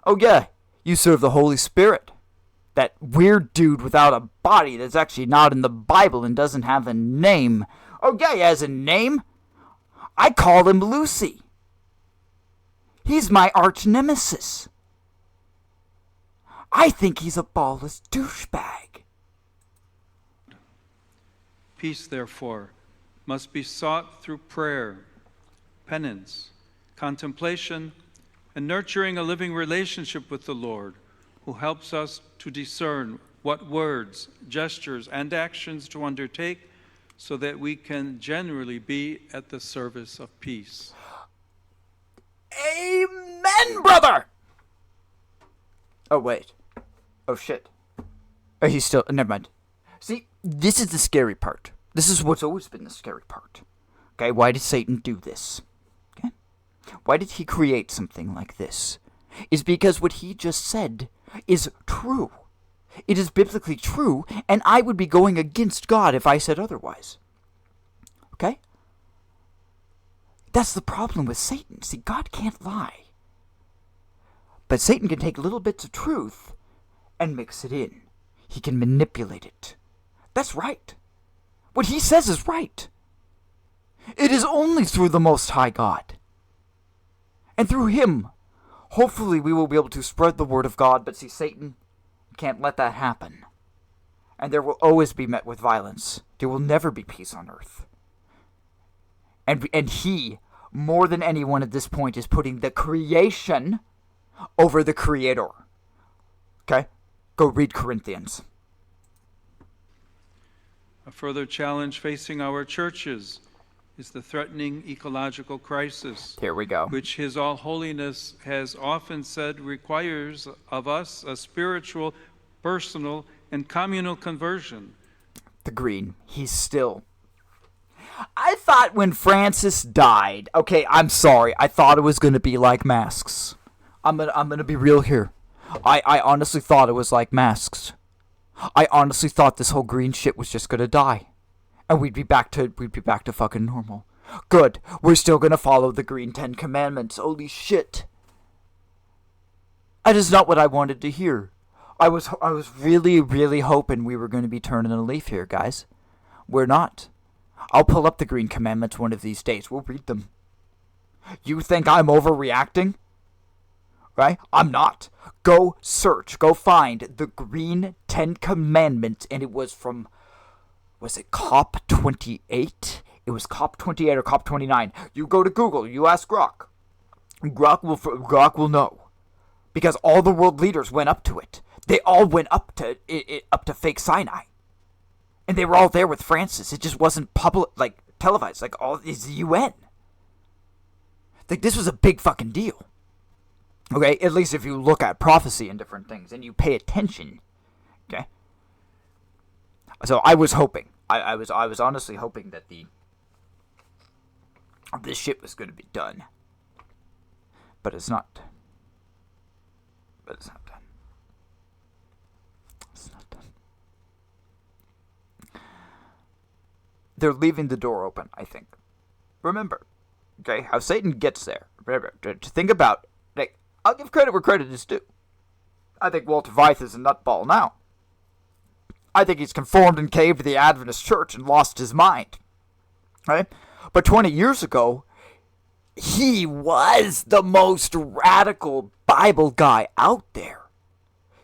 Oh yeah, you serve the Holy Spirit. That weird dude without a body that's actually not in the Bible and doesn't have a name. Oh yeah, he has a name. I call him Lucy. He's my arch nemesis. I think he's a ballless douchebag. Peace, therefore, must be sought through prayer, penance, contemplation, and nurturing a living relationship with the Lord, who helps us to discern what words, gestures, and actions to undertake so that we can generally be at the service of peace. Amen, brother! Oh, wait. Oh, shit. Oh, he's still... Never mind. See, this is the scary part. This is what's always been the scary part. Okay, why did Satan do this? Okay? Why did he create something like this? Is because what he just said is true. It is biblically true, and I would be going against God if I said otherwise. Okay? That's the problem with Satan. See, God can't lie. But Satan can take little bits of truth and mix it in. He can manipulate it. That's right. What he says is right. It is only through the Most High God. And through Him, hopefully we will be able to spread the word of God. But see, Satan can't let that happen. And there will always be met with violence. There will never be peace on earth. And he, more than anyone at this point, is putting the creation over the Creator. Okay? Go read Corinthians. A further challenge facing our churches is the threatening ecological crisis. Here we go. Which His All Holiness has often said requires of us a spiritual, personal, and communal conversion. The green. He's still... I thought when Francis died... Okay, I'm sorry. I thought it was going to be like masks. I'm gonna be real here. I honestly thought it was like masks. I honestly thought this whole green shit was just gonna die. And we'd be back to fucking normal. Good. We're still gonna follow the green 10 commandments. Holy shit. That is not what I wanted to hear. I was really, really hoping we were gonna be turning a leaf here, guys. We're not. I'll pull up the green commandments one of these days. We'll read them. You think I'm overreacting? Right? I'm not. Go search. Go find the green 10 commandments. And it was from... Was it COP 28? It was COP 28 or COP 29. You go to Google. You ask Grok. Grok will know. Because all the world leaders went up to it. They all went up to fake Sinai. And they were all there with Francis. It just wasn't public, like, televised. Like, all is the UN. Like, this was a big fucking deal. Okay, at least if you look at prophecy and different things and you pay attention. Okay. So I was hoping. I was honestly hoping that this shit was going to be done. But it's not. It's not done. It's not done. They're leaving the door open, I think. Remember, okay, how Satan gets there. Remember, to think about I'll give credit where credit is due. I think Walter Veith is a nutball now. I think he's conformed and caved to the Adventist church and lost his mind. Right? But 20 years ago, he was the most radical Bible guy out there.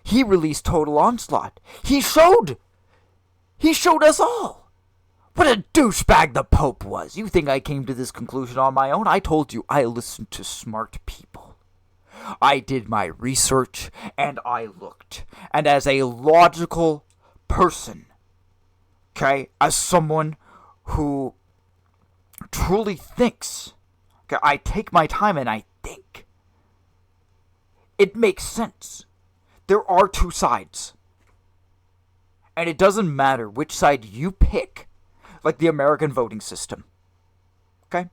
He released Total Onslaught. He showed us all what a douchebag the Pope was. You think I came to this conclusion on my own? I told you I listened to smart people. I did my research and I looked. And as a logical person, okay, as someone who truly thinks, okay, I take my time and I think. It makes sense. There are two sides. And it doesn't matter which side you pick, like the American voting system. Okay?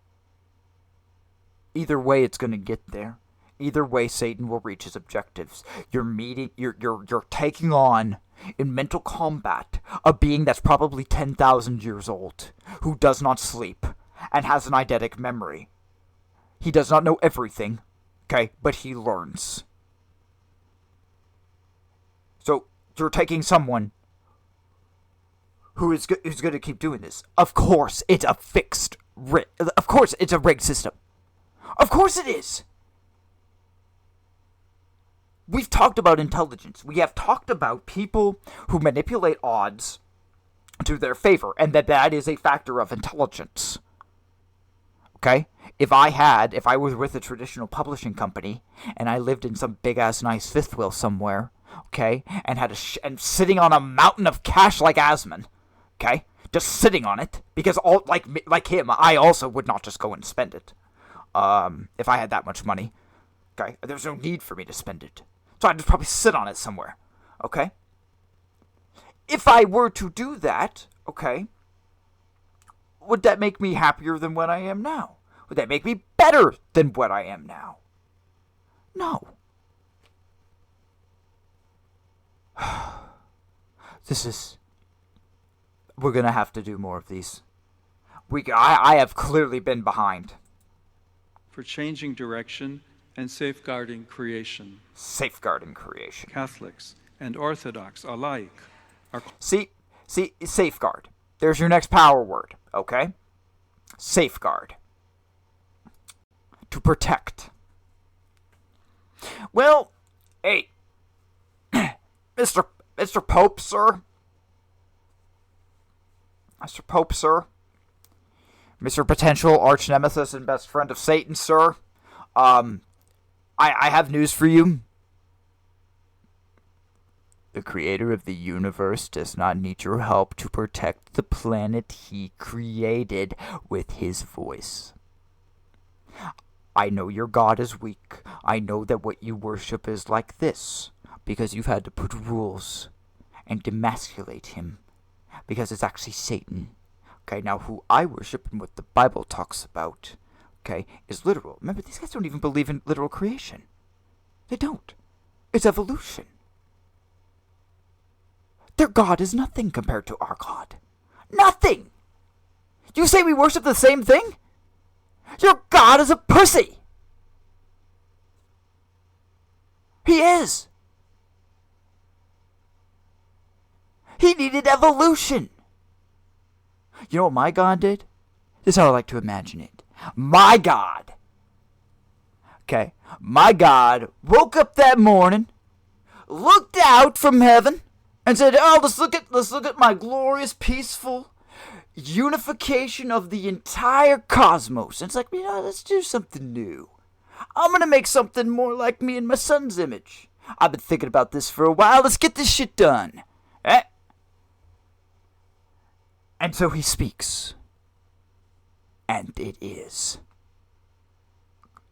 Either way, it's going to get there. Either way, Satan will reach his objectives. You're taking on, in mental combat, a being that's probably 10,000 years old, who does not sleep, and has an eidetic memory. He does not know everything, okay, but he learns. So, you're taking someone who is going to keep doing this. Of course, it's a of course, it's a rigged system. Of course it is. We've talked about intelligence. We have talked about people who manipulate odds to their favor, and that is a factor of intelligence. Okay? If I was with a traditional publishing company, and I lived in some big-ass nice fifth wheel somewhere, okay, and had and sitting on a mountain of cash like Asman, okay, just sitting on it, because like him, I also would not just go and spend it. If I had that much money, okay, there's no need for me to spend it. So I'd just probably sit on it somewhere, okay? If I were to do that, okay, would that make me happier than what I am now? Would that make me better than what I am now? No. We're gonna have to do more of these. I have clearly been behind. For changing direction and safeguarding creation. Safeguarding creation. Catholics and Orthodox alike are... See, safeguard. There's your next power word, okay? Safeguard. To protect. Well, hey, Mr. Pope, sir. Mr. Pope, sir. Mr. Potential Arch Nemesis and Best Friend of Satan, sir. I have news for you. The creator of the universe does not need your help to protect the planet he created with his voice. I know your God is weak. I know that what you worship is like this, because you've had to put rules and demasculate him, because it's actually Satan. Okay, now who I worship and what the Bible talks about, okay, is literal. Remember, these guys don't even believe in literal creation. They don't. It's evolution. Their God is nothing compared to our God. Nothing! You say we worship the same thing? Your God is a pussy! He is! He needed evolution! You know what my God did? This is how I like to imagine it. My God! Okay, my God woke up that morning, looked out from heaven, and said, "Oh, let's look at my glorious, peaceful unification of the entire cosmos." And it's like, let's do something new. I'm gonna make something more like me in my son's image. I've been thinking about this for a while. Let's get this shit done. Eh? And so he speaks. And it is.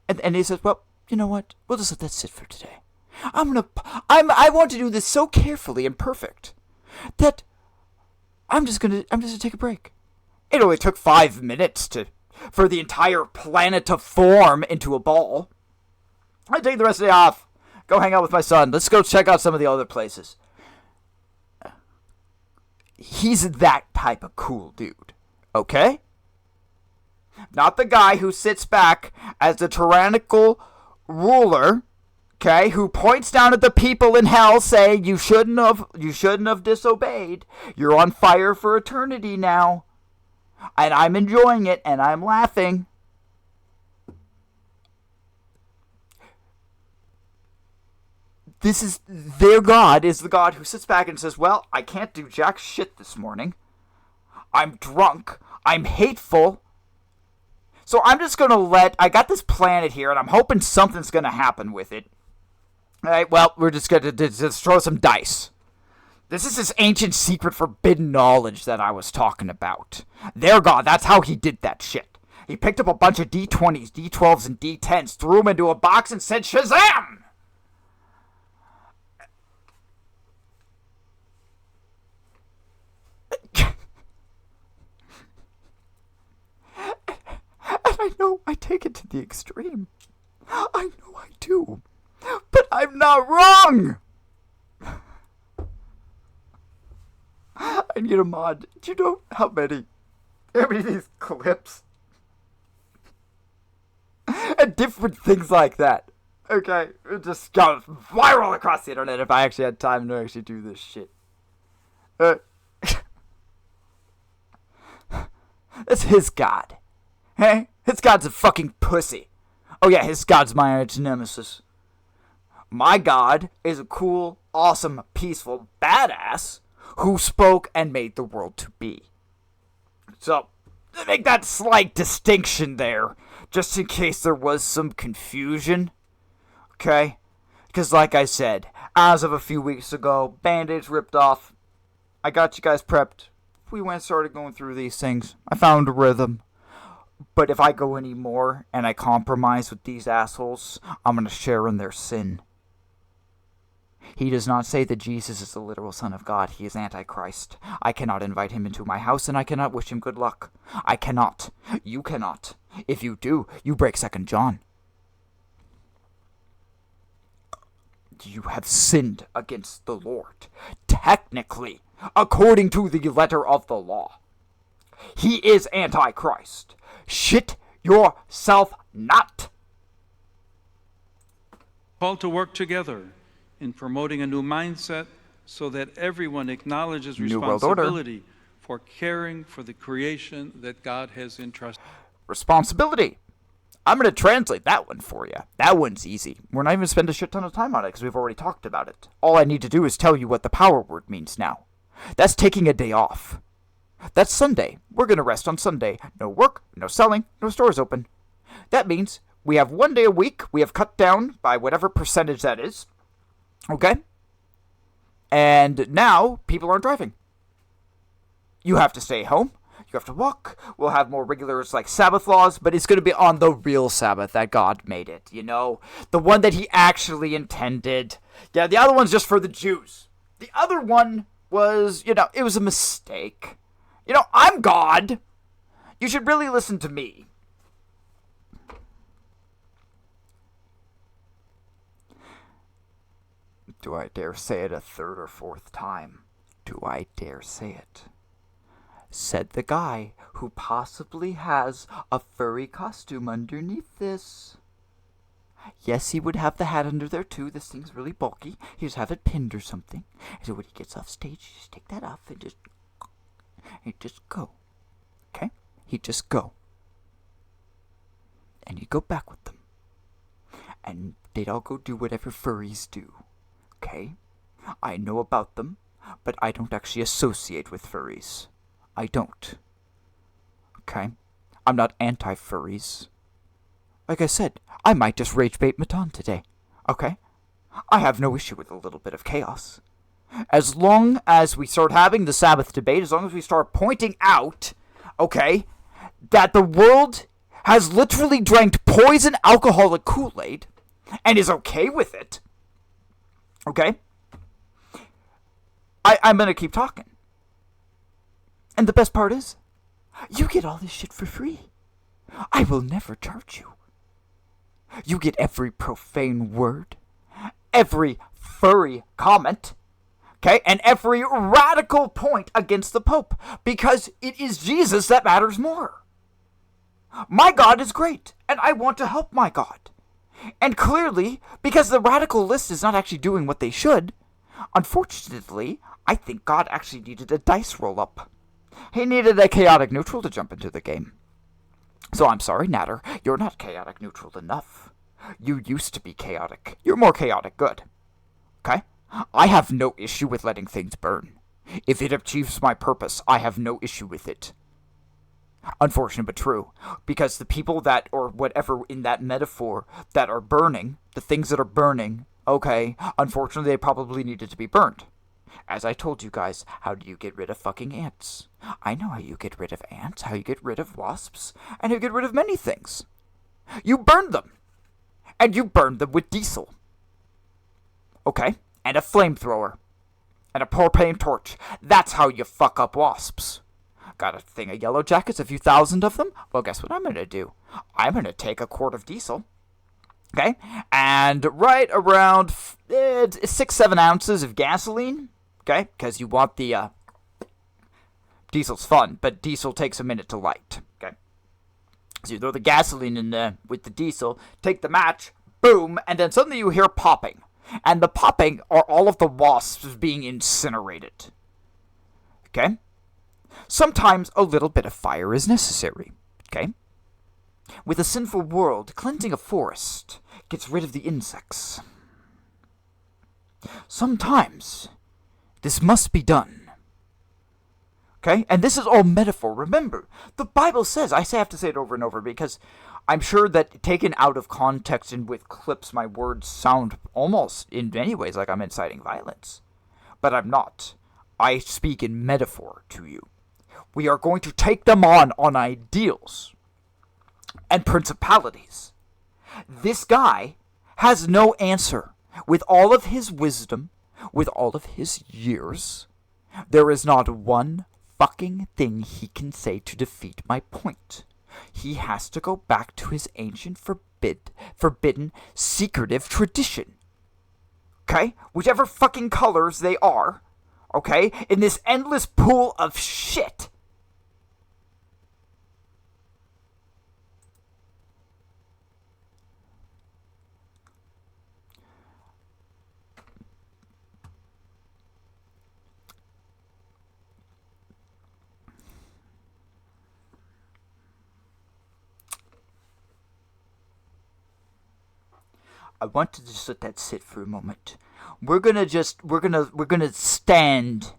And he says, well, you know what? We'll just let that sit for today. I want to do this so carefully and perfect that I'm just gonna take a break. It only took 5 minutes for the entire planet to form into a ball. I take the rest of the day off. Go hang out with my son. Let's go check out some of the other places. He's that type of cool dude. Okay? Not the guy who sits back as the tyrannical ruler, okay, who points down at the people in hell saying you shouldn't have disobeyed. You're on fire for eternity now. And I'm enjoying it and I'm laughing. This is their God is the God who sits back and says, well, I can't do jack shit this morning. I'm drunk. I'm hateful. So I'm just going to I got this planet here and I'm hoping something's going to happen with it. All right, well, we're just going to just throw some dice. This is this ancient secret forbidden knowledge that I was talking about. Their God, that's how he did that shit. He picked up a bunch of D20s, D12s, and D10s, threw them into a box and said, Shazam! And I know I take it to the extreme. I know I do. But I'm not wrong! I need a mod. Do you know how many of these clips? And different things like that. Okay? It just goes viral across the internet if I actually had time to actually do this shit. That's his God. Hey? His God's a fucking pussy. Oh yeah, his God's my arch nemesis. My God is a cool, awesome, peaceful badass who spoke and made the world to be. So, to make that slight distinction there, just in case there was some confusion, okay? Because like I said, as of a few weeks ago, Band-Aids ripped off. I got you guys prepped. We started going through these things. I found a rhythm. But if I go any more and I compromise with these assholes, I'm going to share in their sin. He does not say that Jesus is the literal Son of God. He is Antichrist. I cannot invite him into my house, and I cannot wish him good luck. I cannot. You cannot. If you do, you break 2 John. You have sinned against the Lord. Technically, according to the letter of the law. He is Antichrist. Shit yourself not. Called to work together in promoting a new mindset so that everyone acknowledges responsibility for caring for the creation that God has entrusted. Responsibility. I'm going to translate that one for you. That one's easy. We're not even spend a shit ton of time on it because we've already talked about it. All I need to do is tell you what the power word means now. That's taking a day off. That's Sunday. We're going to rest on Sunday. No work, no selling, no stores open. That means we have 1 day a week. We have cut down by whatever percentage that is. Okay? And now, people aren't driving. You have to stay home. You have to walk. We'll have more regular, like, Sabbath laws, but it's going to be on the real Sabbath that God made it, you know? The one that he actually intended. Yeah, the other one's just for the Jews. The other one was, it was a mistake. I'm God. You should really listen to me. Do I dare say it a third or fourth time? Do I dare say it? Said the guy who possibly has a furry costume underneath this. Yes, he would have the hat under there too. This thing's really bulky. He just have it pinned or something. And so when he gets off stage, you just take that off and he'd just go. Okay? He'd just go. And he'd go back with them. And they'd all go do whatever furries do. Okay? I know about them, but I don't actually associate with furries. I don't. Okay? I'm not anti-furries. Like I said, I might just rage bait Matan today. Okay? I have no issue with a little bit of chaos. As long as we start having the Sabbath debate, as long as we start pointing out, okay, that the world has literally drank poison alcoholic Kool-Aid and is okay with it, okay, I'm going to keep talking. And the best part is, you get all this shit for free. I will never charge you. You get every profane word, every furry comment, okay, and every radical point against the Pope, because it is Jesus that matters more. My God is great, and I want to help my God. And clearly, because the radical list is not actually doing what they should, unfortunately, I think God actually needed a dice roll-up. He needed a chaotic neutral to jump into the game. So I'm sorry, Natter, you're not chaotic neutral enough. You used to be chaotic. You're more chaotic good. Okay? I have no issue with letting things burn. If it achieves my purpose, I have no issue with it. Unfortunate but true, because the people that, or whatever in that metaphor, that are burning, the things that are burning, okay, unfortunately they probably needed to be burned. As I told you guys, how do you get rid of fucking ants? I know how you get rid of ants, how you get rid of wasps, and how you get rid of many things. You burn them. And you burn them with diesel. Okay? And a flamethrower. And a propane torch. That's how you fuck up wasps. Got a thing of yellow jackets, a few thousand of them? Well, guess what I'm going to do? I'm going to take a quart of diesel. Okay? And right around 6-7 ounces of gasoline. Okay? Because you want the... diesel's fun, but diesel takes a minute to light. Okay? So you throw the gasoline in there with the diesel, take the match, boom, and then suddenly you hear popping. And the popping are all of the wasps being incinerated. Okay? Sometimes a little bit of fire is necessary. Okay? With a sinful world, cleansing a forest gets rid of the insects. Sometimes this must be done. Okay? And this is all metaphor. Remember, the Bible says, I have to say it over and over because I'm sure that taken out of context and with clips, my words sound almost, in many ways, like I'm inciting violence. But I'm not. I speak in metaphor to you. We are going to take them on ideals and principalities. This guy has no answer. With all of his wisdom, with all of his years, there is not one fucking thing he can say to defeat my point. He has to go back to his ancient forbidden, secretive tradition. Okay? Whichever fucking colors they are. Okay? In this endless pool of shit. I want to just let that sit for a moment. We're gonna stand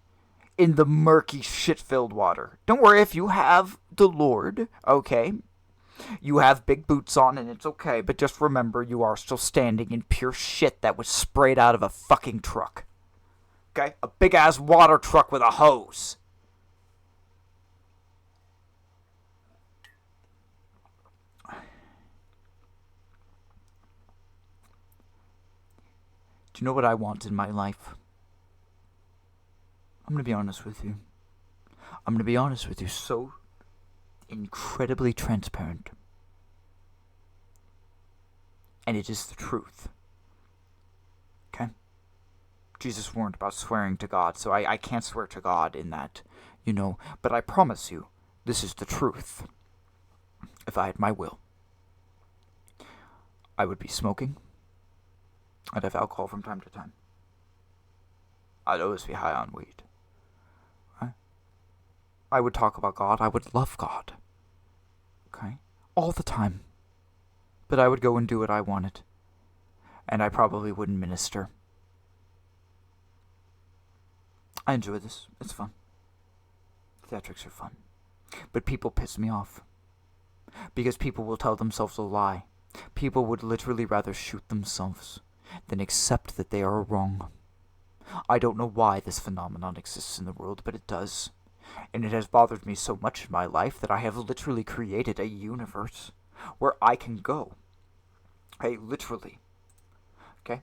in the murky shit-filled water. Don't worry if you have the Lord, okay? You have big boots on and it's okay, but just remember you are still standing in pure shit that was sprayed out of a fucking truck. Okay? A big-ass water truck with a hose. Do you know what I want in my life? I'm going to be honest with you. I'm going to be honest with you. So incredibly transparent. And it is the truth. Okay? Jesus warned about swearing to God, so I can't swear to God in that, you know. But I promise you, this is the truth. If I had my will, I would be smoking. I'd have alcohol from time to time. I'd always be high on weed. Right? I would talk about God. I would love God. Okay? All the time. But I would go and do what I wanted. And I probably wouldn't minister. I enjoy this. It's fun. Theatrics are fun. But people piss me off. Because people will tell themselves a lie. People would literally rather shoot themselves than accept that they are wrong. I don't know why this phenomenon exists in the world, but it does. And it has bothered me so much in my life that I have literally created a universe where I can go. Hey, literally. Okay?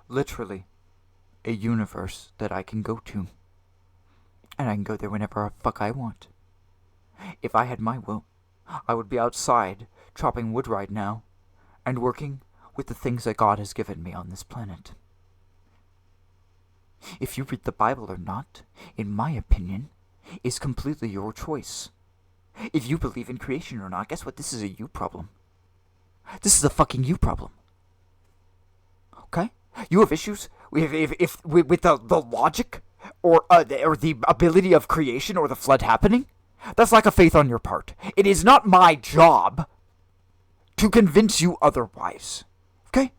Literally. A universe that I can go to. And I can go there whenever the fuck I want. If I had my will, I would be outside, chopping wood right now, and working with the things that God has given me on this planet. If you read the Bible or not, in my opinion, is completely your choice. if you believe in creation or not, guess what? This is a you problem. This is a fucking you problem. Okay? You have issues with the logic or the ability of creation or the flood happening? That's lack of faith on your part. It is not my job to convince you otherwise. Okay?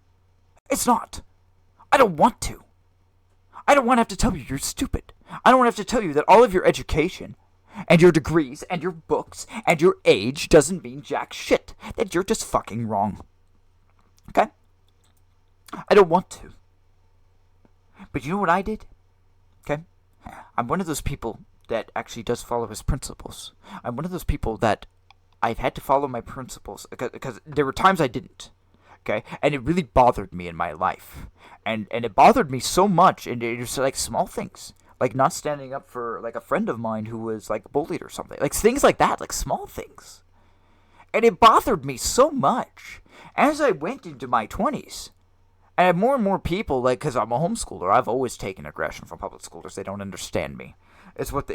It's not. I don't want to. I don't want to have to tell you you're stupid. I don't want to have to tell you that all of your education and your degrees and your books and your age doesn't mean jack shit. That you're just fucking wrong. Okay? I don't want to. But you know what I did? Okay? I'm one of those people that actually does follow his principles. I'm one of those people that I've had to follow my principles because there were times I didn't. Okay? And it really bothered me in my life. And it bothered me so much, and it was like small things. Like not standing up for like a friend of mine who was like bullied or something. Like things like that, like small things. And it bothered me so much as I went into my 20s. And more and more people, like, because I'm a homeschooler, I've always taken aggression from public schoolers. They don't understand me. It's what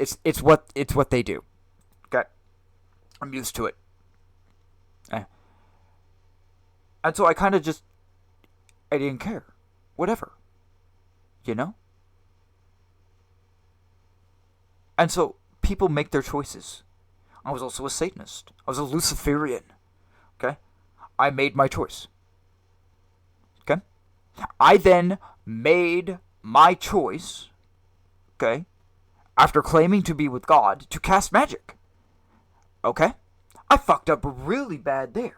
they do. Okay, I'm used to it. And so I kind of just, I didn't care, whatever, you know. And so people make their choices. I was also a Satanist. I was a Luciferian. Okay, I made my choice. Okay. I then made my choice, okay, after claiming to be with God, to cast magic. Okay? I fucked up really bad there.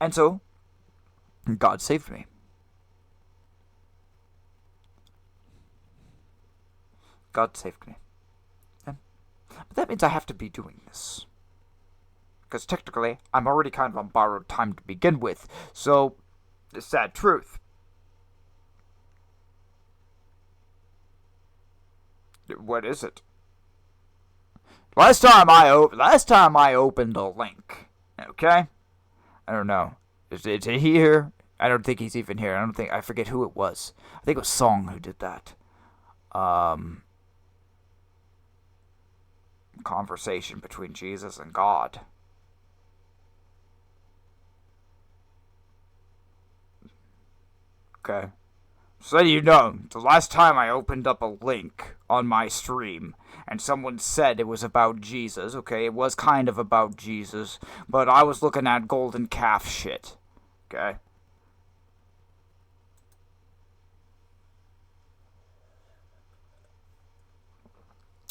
And so, God saved me. God saved me. Okay? But that means I have to be doing this. Because technically, I'm already kind of on borrowed time to begin with, so the sad truth. What is it? Last time I opened a link. Okay? I don't know. Is it here? I don't think he's even here. I forget who it was. I think it was Song who did that. Conversation between Jesus and God. Okay. So you know, the last time I opened up a link on my stream and someone said it was about Jesus, okay, it was kind of about Jesus, but I was looking at golden calf shit, okay?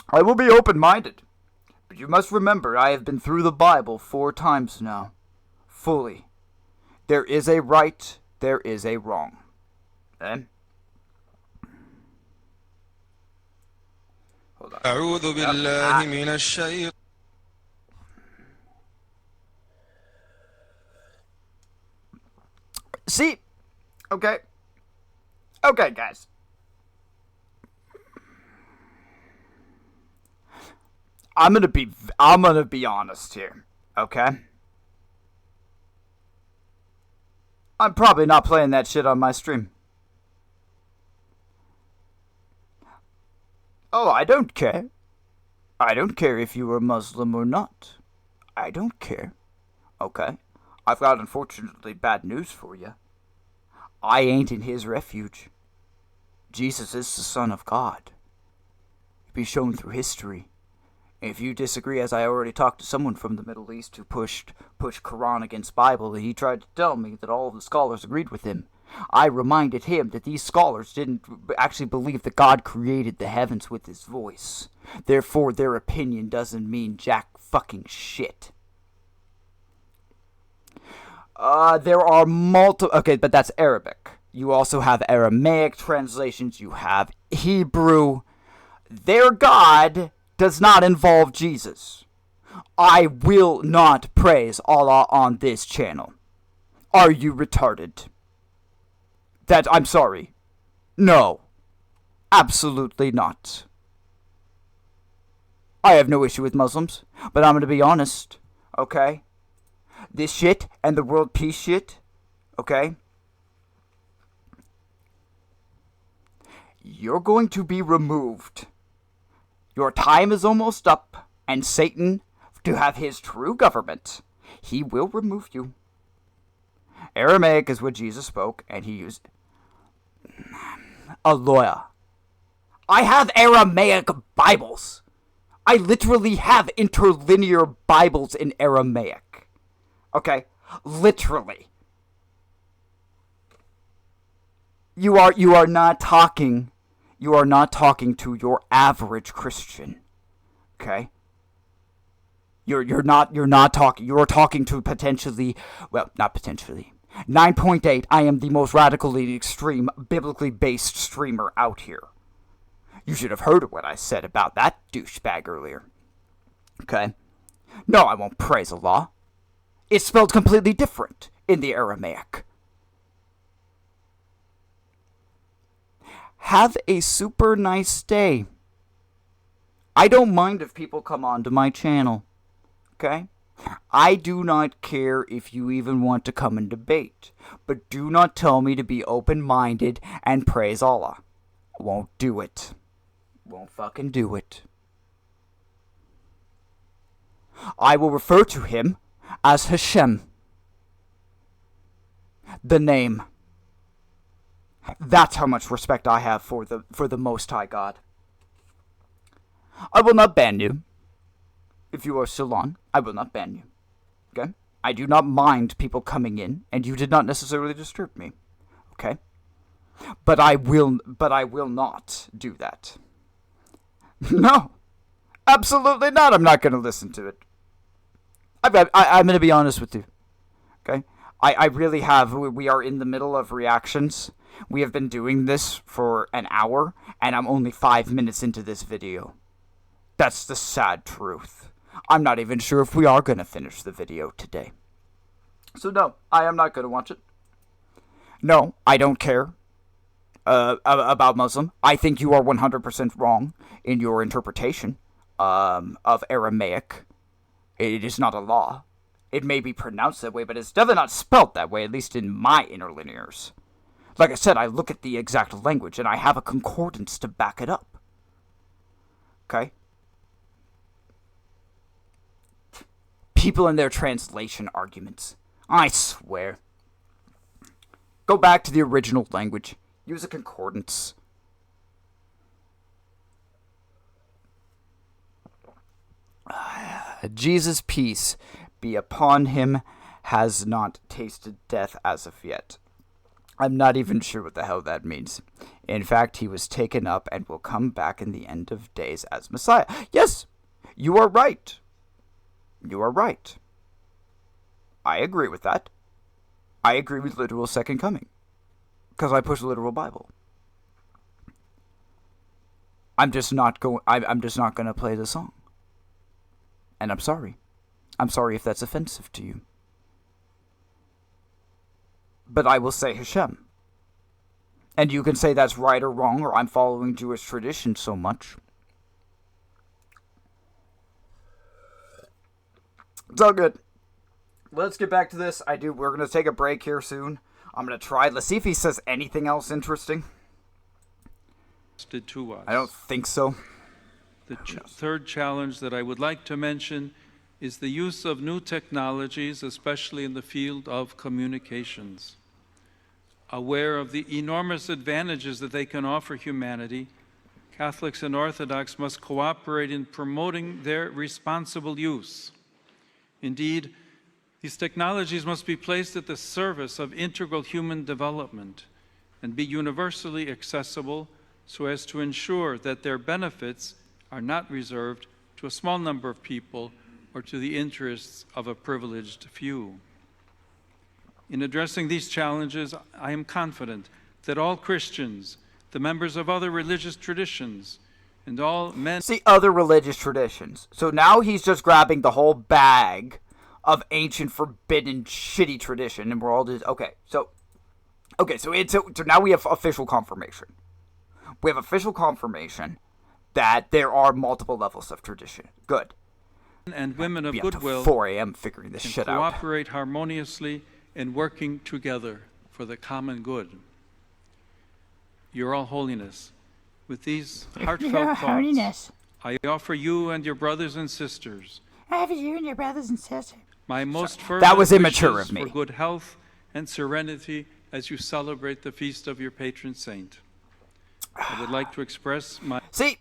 I will be open-minded, but you must remember I have been through the Bible 4 times now, fully. There is a right, there is a wrong. Okay? Hold on. أعوذ بالله من الشيطان. See? Okay. Okay, guys. I'm gonna be honest here, okay? I'm probably not playing that shit on my stream. Oh, I don't care. I don't care if you are Muslim or not. I don't care. Okay? I've got unfortunately bad news for you. I ain't in his refuge. Jesus is the Son of God. It be shown through history. If you disagree, as I already talked to someone from the Middle East who pushed Quran against Bible, and he tried to tell me that all of the scholars agreed with him. I reminded him that these scholars didn't actually believe that God created the heavens with his voice. Therefore, their opinion doesn't mean jack fucking shit. There are multiple... Okay, but that's Arabic. You also have Aramaic translations. You have Hebrew. Their God does not involve Jesus. I will not praise Allah on this channel. Are you retarded? I'm sorry. No. Absolutely not. I have no issue with Muslims, but I'm gonna be honest, okay? This shit and the world peace shit, okay? You're going to be removed. Your time is almost up. and Satan to have his true government, he will remove you. Aramaic is what Jesus spoke, and he used a lawyer. I have Aramaic Bibles. I literally have interlinear Bibles in Aramaic. Okay? Literally. You are not talking to your average Christian. Okay? You're not talking. You're talking to potentially, well, not potentially. 9.8. I am the most radically extreme, biblically based streamer out here. You should have heard what I said about that douchebag earlier. Okay? No, I won't praise Allah. It's spelled completely different in the Aramaic. Have a super nice day. I don't mind if people come onto my channel. Okay? I do not care if you even want to come and debate. But do not tell me to be open-minded and praise Allah. Won't do it. Won't fucking do it. I will refer to him as Hashem. The name. That's how much respect I have for the Most High God. I will not ban you. If you are still on, I will not ban you. Okay? I do not mind people coming in, and you did not necessarily disturb me. Okay? But I will not do that. No. Absolutely not. I'm not going to listen to it. I'm going to be honest with you. Okay? I really have. We are in the middle of reactions. We have been doing this for an hour, and I'm only 5 minutes into this video. That's the sad truth. I'm not even sure if we are going to finish the video today. So no, I am not going to watch it. No, I don't care about Muslim. I think you are 100% wrong in your interpretation of Aramaic. It is not a law. It may be pronounced that way, but it's definitely not spelt that way, at least in my interlinears. Like I said, I look at the exact language, and I have a concordance to back it up. Okay? People and their translation arguments. I swear. Go back to the original language. Use a concordance. Jesus' peace be upon him has not tasted death as of yet. I'm not even sure what the hell that means. In fact, he was taken up and will come back in the end of days as Messiah. Yes, you are right. You are right. I agree with that. I agree with literal second coming. Because I push literal Bible. I'm just not going to play the song. And I'm sorry. I'm sorry if that's offensive to you. But I will say Hashem. And you can say that's right or wrong, or I'm following Jewish tradition so much. It's all good. Let's get back to this. We're going to take a break here soon. I'm going to try. Let's see if he says anything else interesting. To us. I don't think so. The third challenge that I would like to mention is the use of new technologies, especially in the field of communications. Aware of the enormous advantages that they can offer humanity, Catholics and Orthodox must cooperate in promoting their responsible use. Indeed, these technologies must be placed at the service of integral human development and be universally accessible so as to ensure that their benefits are not reserved to a small number of people or to the interests of a privileged few. In addressing these challenges, I am confident that all Christians, the members of other religious traditions, and all men... See, other religious traditions. So now he's just grabbing the whole bag of ancient, forbidden, shitty tradition, and we're all just... So now we have official confirmation. We have official confirmation that there are multiple levels of tradition. Good. And women of goodwill 4 a.m. figuring this shit out. Cooperate harmoniously and working together for the common good. Your All Holiness, with these heartfelt thoughts, I offer you and your brothers and sisters I have you and your brothers and sisters. my most fervent That was immature wishes of me. for good health and serenity as you celebrate the feast of your patron saint. I would like to express my... See,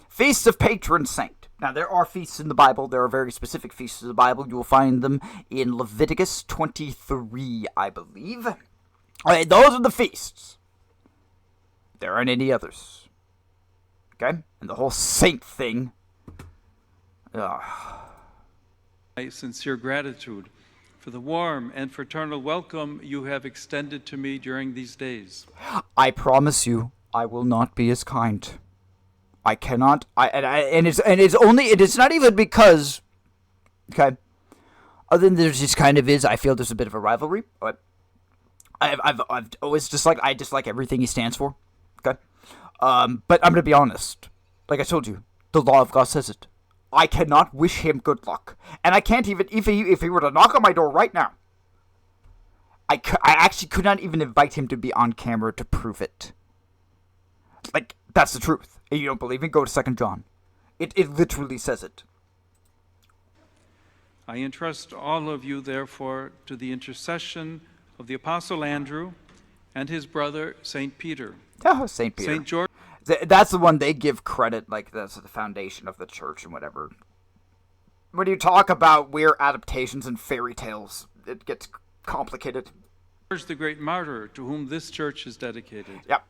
feasts of patron saint. Now, there are feasts in the Bible. There are very specific feasts in the Bible. You will find them in Leviticus 23, I believe. Those are the feasts. There aren't any others. Okay? And the whole saint thing. my sincere gratitude for the warm and fraternal welcome you have extended to me during these days. I promise you, I will not be as kind. I cannot. It's not even because. Okay. Other than there's just kind of is. I feel there's a bit of a rivalry. But I've always disliked. I dislike everything he stands for. Okay. But I'm gonna be honest. Like I told you, the law of God says it. I cannot wish him good luck, and I can't even if he were to knock on my door right now. I actually could not even invite him to be on camera to prove it. Like, that's the truth. If you don't believe me, go to 2 John. It literally says it. I entrust all of you, therefore, to the intercession of the Apostle Andrew and his brother, St. Peter. Oh, St. Peter. St. George. That's the one they give credit, like that's the foundation of the church and whatever. When you talk about weird adaptations and fairy tales, it gets complicated. George the great martyr, to whom this church is dedicated. Yep.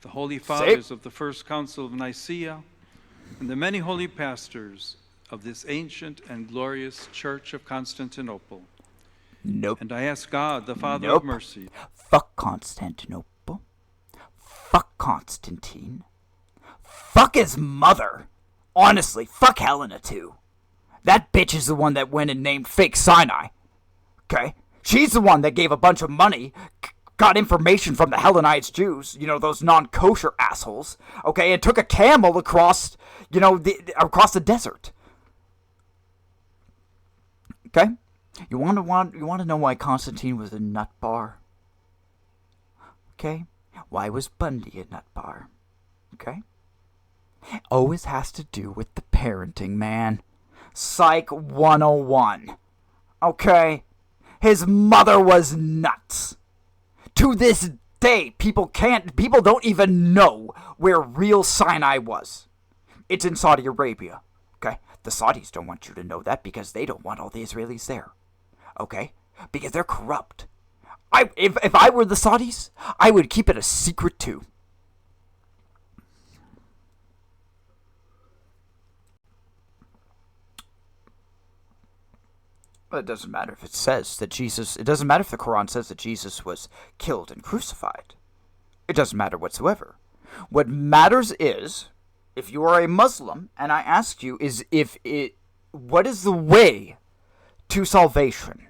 The Holy Fathers of the First Council of Nicaea, and the many holy pastors of this ancient and glorious Church of Constantinople. Nope. And I ask God, the Father of mercy. Fuck Constantinople. Fuck Constantine. Fuck his mother. Honestly, fuck Helena too. That bitch is the one that went and named fake Sinai. Okay? She's the one that gave a bunch of money, got information from the Hellenites Jews, those non-kosher assholes, okay, and took a camel across, across the desert. Okay? You want to know why Constantine was a nut bar? Okay? Why was Bundy a nut bar? Okay? Always has to do with the parenting, man. Psych 101. Okay? His mother was nuts. To this day, people don't even know where real Sinai was. It's in Saudi Arabia. Okay? The Saudis don't want you to know that because they don't want all the Israelis there. Okay? Because they're corrupt. If I were the Saudis, I would keep it a secret too. Well, it doesn't matter if it says that it doesn't matter if the Quran says that Jesus was killed and crucified. It doesn't matter whatsoever. What matters is, if you are a Muslim, and I ask you, what is the way to salvation?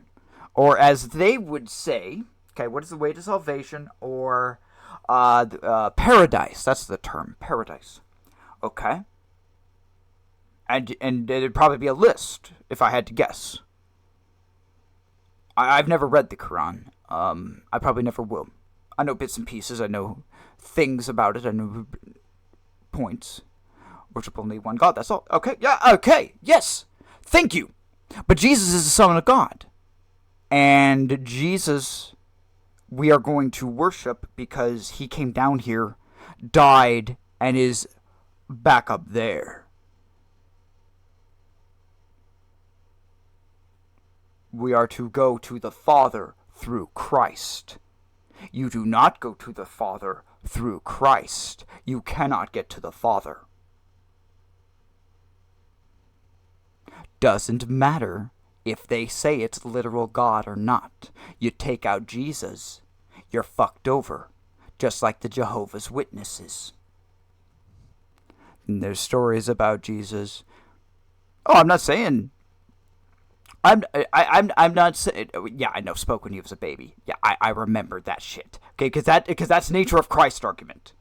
Or as they would say, okay, what is the way to salvation? Or paradise, that's the term, paradise. Okay? And there'd probably be a list, if I had to guess. I've never read the Quran. I probably never will. I know bits and pieces. I know things about it. I know points. Worship only one God. That's all. Okay. Yeah. Okay. Yes. Thank you. But Jesus is the Son of God. And Jesus, we are going to worship because he came down here, died, and is back up there. We are to go to the Father through Christ. You do not go to the Father through Christ. You cannot get to the Father. Doesn't matter if they say it's literal God or not. You take out Jesus, you're fucked over. Just like the Jehovah's Witnesses. And there's stories about Jesus. Oh, I'm not saying... I'm not saying... Yeah, I know, spoke when he was a baby. Yeah, I remember that shit. Okay, because that's nature of Christ argument.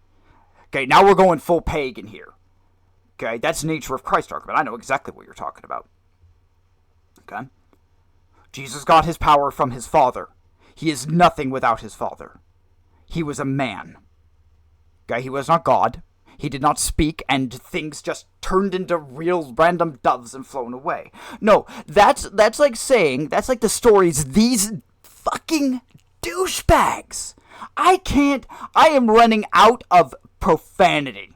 Okay, now we're going full pagan here. Okay, that's nature of Christ argument. I know exactly what you're talking about. Okay? Jesus got his power from his Father. He is nothing without his Father. He was a man. Okay, he was not God. He did not speak, and things just turned into real random doves and flown away. No, that's like saying, that's like the stories these fucking douchebags. I am running out of profanity.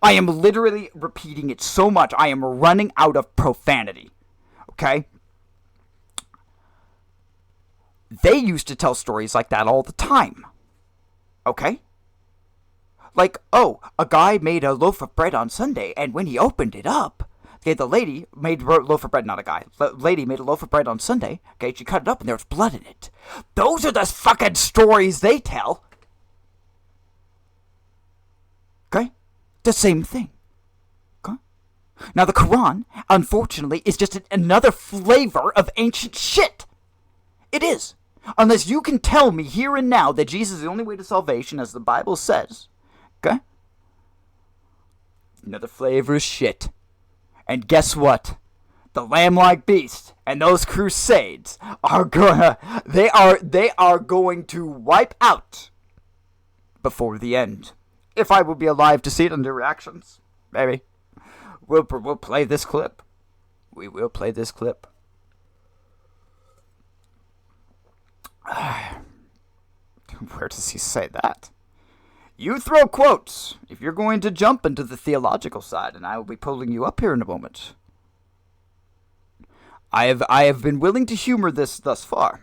I am literally repeating it so much. I am running out of profanity. Okay? They used to tell stories like that all the time. Okay? Like, oh, a guy made a loaf of bread on Sunday, and when he opened it up, okay, the lady made a loaf of bread, not a guy. The lady made a loaf of bread on Sunday, okay, she cut it up and there was blood in it. Those are the fucking stories they tell. Okay? The same thing. Okay? Now the Quran, unfortunately, is just another flavor of ancient shit. It is. Unless you can tell me here and now that Jesus is the only way to salvation, as the Bible says. Okay? Another flavor of shit. And guess what? The lamb-like beast and those crusades are they are going to wipe out before the end. If I will be alive to see it in their reactions, maybe. We'll play this clip. We will play this clip. Where does he say that? You throw quotes if you're going to jump into the theological side, and I will be pulling you up here in a moment. I have been willing to humor this thus far.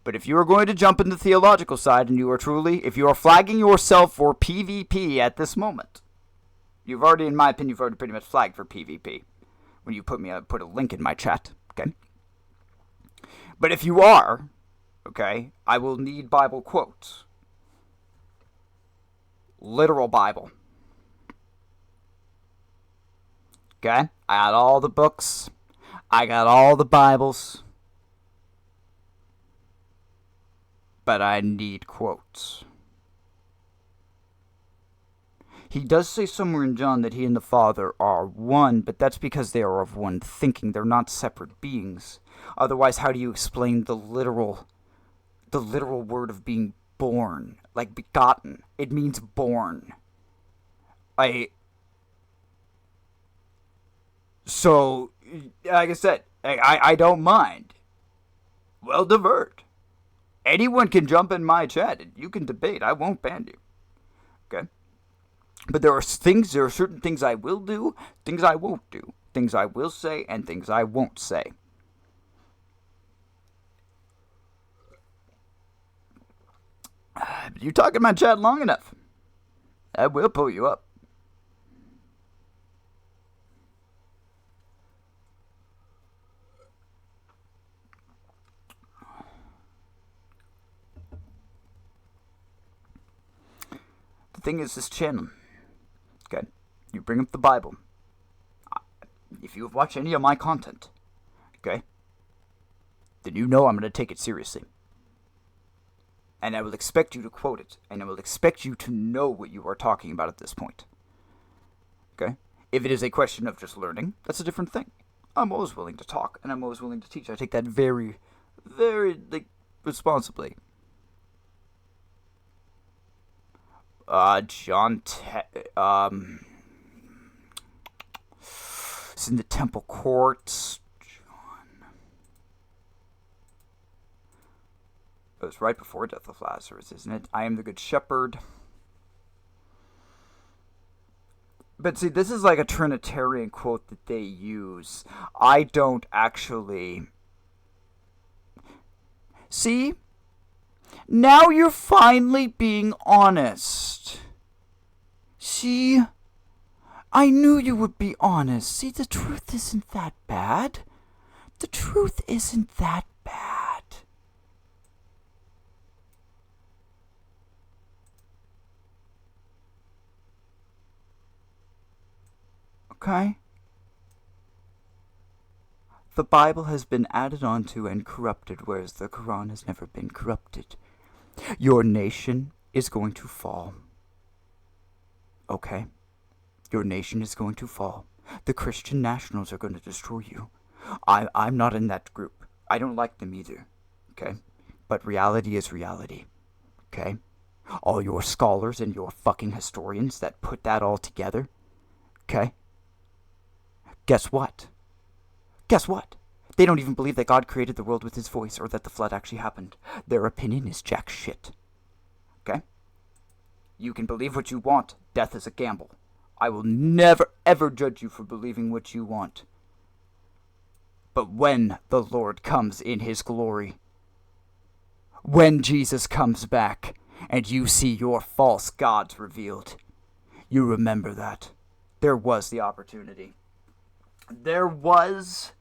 But if you are going to jump into the theological side, and if you are flagging yourself for PvP at this moment, you've already, in my opinion, pretty much flagged for PvP. When you put a link in my chat, okay? But if you are, okay, I will need Bible quotes. Literal Bible. Okay? I got all the books. I got all the Bibles. But I need quotes. He does say somewhere in John that he and the Father are one, but that's because they are of one thinking. They're not separate beings. Otherwise, how do you explain the literal word of being born? Like begotten. It means born. So, like I said, I don't mind. Well, divert. Anyone can jump in my chat and you can debate. I won't ban you. Okay? But there are certain things I will do, things I won't do, things I will say, and things I won't say. You talk in my chat long enough, I will pull you up. The thing is, this channel, okay, you bring up the Bible. If you have watched any of my content, okay, then you know I'm going to take it seriously. And I will expect you to quote it, and I will expect you to know what you are talking about at this point. Okay? If it is a question of just learning, that's a different thing. I'm always willing to talk, and I'm always willing to teach. I take that very, very, responsibly. It's in the temple courts. It was right before death of Lazarus, isn't it? I am the good shepherd. But see, this is like a Trinitarian quote that they use. I don't actually... See? Now you're finally being honest. See? I knew you would be honest. See, the truth isn't that bad. The truth isn't that bad. Okay? The Bible has been added onto and corrupted, whereas the Quran has never been corrupted. Your nation is going to fall. Okay? Your nation is going to fall. The Christian nationals are going to destroy you. I'm not in that group. I don't like them either. Okay? But reality is reality. Okay? All your scholars and your fucking historians that put that all together. Okay? Guess what? Guess what? They don't even believe that God created the world with his voice or that the flood actually happened. Their opinion is jack shit. Okay? You can believe what you want. Death is a gamble. I will never ever judge you for believing what you want. But when the Lord comes in his glory, when Jesus comes back and you see your false gods revealed, you remember that. There was the opportunity. There was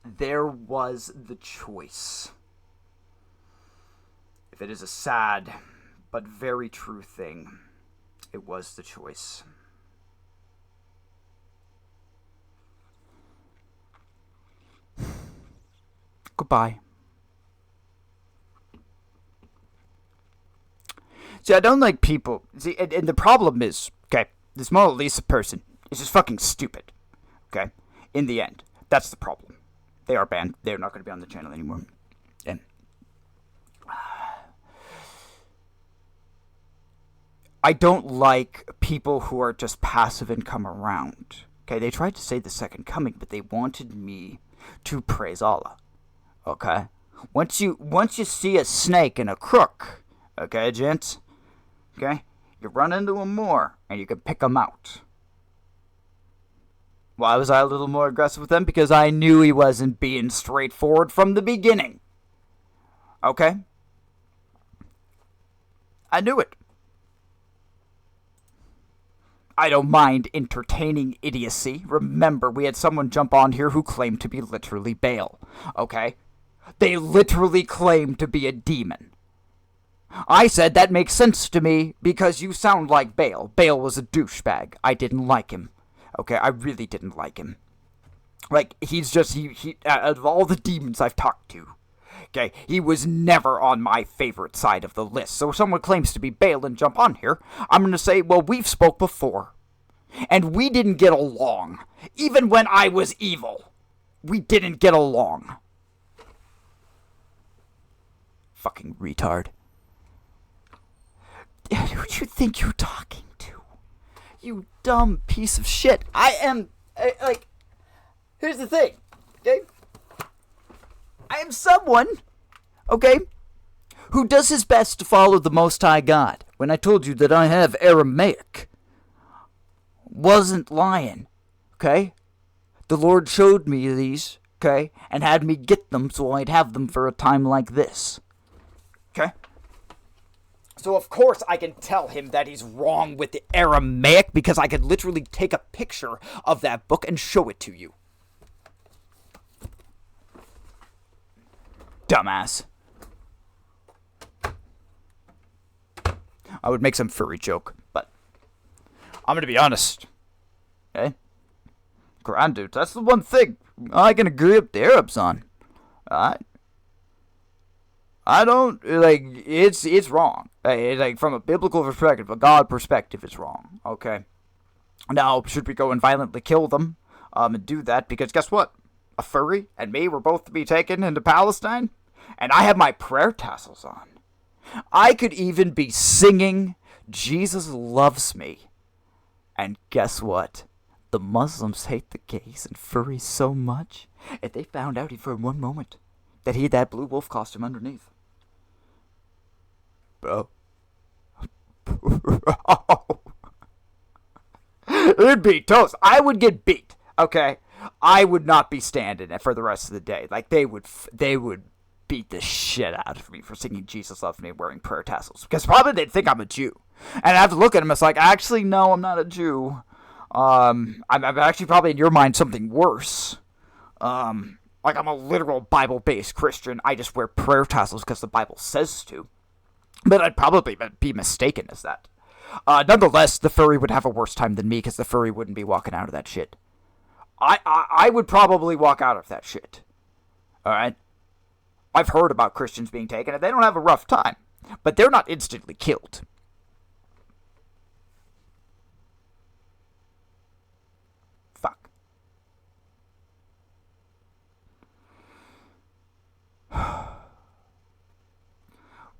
the choice. If it is a sad but very true thing, it was the choice. Goodbye. See, I don't like people. See, and the problem is, okay, this Mona Lisa person is just fucking stupid. Okay? In the end, that's the problem. They are banned. They're not going to be on the channel anymore. And I don't like people who are just passive and come around. Okay, they tried to say the second coming, but they wanted me to praise Allah. Okay? Once you see a snake and a crook, okay, gents? Okay? You run into them more, and you can pick them out. Why was I a little more aggressive with him? Because I knew he wasn't being straightforward from the beginning. Okay? I knew it. I don't mind entertaining idiocy. Remember, we had someone jump on here who claimed to be literally Baal. Okay? They literally claimed to be a demon. I said that makes sense to me because you sound like Baal. Baal was a douchebag. I didn't like him. Okay, I really didn't like him. Like, he's just, he out of all the demons I've talked to, okay, he was never on my favorite side of the list. So if someone claims to be Baal and jump on here, I'm going to say, well, we've spoke before. And we didn't get along. Even when I was evil, we didn't get along. Fucking retard. Who do you think you're talking to? You dumb piece of shit. I am, like, here's the thing, okay? I am someone, okay, who does his best to follow the Most High God. When I told you that I have Aramaic, wasn't lying, okay? The Lord showed me these, okay, and had me get them so I'd have them for a time like this, okay? So of course I can tell him that he's wrong with the Aramaic because I could literally take a picture of that book and show it to you. Dumbass. I would make some furry joke, but I'm gonna be honest. Okay? Quran, dude, that's the one thing I can agree with the Arabs on. Alright? I don't, like, it's wrong. Like, from a biblical perspective, a God perspective, it's wrong, okay? Now, should we go and violently kill them, and do that? Because guess what? A furry and me were both to be taken into Palestine, and I have my prayer tassels on. I could even be singing, Jesus loves me. And guess what? The Muslims hate the gays and furries so much, if they found out for one moment that he had that blue wolf costume underneath. Bro. It'd be toast. I would get beat, okay? I would not be standing it for the rest of the day. Like, they would beat the shit out of me for singing Jesus Loves Me wearing prayer tassels. Because probably they'd think I'm a Jew. And I have to look at him, it's like, actually, no, I'm not a Jew. I'm actually probably in your mind something worse. Like I'm a literal Bible-based Christian. I just wear prayer tassels because the Bible says to. But I'd probably be mistaken as that. Nonetheless, the furry would have a worse time than me because the furry wouldn't be walking out of that shit. I would probably walk out of that shit. Alright? I've heard about Christians being taken and they don't have a rough time. But they're not instantly killed. Fuck.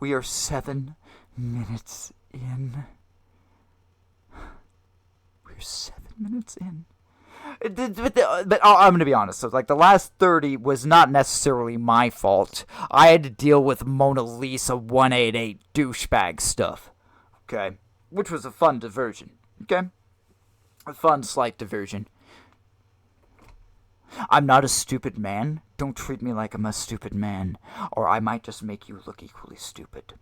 We are 7 minutes in. We're 7 minutes in. But I'm going to be honest. So, like, the last 30 was not necessarily my fault. I had to deal with Mona Lisa 188 douchebag stuff. Okay? Which was a fun diversion. Okay? A fun, slight diversion. I'm not a stupid man. Don't treat me like I'm a stupid man, or I might just make you look equally stupid.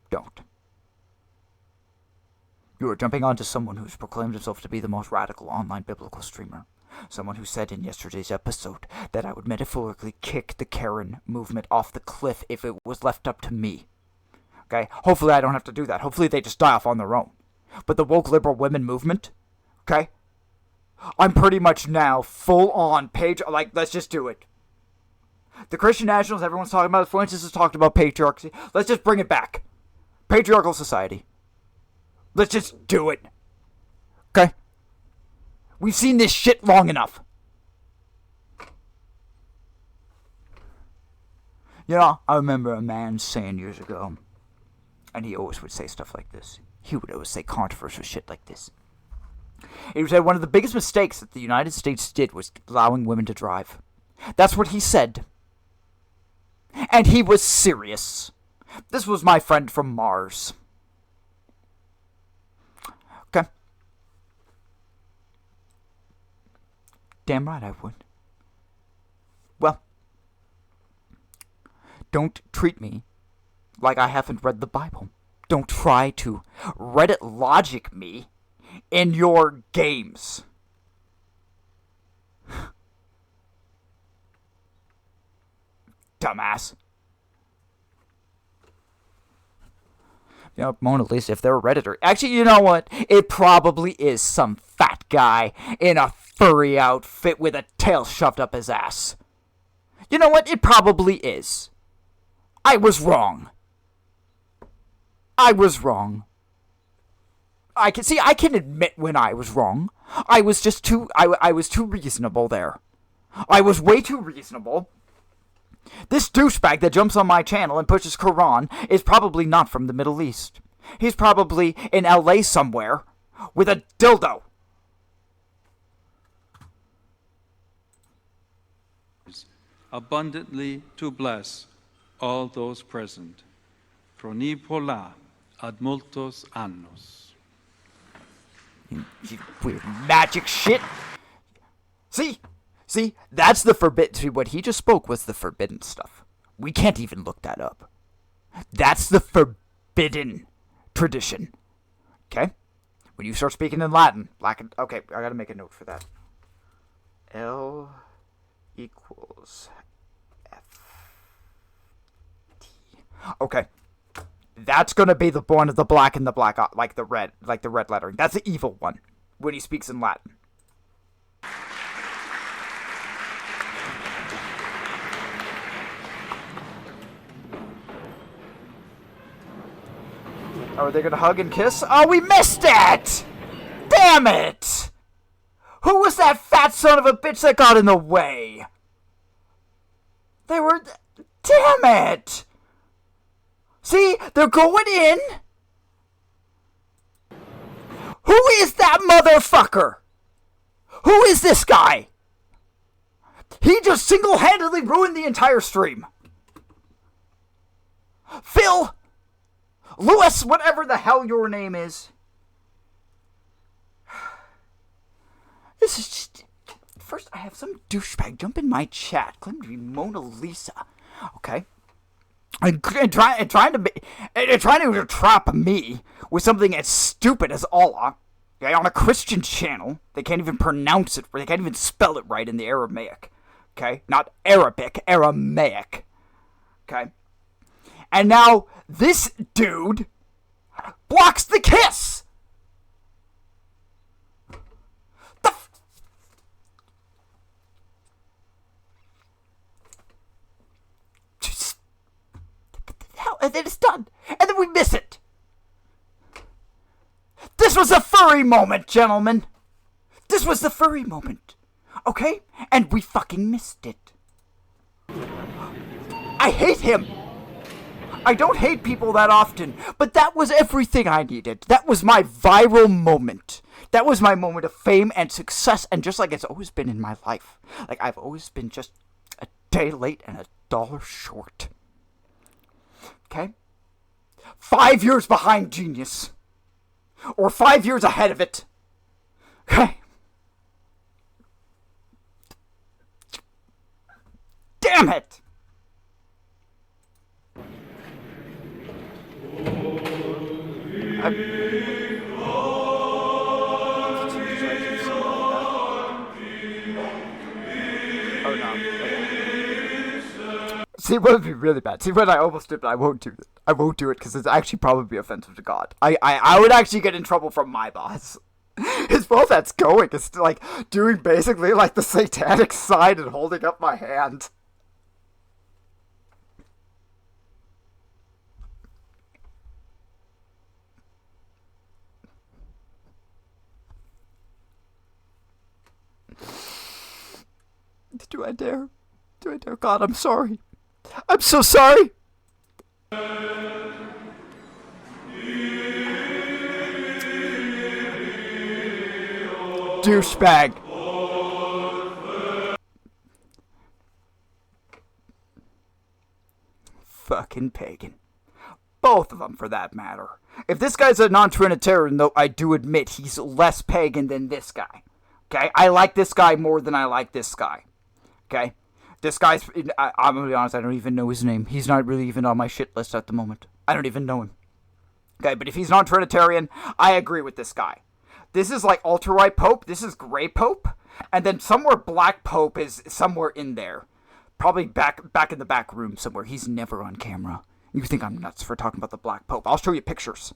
Don't. You are jumping onto someone who's proclaimed himself to be the most radical online biblical streamer. Someone who said in yesterday's episode that I would metaphorically kick the Karen movement off the cliff if it was left up to me. Okay? Hopefully I don't have to do that. Hopefully they just die off on their own. But the woke liberal women movement, okay? I'm pretty much now full on page. Like, let's just do it. The Christian nationals, everyone's talking about it. Francis has talked about patriarchy. Let's just bring it back. Patriarchal society. Let's just do it. Okay? We've seen this shit long enough. You know, I remember a man saying years ago, and he always would say stuff like this. He would always say controversial shit like this. He said one of the biggest mistakes that the United States did was allowing women to drive. That's what he said. And he was serious. This was my friend from Mars. Okay. Damn right I would. Well, don't treat me like I haven't read the Bible. Don't try to Reddit logic me in your games. Dumbass. You know, Mona Lisa, if they're a Redditor. Actually, you know what? It probably is some fat guy in a furry outfit with a tail shoved up his ass. You know what? It probably is. I was wrong. I was wrong. I can admit when I was wrong. I was just too, I was too reasonable there. I was way too reasonable. This douchebag that jumps on my channel and pushes Quran is probably not from the Middle East. He's probably in LA somewhere with a dildo. Abundantly to bless all those present. Pronipola ad multos annos. You weird magic shit. See, that's the forbidden. See, what he just spoke was the forbidden stuff. We can't even look that up. That's the forbidden tradition. Okay? When you start speaking in Latin, okay, I gotta make a note for that. L equals F T. Okay. That's gonna be the one of the black and the black, like the red lettering. That's the evil one when he speaks in Latin. Oh, are they gonna hug and kiss? Oh, we missed it! Damn it! Who was that fat son of a bitch that got in the way? They were... Damn it! See? They're going in! Who is that motherfucker? Who is this guy? He just single-handedly ruined the entire stream. Phil... Lewis, whatever the hell your name is. This is just... First, I have some douchebag jump in my chat, claiming to be Mona Lisa. Okay? And trying to trap me with something as stupid as Allah. Okay, on a Christian channel. They can't even pronounce it, they can't even spell it right in the Aramaic. Okay? Not Arabic, Aramaic. Okay? And now, this dude blocks the kiss! And then it's done. And then we miss it. This was a furry moment, gentlemen. This was the furry moment. Okay? And we fucking missed it. I hate him. I don't hate people that often, but that was everything I needed. That was my viral moment. That was my moment of fame and success, and just like it's always been in my life. Like, I've always been just a day late and $1 short. Okay? 5 years behind genius. Or 5 years ahead of it. Okay? Damn it! Oh no. See, what would be really bad? See, what I almost did, but I won't do it. I won't do it because it's actually probably offensive to God. I would actually get in trouble from my boss. His both that's going is like doing basically like the satanic sign and holding up my hand. Do I dare? Do I dare? God, I'm sorry. I'm so sorry. Douchebag. Fucking pagan. Both of them, for that matter. If this guy's a non-Trinitarian, though, I do admit he's less pagan than this guy. Okay? I like this guy more than I like this guy. Okay? This guy's... I'm gonna be honest, I don't even know his name. He's not really even on my shit list at the moment. I don't even know him. Okay, but if he's non-Trinitarian, I agree with this guy. This is like ultra-white Pope. This is gray Pope. And then somewhere black Pope is somewhere in there. Probably back in the back room somewhere. He's never on camera. You think I'm nuts for talking about the black Pope. I'll show you pictures.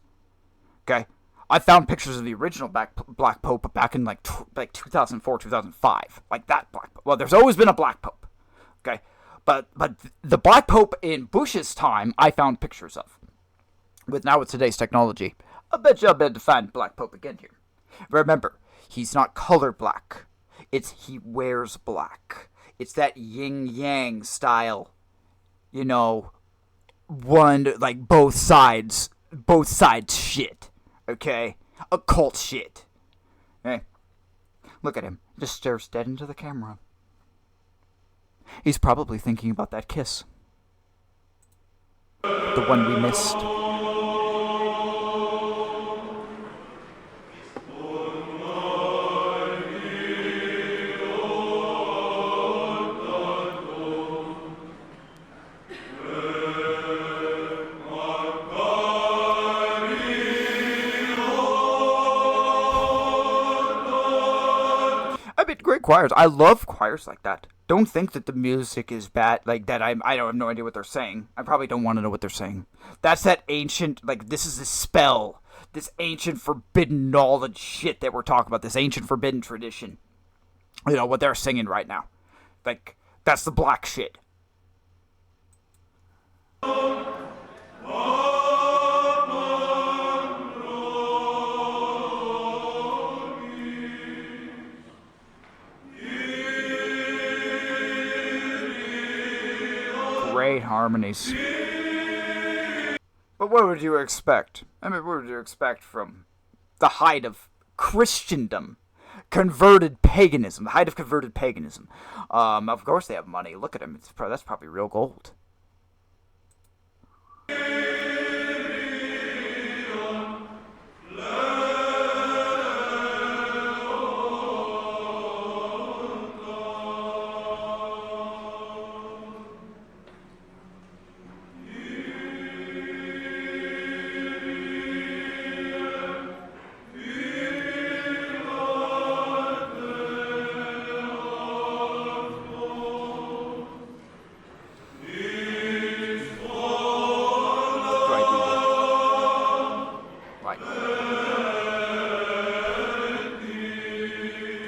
Okay? I found pictures of the original black Pope back in like 2004, 2005. Like that black Pope. Well, there's always been a black Pope. Okay? But the black Pope in Bush's time, I found pictures of. With today's technology, I bet you I'll be able to find black Pope again here. Remember, he's not color black. It's he wears black. It's that yin-yang style. You know, both sides shit. Okay? Occult shit. Okay? Look at him. Just stares dead into the camera. He's probably thinking about that kiss. The one we missed. Great choirs. I love choirs like that. Don't think that the music is bad, like that. I don't have no idea what they're saying. I probably don't want to know what they're saying. That's that ancient, like, this is a spell. This ancient forbidden knowledge shit that we're talking about. This ancient forbidden tradition. You know, what they're singing right now. Like, that's the black shit. Great harmonies. But what would you expect? I mean, what would you expect from the height of Christendom? Converted paganism. The height of converted paganism. Of course they have money. Look at them. That's probably real gold.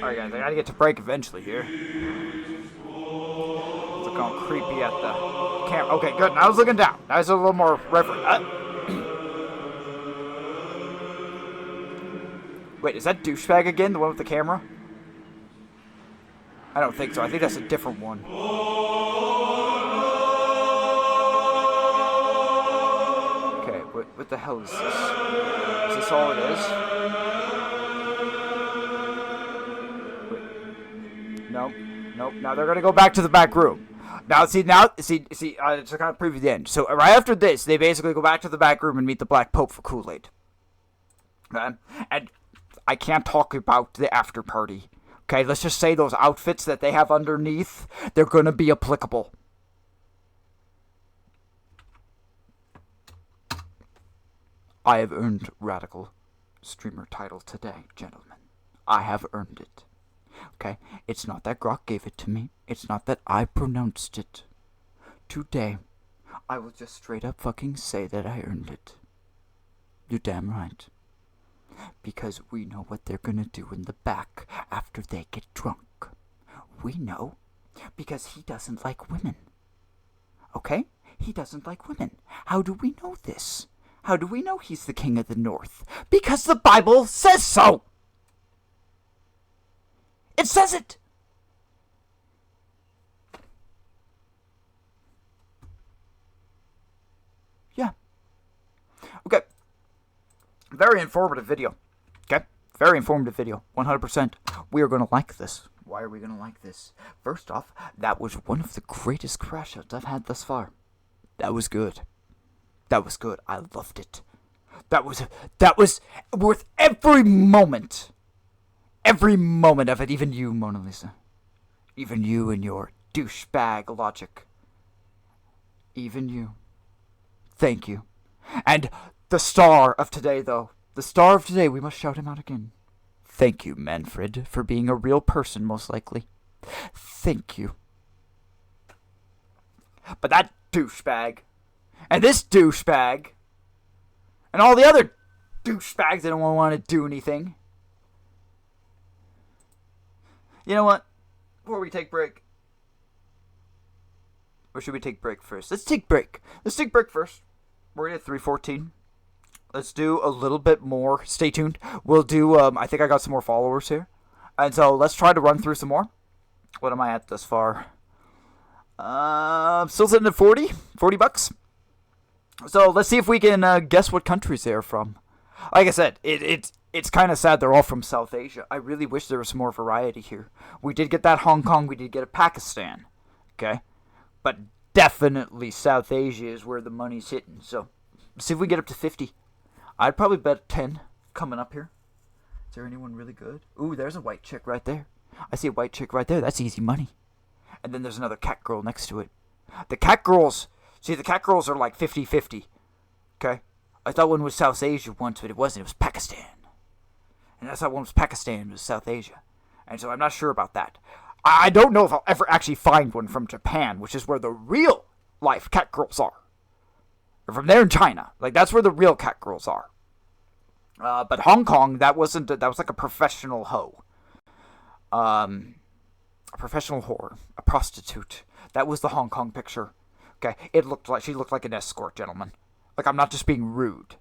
Alright guys, I gotta get to break eventually here. It's looking creepy at the camera. Okay, good. Now I was looking down. Now it's a little more reverent. Wait, is that douchebag again? The one with the camera? I don't think so. I think that's a different one. What the hell is this? Is this all it is? Wait. Nope. Nope. Now they're gonna go back to the back room. See, to kind of preview the end. So right after this, they basically go back to the back room and meet the Black Pope for Kool-Aid. And I can't talk about the after party. Okay, let's just say those outfits that they have underneath, they're gonna be applicable. I have earned radical streamer title today, gentlemen. I have earned it. Okay? It's not that Grok gave it to me. It's not that I pronounced it. Today, I will just straight up fucking say that I earned it. You're damn right. Because we know what they're gonna do in the back after they get drunk. We know. Because he doesn't like women. Okay? He doesn't like women. How do we know this? How do we know he's the king of the north? Because the Bible says so! It says it! Yeah. Okay. Very informative video. Okay? Very informative video. 100%. We are going to like this. Why are we going to like this? First off, that was one of the greatest crash outs I've had thus far. That was good. That was good. I loved it. That was worth every moment. Every moment of it. Even you, Mona Lisa. Even you and your douchebag logic. Even you. Thank you. And the star of today, though. The star of today, we must shout him out again. Thank you, Manfred, for being a real person, most likely. Thank you. But that douchebag, and this douchebag, and all the other douchebags that don't want to do anything. You know what? Before we take break, or should we take break first? Let's take break. Let's take break first. We're at 3:14. Let's do a little bit more. Stay tuned. We'll do, I think I got some more followers here. And so let's try to run through some more. What am I at thus far? Still sitting at 40 bucks. So let's see if we can guess what countries they're from. Like I said, it's kind of sad they're all from South Asia. I really wish there was some more variety here. We did get that Hong Kong. We did get a Pakistan. Okay? But definitely South Asia is where the money's hitting. So let's see if we get up to 50. I'd probably bet 10 coming up here. Is there anyone really good? Ooh, there's a white chick right there. I see a white chick right there. That's easy money. And then there's another cat girl next to it. The cat girls are like 50-50. Okay? I thought one was South Asia once, but it wasn't. It was Pakistan. And I thought one was Pakistan, it was South Asia. And so I'm not sure about that. I don't know if I'll ever actually find one from Japan, which is where the real life cat girls are. Or from there in China. Like, that's where the real cat girls are. But Hong Kong, that was like a professional hoe. A professional whore. A prostitute. That was the Hong Kong picture. Okay? She looked like an escort, gentlemen. Like, I'm not just being rude.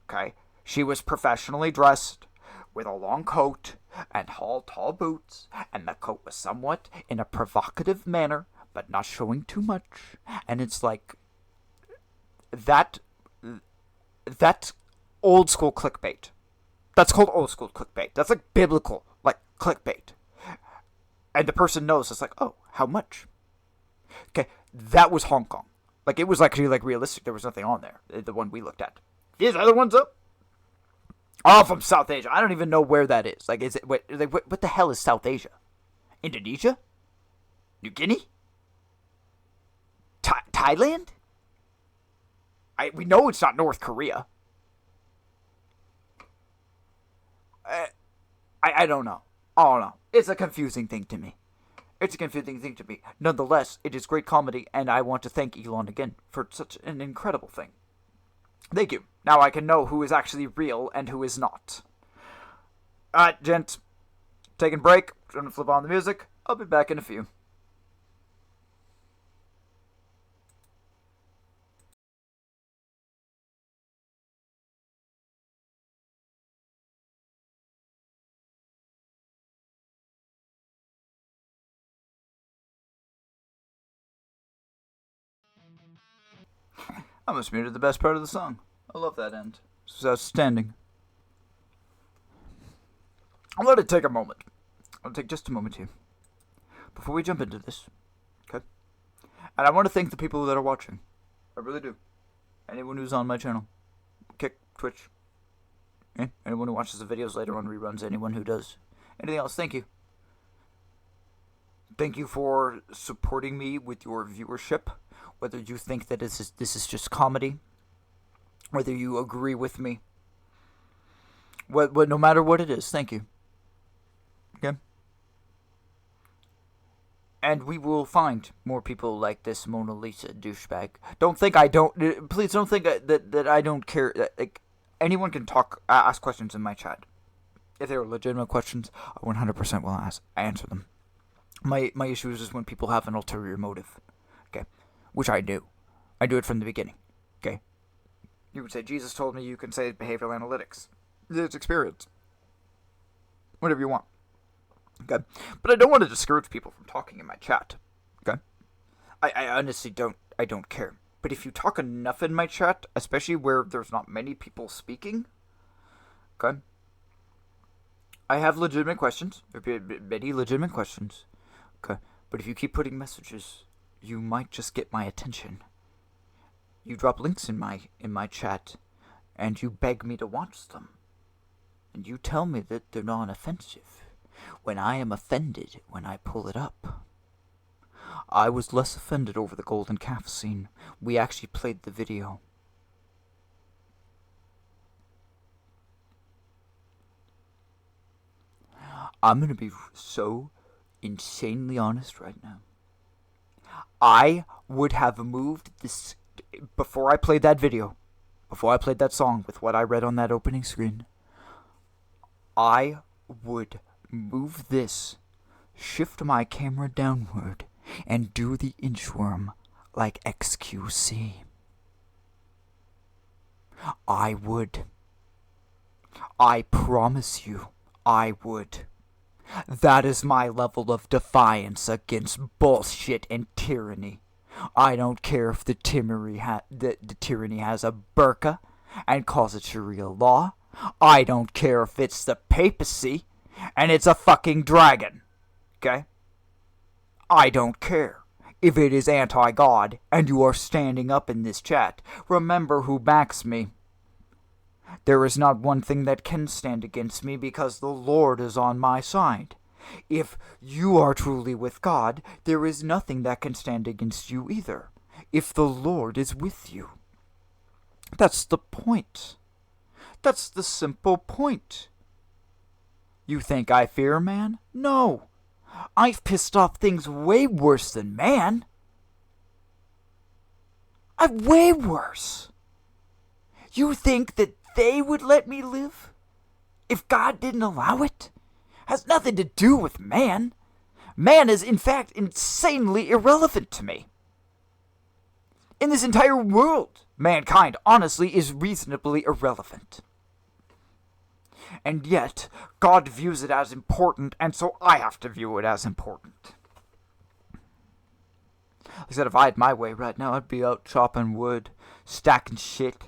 Okay? She was professionally dressed with a long coat and tall boots. And the coat was somewhat in a provocative manner, but not showing too much. And it's like, That old school clickbait. That's called old school clickbait. That's like biblical, like clickbait. And the person knows. It's like, oh, how much? Okay, that was Hong Kong. Like, it was actually like realistic. There was nothing on there. The one we looked at. These other ones up. All from South Asia. I don't even know where that is. Like, is it? What the hell is South Asia? Indonesia? New Guinea? Thailand? We know it's not North Korea. I don't know. I don't know. It's a confusing thing to me. Nonetheless, it is great comedy, and I want to thank Elon again for such an incredible thing. Thank you. Now I can know who is actually real and who is not. Alright, gents. Taking a break. Trying to flip on the music. I'll be back in a few. I almost muted the best part of the song. I love that end. This is outstanding. I'm going to take a moment. I'll take just a moment here. Before we jump into this. Okay? And I want to thank the people that are watching. I really do. Anyone who's on my channel. Kick, Twitch. Anyone who watches the videos later on reruns. Anyone who does. Anything else, thank you. Thank you for supporting me with your viewership. Whether you think that this is just comedy. Whether you agree with me. No matter what it is, thank you. Okay? And we will find more people like this Mona Lisa douchebag. Please don't think that I don't care. Like, anyone can ask questions in my chat. If they are legitimate questions, I 100% will answer them. My issue is just when people have an ulterior motive. Okay? Which I do. I do it from the beginning. Okay? You can say, Jesus told me, you can say behavioral analytics. It's experience. Whatever you want. Okay? But I don't want to discourage people from talking in my chat. Okay? I honestly don't care. But if you talk enough in my chat, especially where there's not many people speaking, okay? I have legitimate questions. Many legitimate questions. Okay? But if you keep putting messages, you might just get my attention. You drop links in my chat, and you beg me to watch them. And you tell me that they're non-offensive. When I am offended when I pull it up. I was less offended over the golden calf scene. We actually played the video. I'm gonna be so insanely honest right now. I would have moved this before I played that video, before I played that song with what I read on that opening screen. I would move this, shift my camera downward, and do the inchworm like XQC. I would. I promise you, I would. That is my level of defiance against bullshit and tyranny. I don't care if the tyranny has a burqa and calls it Sharia law. I don't care if it's the papacy and it's a fucking dragon. Okay? I don't care. If it is anti-God and you are standing up in this chat, remember who backs me. There is not one thing that can stand against me because the Lord is on my side. If you are truly with God, there is nothing that can stand against you either, if the Lord is with you. That's the point. That's the simple point. You think I fear man? No. I've pissed off things way worse than man. I'm way worse. You think that they would let me live if God didn't allow it? Has nothing to do with man. Man is, in fact, insanely irrelevant to me. In this entire world, mankind, honestly, is reasonably irrelevant. And yet, God views it as important, and so I have to view it as important. Like I said, if I had my way right now, I'd be out chopping wood, stacking shit.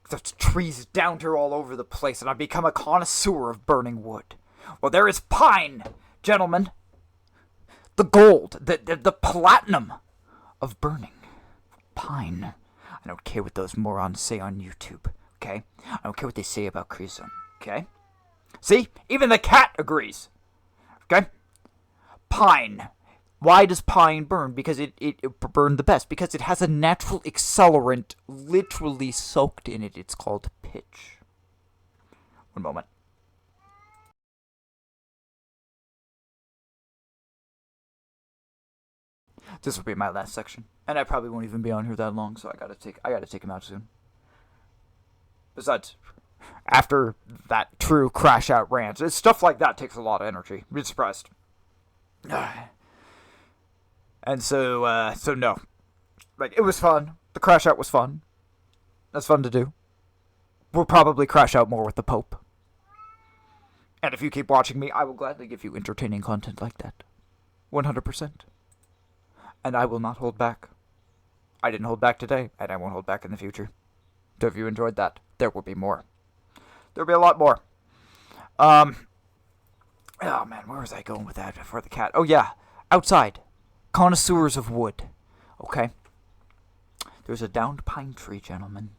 There's trees down here all over the place, and I've become a connoisseur of burning wood. Well, there is pine, gentlemen. The gold, the platinum of burning. Pine. I don't care what those morons say on YouTube, okay? I don't care what they say about Creosote, okay? See? Even the cat agrees. Okay? Pine. Why does pine burn? Because it burned the best. Because it has a natural accelerant literally soaked in it. It's called pitch. One moment. This will be my last section. And I probably won't even be on here that long, so I gotta take him out soon. Besides, after that true crash out rant, stuff like that takes a lot of energy. Be surprised. And so no. Like, it was fun. The crash out was fun. That's fun to do. We'll probably crash out more with the Pope. And if you keep watching me, I will gladly give you entertaining content like that. 100%. And I will not hold back. I didn't hold back today, and I won't hold back in the future. So if you enjoyed that, there will be more. There'll be a lot more. Oh man, where was I going with that before the cat? Oh yeah, outside. Connoisseurs of wood. Okay? There's a downed pine tree, gentlemen.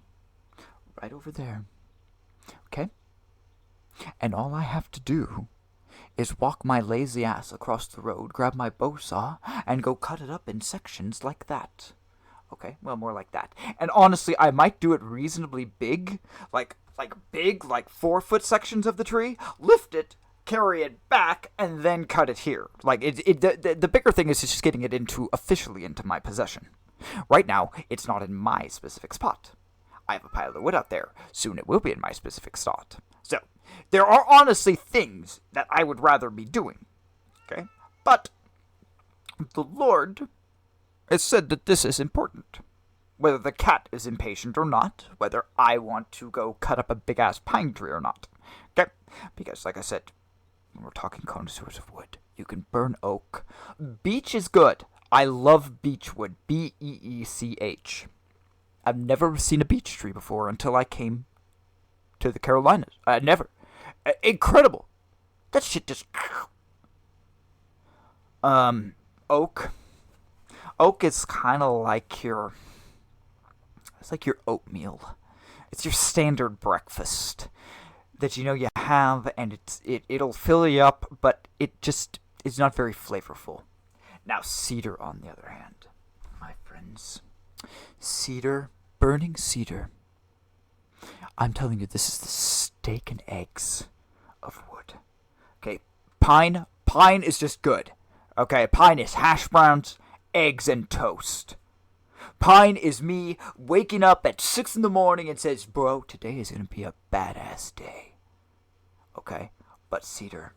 Right over there. Okay? And all I have to do is walk my lazy ass across the road, grab my bow saw, and go cut it up in sections like that. Okay, well, more like that. And honestly, I might do it reasonably big, like 4-foot sections of the tree, lift it, carry it back, and then cut it here. Like, the bigger thing is just getting it officially into my possession. Right now, it's not in my specific spot. I have a pile of wood out there. Soon it will be in my specific spot. So, there are honestly things that I would rather be doing. Okay? But the Lord has said that this is important. Whether the cat is impatient or not, whether I want to go cut up a big-ass pine tree or not. Okay? Because, like I said, when we're talking connoisseurs of wood, you can burn oak. Beech is good. I love beech wood. Beech. I've never seen a beech tree before until I came to the Carolinas. Never. Incredible. That shit just... Oak. Oak is kind of like your... It's like your oatmeal. It's your standard breakfast that you know you have, and it'll fill you up, but it just is not very flavorful. Now, cedar, on the other hand, my friends, cedar, burning cedar. I'm telling you, this is the steak and eggs of wood. Okay, pine is just good. Okay, pine is hash browns, eggs, and toast. Pine is me waking up at 6 in the morning and says, bro, today is going to be a badass day. Okay, but cedar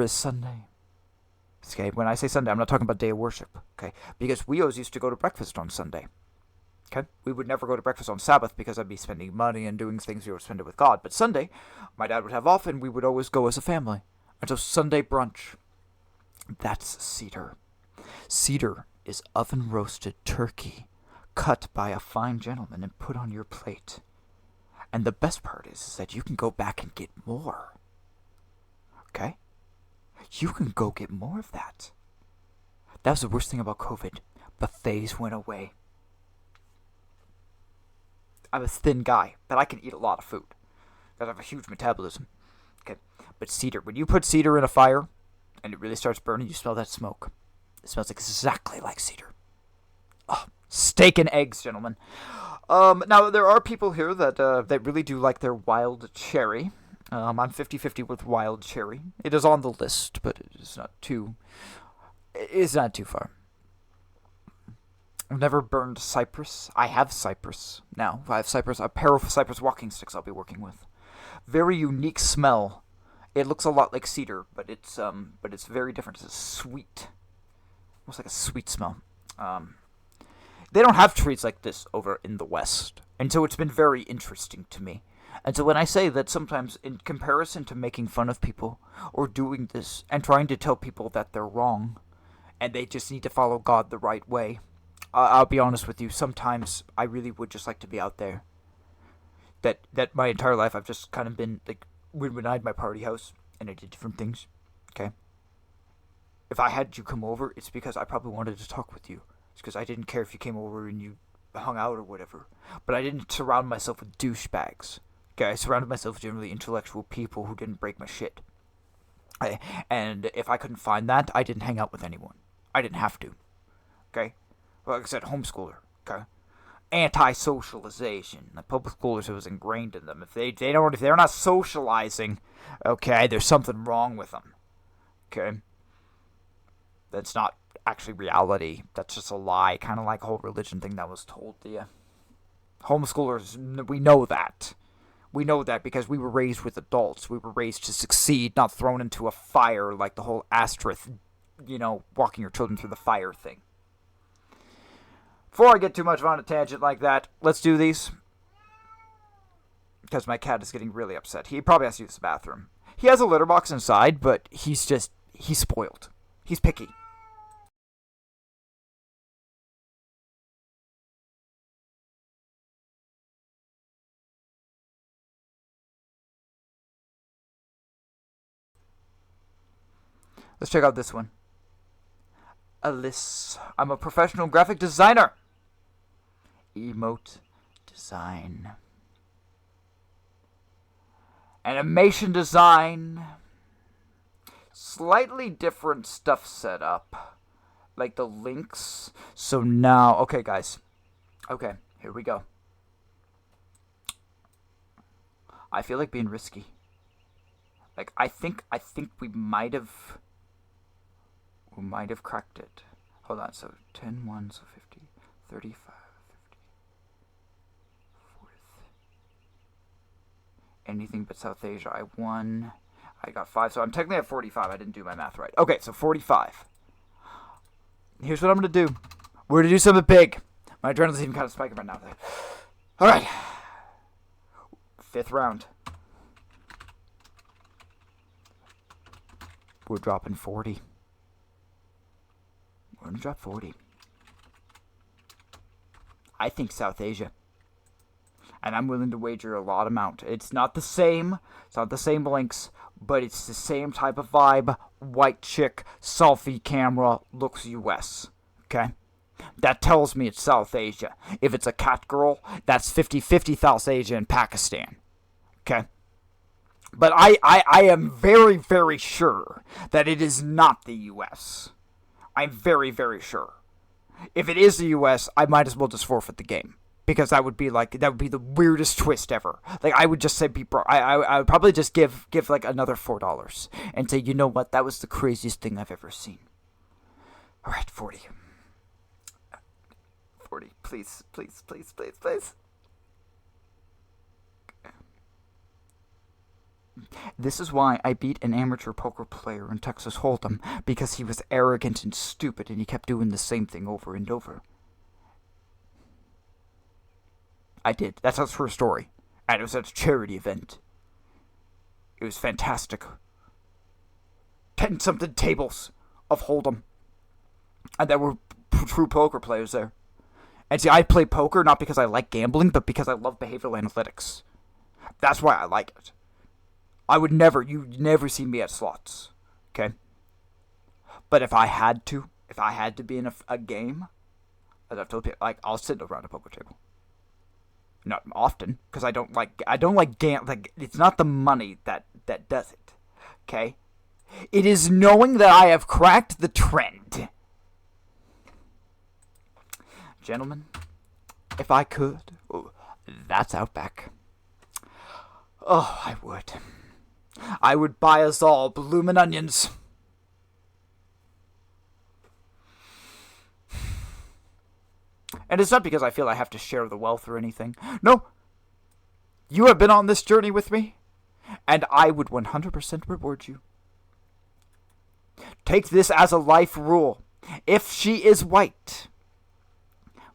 is Sunday. Okay, when I say Sunday, I'm not talking about day of worship. Okay, because we always used to go to breakfast on Sunday. Okay, we would never go to breakfast on Sabbath because I'd be spending money and doing things we would spend it with God. But Sunday, my dad would have off and we would always go as a family. And so Sunday brunch, that's cedar. Cedar is oven-roasted turkey cut by a fine gentleman and put on your plate. And the best part is that you can go back and get more. Okay? You can go get more of that. That was the worst thing about COVID. Buffets went away. I'm a thin guy, but I can eat a lot of food. Because I have a huge metabolism. Okay? But cedar, when you put cedar in a fire, and it really starts burning, you smell that smoke. It smells exactly like cedar. Oh, steak and eggs, gentlemen. Now, there are people here that really do like their wild cherry. I'm 50-50 with wild cherry. It is on the list, but it's not too far. I've never burned cypress. I have cypress now. I have cypress, a pair of cypress walking sticks I'll be working with. Very unique smell. It looks a lot like cedar, but it's very different. It's sweet. Almost like a sweet smell. They don't have trees like this over in the West, and so it's been very interesting to me. And so when I say that sometimes in comparison to making fun of people or doing this and trying to tell people that they're wrong and they just need to follow God the right way, I'll be honest with you, sometimes I really would just like to be out there. That my entire life I've just kind of been, like, when I had my party house and I did different things, okay? If I had you come over, it's because I probably wanted to talk with you. It's because I didn't care if you came over and you hung out or whatever. But I didn't surround myself with douchebags. Okay, I surrounded myself with generally intellectual people who didn't break my shit. And if I couldn't find that, I didn't hang out with anyone. I didn't have to. Okay? Well, like I said, homeschooler. Okay? Anti-socialization. The public schoolers, it was ingrained in them. If they're not socializing, okay, there's something wrong with them. Okay? That's not actually reality. That's just a lie. Kind of like the whole religion thing that was told to you. Homeschoolers, we know that. We know that because we were raised with adults. We were raised to succeed, not thrown into a fire like the whole asterisk, walking your children through the fire thing. Before I get too much on a tangent like that, let's do these. Because my cat is getting really upset. He probably has to use the bathroom. He has a litter box inside, but he's spoiled. He's picky. Let's check out this one. Alice. I'm a professional graphic designer. Emote design. Animation design. Slightly different stuff set up. Like the links. So now, okay guys. Okay, here we go. I feel like being risky. Like I think we might have cracked it. Hold on, so 10, 1, so 50, 35, 50, 40. Anything but South Asia. I won. I got 5, so I'm technically at 45. I didn't do my math right. Okay, so 45. Here's what I'm going to do. We're going to do something big. My adrenaline's even kind of spiking right now. Alright. 5th round. We're dropping 40. We're going to drop 40. I think South Asia. And I'm willing to wager a lot amount. It's not the same. It's not the same links. But it's the same type of vibe. White chick, selfie camera, looks US. Okay? That tells me it's South Asia. If it's a cat girl, that's 50-50 South Asia and Pakistan. Okay? But I am very, very sure that it is not the US. I'm very, very sure. If it is the US, I might as well just forfeit the game. Because that would be the weirdest twist ever. Like, I would just say, I would probably just give like another $4 and say, you know what, that was the craziest thing I've ever seen. All right, 40. 40, please, please, please, please, please. This is why I beat an amateur poker player in Texas Hold'em, because he was arrogant and stupid and he kept doing the same thing over and over. I did. That's a true story. And it was at a charity event. It was fantastic. 10-something tables of Hold'em. And there were true poker players there. And see, I play poker not because I like gambling, but because I love behavioral analytics. That's why I like it. You'd never see me at slots. Okay? But if I had to be in a game, as I've told people, like, I'll sit around a poker table. Not often, because I don't like it's not the money that does it. Okay? It is knowing that I have cracked the trend. Gentlemen, if I could, that's Outback. Oh, I would. I would buy us all bloomin' onions. And it's not because I feel I have to share the wealth or anything. No. You have been on this journey with me, and I would 100% reward you. Take this as a life rule. If she is white,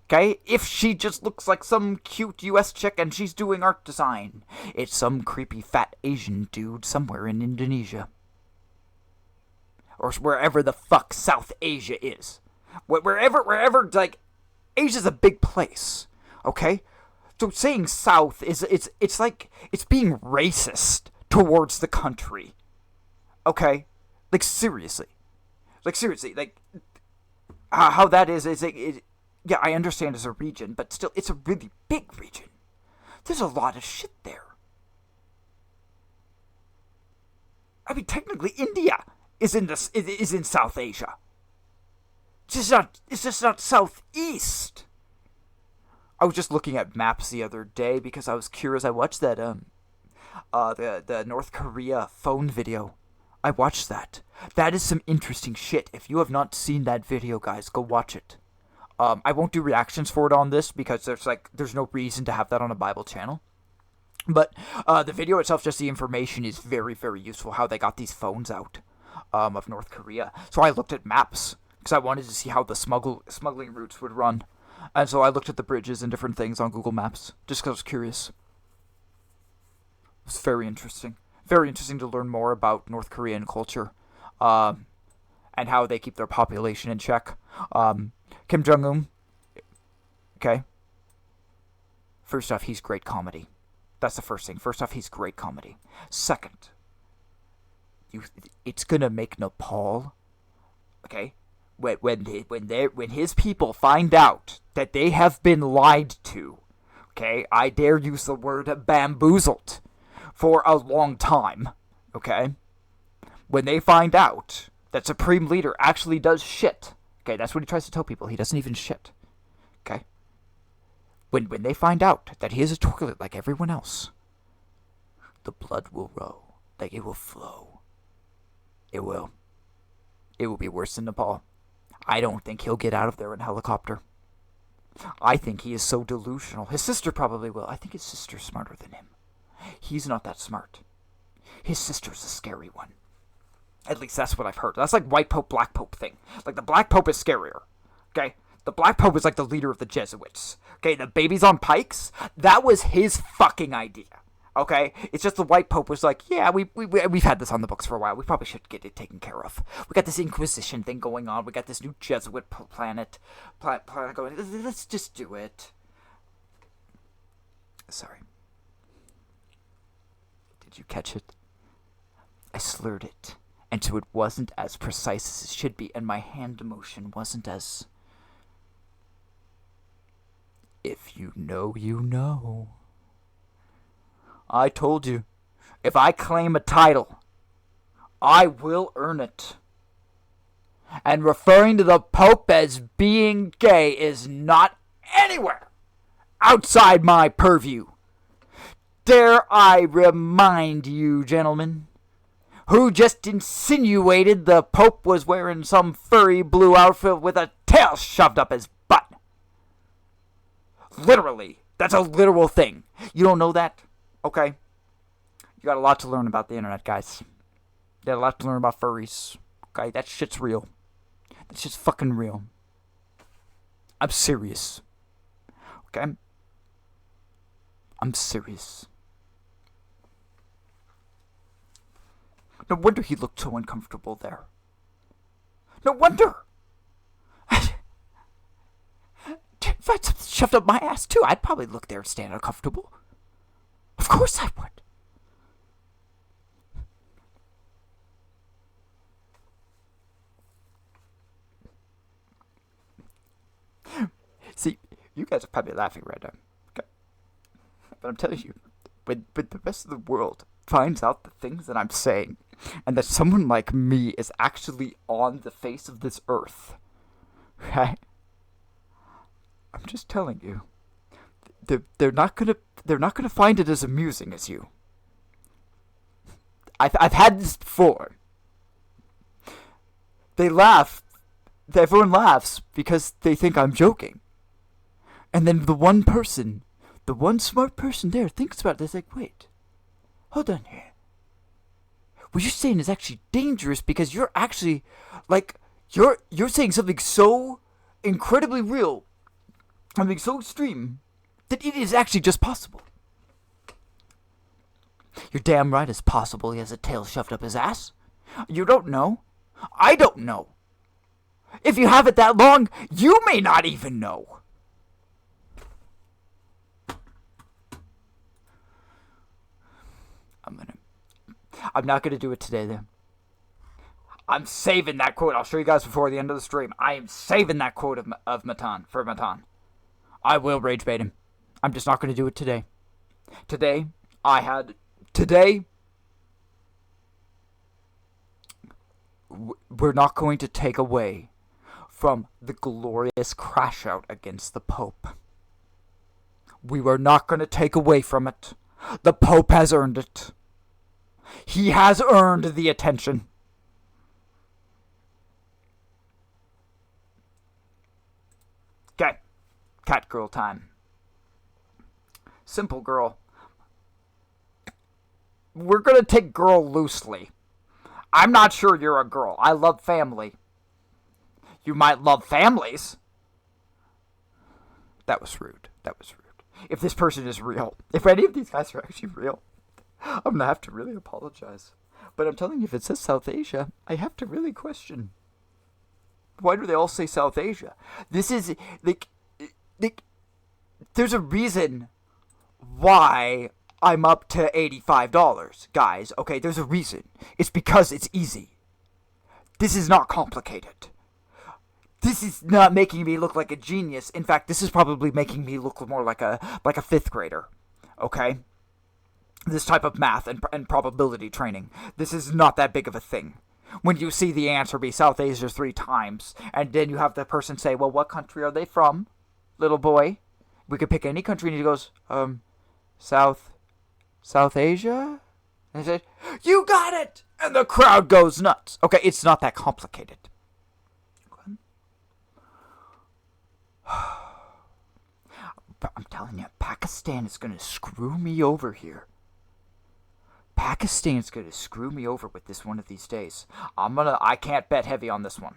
okay? If she just looks like some cute US chick and she's doing art design, it's some creepy fat Asian dude somewhere in Indonesia. Or wherever the fuck South Asia is. Wherever, like, Asia's a big place, okay? So saying South it's like it's being racist towards the country, okay? Like seriously, like how that is yeah, I understand it's a region, but still, it's a really big region. There's a lot of shit there. I mean, technically, India is in South Asia. It's just not southeast. I was just looking at maps the other day because I was curious. I watched that the North Korea phone video. I watched that. That is some interesting shit. If you have not seen that video, guys, go watch it. I won't do reactions for it on this because there's no reason to have that on a Bible channel. But the video itself, just the information, is very, very useful. How they got these phones out of North Korea. So I looked at maps because I wanted to see how the smuggling routes would run. And so I looked at the bridges and different things on Google Maps just because I was curious. It was very interesting. Very interesting to learn more about North Korean culture and how they keep their population in check. Kim Jong-un, okay. First off, he's great comedy. That's the first thing. First off, he's great comedy. Second, it's gonna make Nepal, okay, when his people find out that they have been lied to, okay, I dare use the word bamboozled for a long time, okay, when they find out that Supreme Leader actually does shit, okay, that's what he tries to tell people, he doesn't even shit, okay, when they find out that he is a toilet like everyone else, the blood will roll, like it will flow. It will. It will be worse than Nepal. I don't think he'll get out of there in a helicopter. I think he is so delusional. His sister probably will. I think his sister's smarter than him. He's not that smart. His sister's a scary one. At least that's what I've heard. That's like white pope, black pope thing. Like the black pope is scarier. Okay? The black pope is like the leader of the Jesuits. Okay? The babies on pikes, that was his fucking idea. Okay, it's just the white pope was like, yeah, we've had this on the books for a while. We probably should get it taken care of. We got this Inquisition thing going on. We got this new Jesuit planet going. Let's just do it. Sorry. Did you catch it? I slurred it, and so it wasn't as precise as it should be, and my hand motion wasn't as. If you know, you know. I told you, if I claim a title, I will earn it. And referring to the Pope as being gay is not anywhere outside my purview. Dare I remind you, gentlemen, who just insinuated the Pope was wearing some furry blue outfit with a tail shoved up his butt. Literally, that's a literal thing. You don't know that? Okay, you got a lot to learn about the internet, guys. You got a lot to learn about furries. Okay, that shit's real. That shit's fucking real. I'm serious. Okay? I'm serious. No wonder he looked so uncomfortable there. No wonder! If I had something shoved up my ass too, I'd probably look there and stand uncomfortable. Of course I would. See, you guys are probably laughing right now. Okay? But I'm telling you, when the rest of the world finds out the things that I'm saying, and that someone like me is actually on the face of this earth, right? I'm just telling you. They're not gonna find it as amusing as you. I've had this before. They laugh. Everyone laughs because they think I'm joking. And then the one smart person there thinks about it. They're like, wait, hold on here. What you're saying is actually dangerous because you're actually, like, you're saying something so incredibly real, something so extreme, that it is actually just possible. You're damn right it's possible he has a tail shoved up his ass. You don't know. I don't know. If you have it that long, you may not even know. I'm not gonna do it today, then. I'm saving that quote. I'll show you guys before the end of the stream. I am saving that quote of Matan, for Matan. I will rage bait him. I'm just not going to do it today. Today, we're not going to take away from the glorious crash out against the Pope. We were not going to take away from it. The Pope has earned it. He has earned the attention. Okay, cat girl time. Simple girl. We're gonna take girl loosely. I'm not sure you're a girl. I love family. You might love families. That was rude. That was rude. If this person is real, if any of these guys are actually real, I'm gonna have to really apologize. But I'm telling you, if it says South Asia, I have to really question. Why do they all say South Asia? This is, like, there's a reason why I'm up to $85, guys. Okay, there's a reason. It's because it's easy. This is not complicated. This is not making me look like a genius. In fact, this is probably making me look more like a fifth grader. Okay? This type of math and probability training. This is not that big of a thing. When you see the answer be South Asia 3 times, and then you have the person say, well, what country are they from, little boy? We could pick any country, and he goes, South Asia? And I said, you got it! And the crowd goes nuts. Okay, it's not that complicated. But I'm telling you, Pakistan is going to screw me over here. Pakistan's going to screw me over with this one of these days. I can't bet heavy on this one.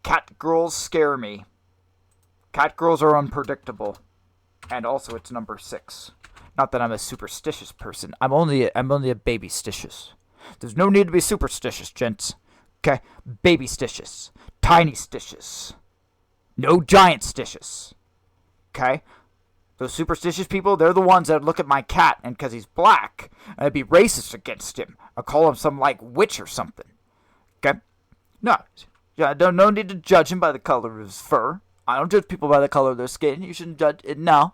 Cat girls scare me. Cat girls are unpredictable. And also it's number 6. Not that I'm a superstitious person. I'm only a baby-stitious. There's no need to be superstitious, gents. Okay? Baby-stitious. Tiny-stitious. No giant-stitious. Okay? Those superstitious people, they're the ones that look at my cat, and because he's black, and I'd be racist against him. I'll call him some, witch or something. Okay? No. Yeah, no need to judge him by the color of his fur. I don't judge people by the color of their skin. You shouldn't judge it. No.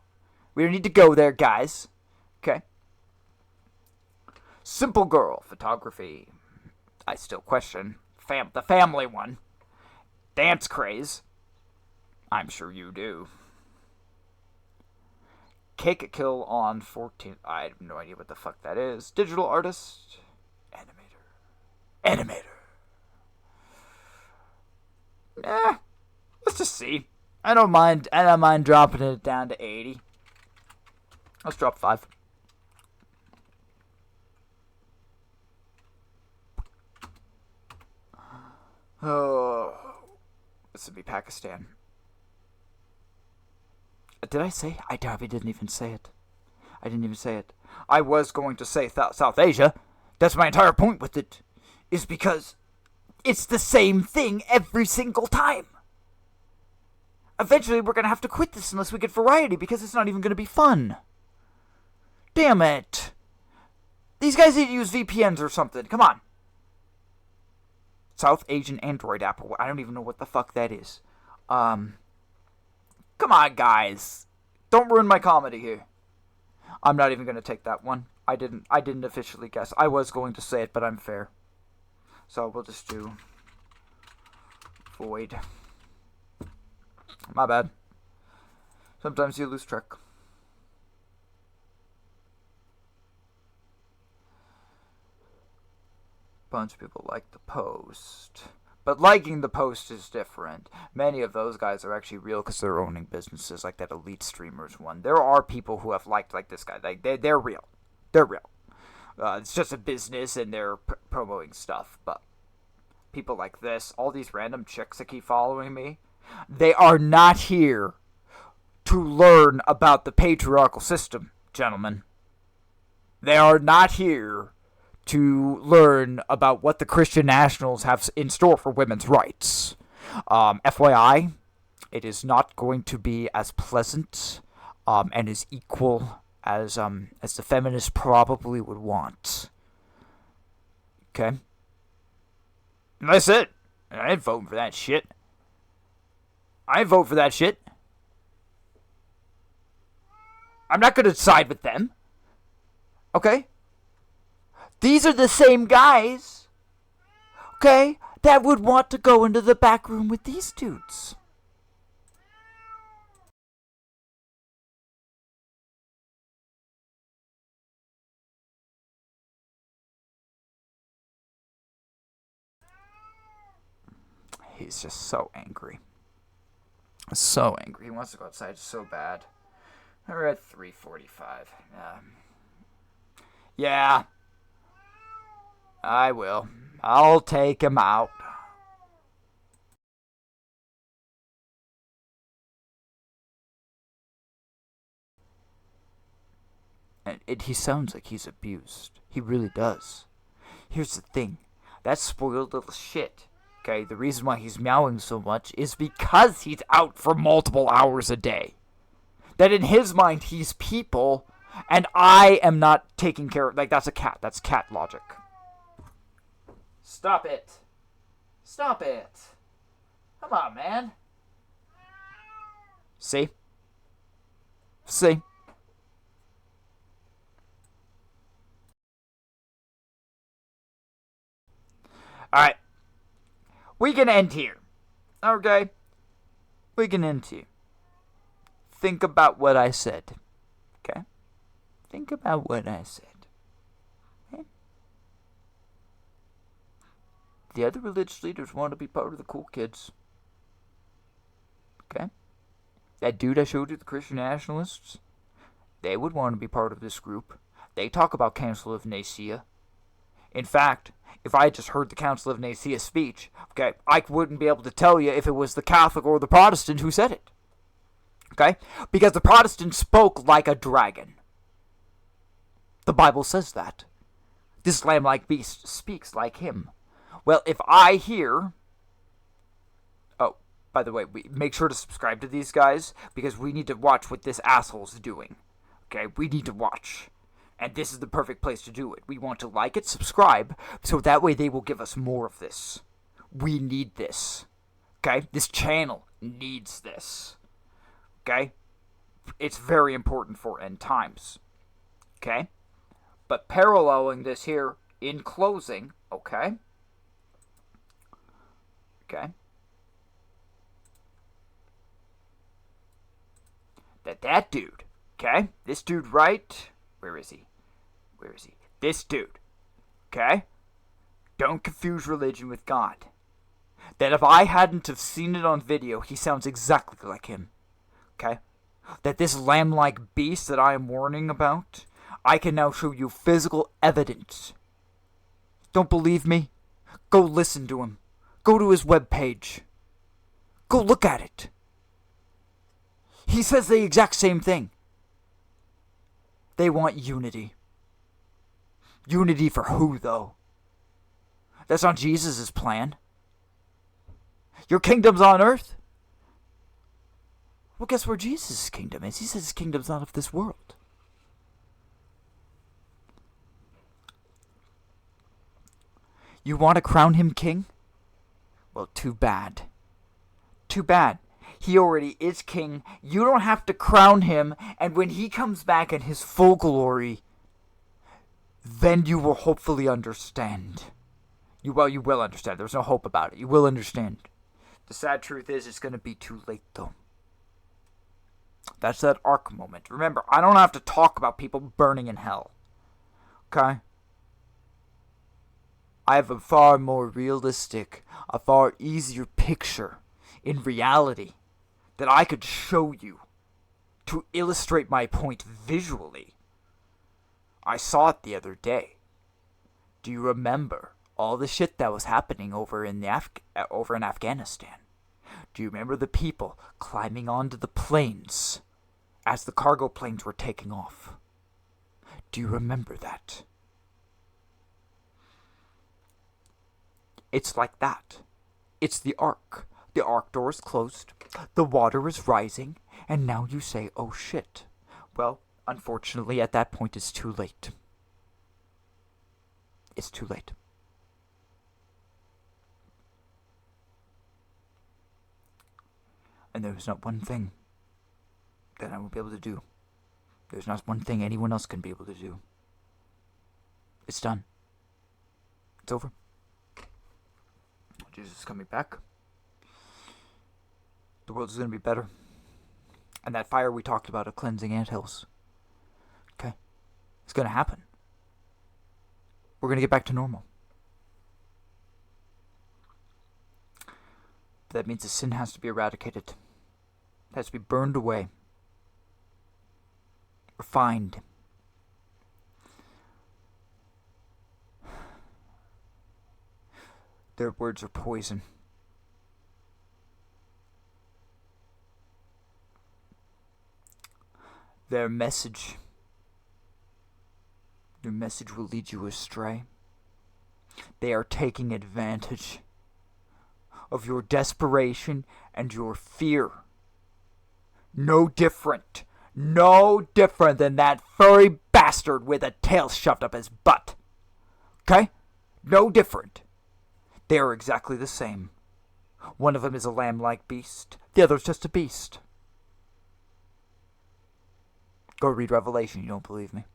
We don't need to go there, guys. Okay? Simple girl photography. I still question. The family one. Dance craze. I'm sure you do. Cake kill on 14th. I have no idea what the fuck that is. Digital artist. Animator. Let's just see. I don't mind dropping it down to 80. Let's drop 5. Oh, this would be Pakistan. Did I say? I didn't even say it. I was going to say South Asia. That's my entire point with it. Is because it's the same thing every single time. Eventually, we're going to have to quit this unless we get variety because it's not even going to be fun. Damn it. These guys need to use VPNs or something. Come on. South Asian Android app. I don't even know what the fuck that is. Come on, guys. Don't ruin my comedy here. I'm not even going to take that one. I didn't officially guess. I was going to say it, but I'm fair. So we'll just do void. My bad. Sometimes you lose track. Bunch of people like the post. But liking the post is different. Many of those guys are actually real because they're owning businesses, like that Elite Streamers one. There are people who have liked like this guy. They're real. They're real. It's just a business and they're promoting stuff. But people like this, all these random chicks that keep following me, they are not here to learn about the patriarchal system, gentlemen. They are not here to learn about what the Christian nationals have in store for women's rights. FYI, it is not going to be as pleasant and as equal as the feminists probably would want. Okay? And that's it. I ain't voting for that shit. I ain't voting for that shit. I'm not going to side with them. Okay? These are the same guys, okay, that would want to go into the back room with these dudes. He's just so angry. So angry. He wants to go outside so bad. We're at 3:45. Yeah. I will. I'll take him out. And he sounds like he's abused. He really does. Here's the thing. That spoiled little shit. Okay, the reason why he's meowing so much is because he's out for multiple hours a day. That in his mind, he's people And I am not taking care of... Like, that's a cat. That's cat logic. Stop it. Stop it. Come on, man. See? See? Alright. We can end here. Okay? We can end here. Think about what I said. Okay? Think about what I said. Okay? The other religious leaders want to be part of the cool kids. Okay? That dude I showed you, the Christian nationalists, they would want to be part of this group. They talk about Council of Nicaea. In fact, if I had just heard the Council of Nicaea speech, okay, I wouldn't be able to tell you if it was the Catholic or the Protestant who said it. Okay? Because the Protestant spoke like a dragon. The Bible says that. This lamb-like beast speaks like him. Well, if I hear... Oh, by the way, make sure to subscribe to these guys, because we need to watch what this asshole's doing. Okay? We need to watch. And this is the perfect place to do it. We want to like it, subscribe, so that way they will give us more of this. We need this. Okay? This channel needs this. Okay? It's very important for end times. Okay? But paralleling this here in closing, okay? Okay? That dude, okay? This dude right... Where is he? Where is he? This dude. Okay? Don't confuse religion with God. That if I hadn't have seen it on video, he sounds exactly like him. Okay? That this lamb-like beast that I am warning about, I can now show you physical evidence. Don't believe me? Go listen to him. Go to his webpage. Go look at it. He says the exact same thing. They want unity. Unity for who, though? That's not Jesus' plan. Your kingdom's on earth? Well, guess where Jesus' kingdom is? He says his kingdom's not of this world. You want to crown him king? Well, too bad. Too bad. He already is king. You don't have to crown him. And when he comes back in his full glory, then you will hopefully understand. You will understand. There's no hope about it. You will understand. The sad truth is, it's going to be too late, though. That's that arc moment. Remember, I don't have to talk about people burning in hell. Okay? I have a far more realistic, a far easier picture in reality that I could show you to illustrate my point visually. I saw it the other day. Do you remember all the shit that was happening over in Afghanistan? Do you remember the people climbing onto the planes as the cargo planes were taking off? Do you remember that? It's like that. It's the ark. The ark door is closed. The water is rising. And now you say, oh shit. Well, unfortunately, at that point, it's too late. It's too late. And there's not one thing that I will be able to do. There's not one thing anyone else can be able to do. It's done. It's over. Jesus is coming back. The world is going to be better. And that fire we talked about of cleansing anthills. Okay? It's going to happen. We're going to get back to normal. That means the sin has to be eradicated. It has to be burned away. Refined. Their words are poison. Their message will lead you astray. They are taking advantage of your desperation and your fear. No different no different than that furry bastard with a tail shoved up his butt. Okay? No different. They are exactly the same. One of them is a lamb-like beast. The other's just a beast. Go read Revelation. You don't believe me?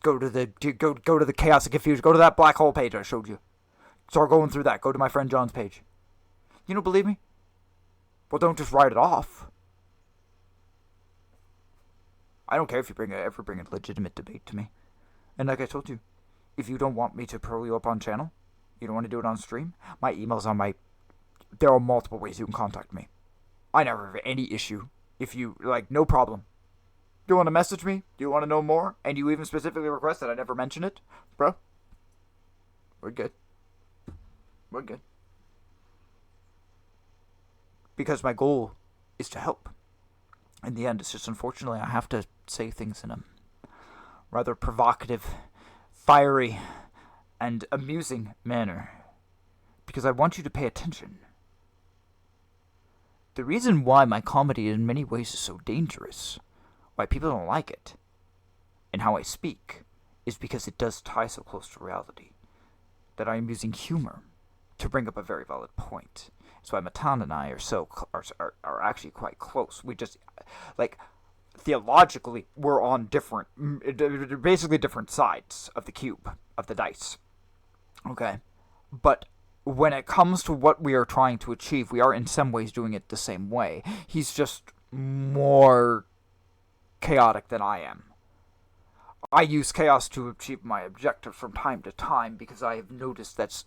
Go to the Chaos and Confusion. Go to that black hole page I showed you. Start going through that. Go to my friend John's page. You don't believe me? Well, don't just write it off. I don't care if you ever bring a legitimate debate to me. And like I told you, if you don't want me to pull you up on channel, you don't want to do it on stream, my email's on my... There are multiple ways you can contact me. I never have any issue. If you, no problem. Do you want to message me? Do you want to know more? And you even specifically request that I never mention it? Bro, we're good. We're good. Because my goal is to help. In the end, it's just unfortunately I have to say things in a rather provocative, fiery, and amusing manner. Because I want you to pay attention. The reason why my comedy in many ways is so dangerous, why people don't like it, and how I speak, is because it does tie so close to reality. That I am using humor to bring up a very valid point. That's why Matan and I are actually quite close. We just, theologically, we're on basically different sides of the cube, of the dice. Okay? But when it comes to what we are trying to achieve, we are in some ways doing it the same way. He's just more chaotic than I am. I use chaos to achieve my objectives from time to time because I have noticed that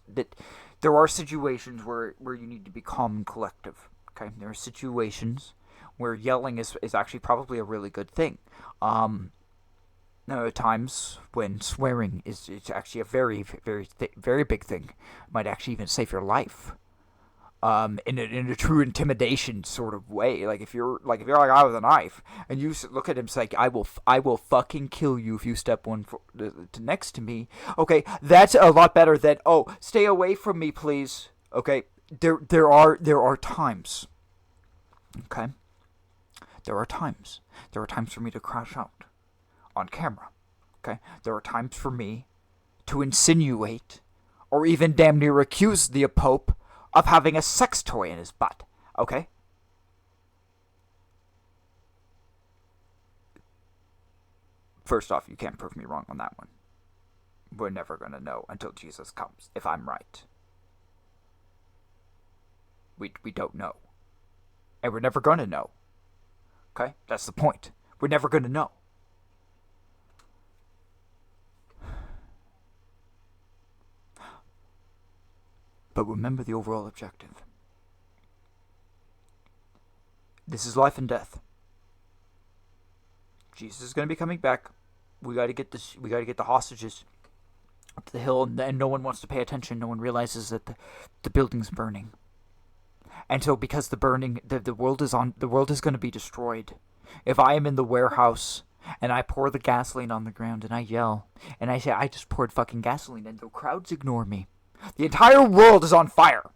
there are situations where you need to be calm and collective. Okay, there are situations where yelling is actually probably a really good thing. There are times when swearing is actually a very, very, very big thing. Might actually even save your life. In a true intimidation sort of way. If you're like a guy with a knife and you look at him, it's like I will fucking kill you if you step one next to me. Okay, that's a lot better than stay away from me, please. Okay, there are times. Okay, there are times for me to crash out on camera. Okay, there are times for me to insinuate or even damn near accuse the Pope of having a sex toy in his butt, okay? First off, you can't prove me wrong on that one. We're never going to know until Jesus comes, if I'm right. We don't know. And we're never going to know. Okay? That's the point. We're never going to know. But remember the overall objective. This is life and death. Jesus is going to be coming back. We got to get this. We got to get the hostages up to the hill, and no one wants to pay attention. No one realizes that the building's burning. And so, because the world is going to be destroyed. If I am in the warehouse and I pour the gasoline on the ground and I yell and I say I just poured fucking gasoline, and the crowds ignore me. The entire world is on fire.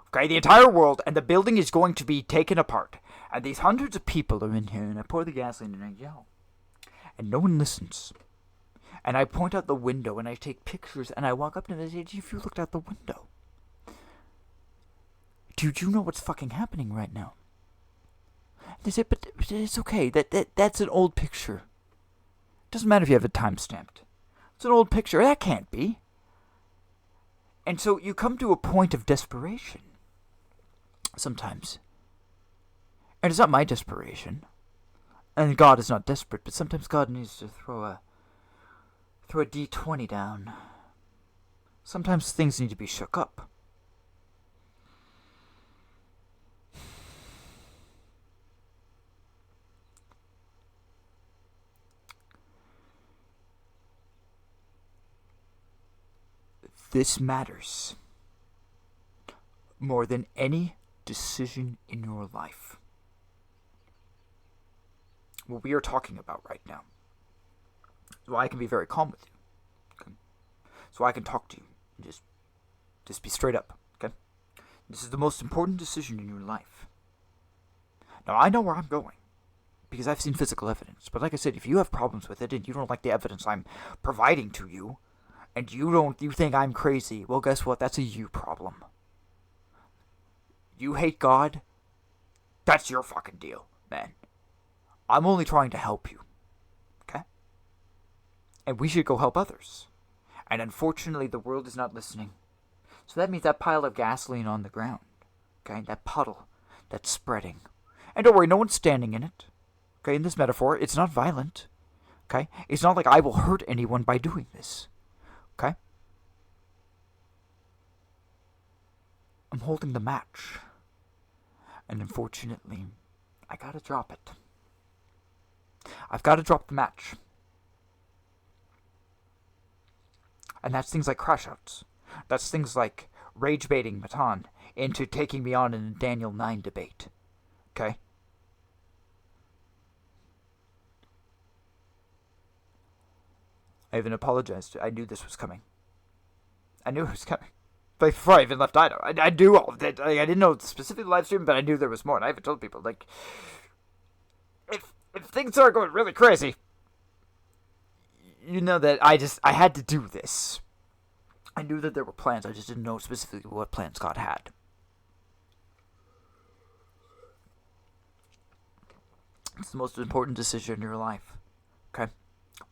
Okay, the entire world, and the building is going to be taken apart. And these hundreds of people are in here, and I pour the gasoline and I yell. And no one listens. And I point out the window, and I take pictures, and I walk up to them and I say, if you looked out the window, do you know what's fucking happening right now? They say, but it's okay. That's an old picture. Doesn't matter if you have it time-stamped. It's an old picture. That can't be. And so you come to a point of desperation. Sometimes. And it's not my desperation. And God is not desperate, but sometimes God needs to throw a D20 down. Sometimes things need to be shook up. This matters more than any decision in your life. What we are talking about right now. So I can be very calm with you. Okay? So I can talk to you. Just be straight up. Okay? This is the most important decision in your life. Now I know where I'm going. because I've seen physical evidence. But like I said, if you have problems with it and you don't like the evidence I'm providing to you, and you think I'm crazy, well, guess what? That's a you problem. You hate God? That's your fucking deal, man. I'm only trying to help you. Okay? And we should go help others. And unfortunately, the world is not listening. So that means that pile of gasoline on the ground, okay, that puddle that's spreading. And don't worry, no one's standing in it. Okay, in this metaphor, it's not violent. Okay? It's not like I will hurt anyone by doing this. Okay? I'm holding the match. And unfortunately, I gotta drop it. I've gotta drop the match. And that's things like crash outs. That's things like rage baiting Matan into taking me on in a Daniel 9 debate. Okay? I even apologized. I knew this was coming. I knew it was coming. Like, before I even left Idaho. I knew all of that. I didn't know specifically the live stream, but I knew there was more. And I even told people, like, if things are going really crazy, you know that I had to do this. I knew that there were plans. I just didn't know specifically what plans God had. It's the most important decision in your life. Okay?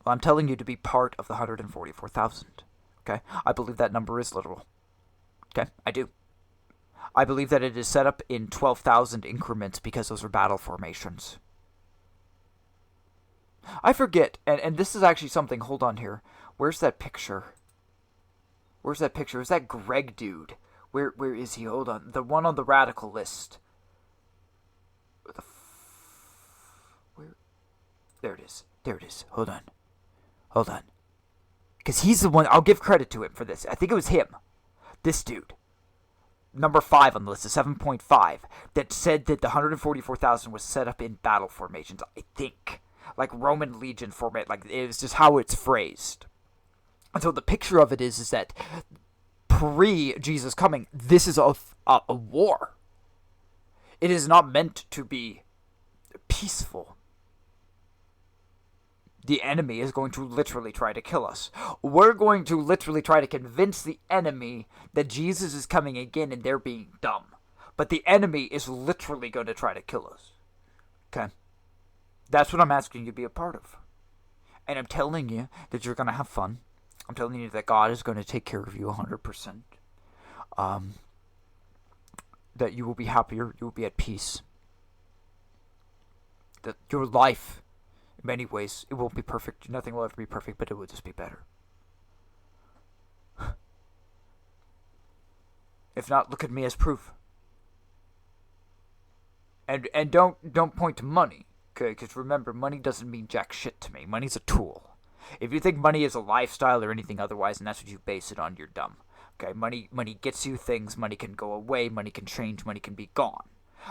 Well, I'm telling you to be part of the 144,000. Okay? I believe that number is literal. Okay? I do. I believe that it is set up in 12,000 increments because those are battle formations. I forget, and this is actually something, hold on here. Where's that picture? Where's that picture? Is that Greg dude? Where is he? Hold on. The one on the radical list. Where? There it is. There it is. Hold on. Hold on. Because he's the one, I'll give credit to him for this. I think it was him. This dude. Number 5 on the list, the 7.5, that said that the 144,000 was set up in battle formations, I think. Like Roman legion format, like it was just how it's phrased. And so the picture of it is that pre-Jesus coming, this is a war. It is not meant to be peaceful. The enemy is going to literally try to kill us. We're going to literally try to convince the enemy that Jesus is coming again and they're being dumb. But the enemy is literally going to try to kill us. Okay? That's what I'm asking you to be a part of. And I'm telling you that you're going to have fun. I'm telling you that God is going to take care of you 100%. That you will be happier. You will be at peace. That your life, in many ways, it won't be perfect. Nothing will ever be perfect, but it will just be better. If not, look at me as proof. And don't point to money. Okay, because remember, money doesn't mean jack shit to me. Money's a tool. If you think money is a lifestyle or anything otherwise, and that's what you base it on, you're dumb. Okay, money gets you things. Money can go away. Money can change. Money can be gone.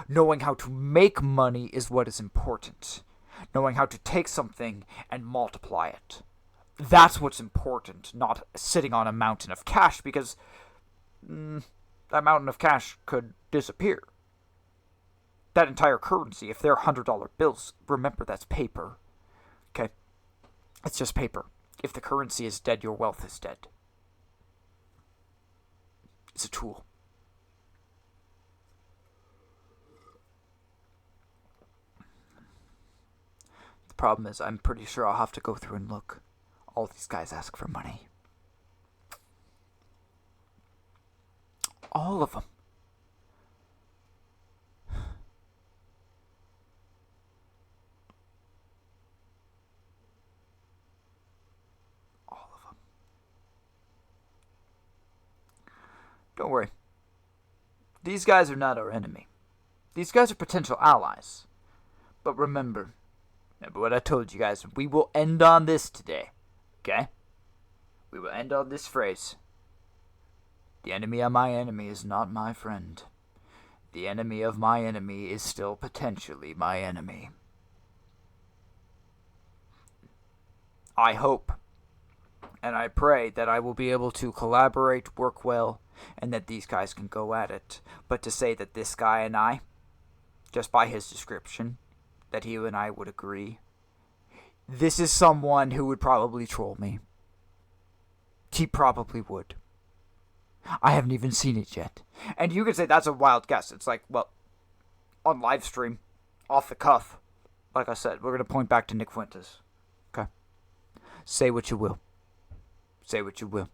Knowing how to make money is what is important. Knowing how to take something and multiply it. That's what's important, not sitting on a mountain of cash, because that mountain of cash could disappear. That entire currency, if they're $100 bills, remember that's paper. Okay? It's just paper. If the currency is dead, your wealth is dead. It's a tool. The problem is, I'm pretty sure I'll have to go through and look. All these guys ask for money. All of them. Don't worry. These guys are not our enemy. These guys are potential allies. But remember what I told you guys. We will end on this today. Okay? We will end on this phrase. The enemy of my enemy is not my friend. The enemy of my enemy is still potentially my enemy. I hope and I pray that I will be able to collaborate, work well, and that these guys can go at it. But to say that this guy and I, just by his description, that you and I would agree. This is someone who would probably troll me. He probably would. I haven't even seen it yet. And you could say that's a wild guess. It's like, well, on live stream, off the cuff. Like I said, we're going to point back to Nick Fuentes. Okay? Say what you will. Say what you will.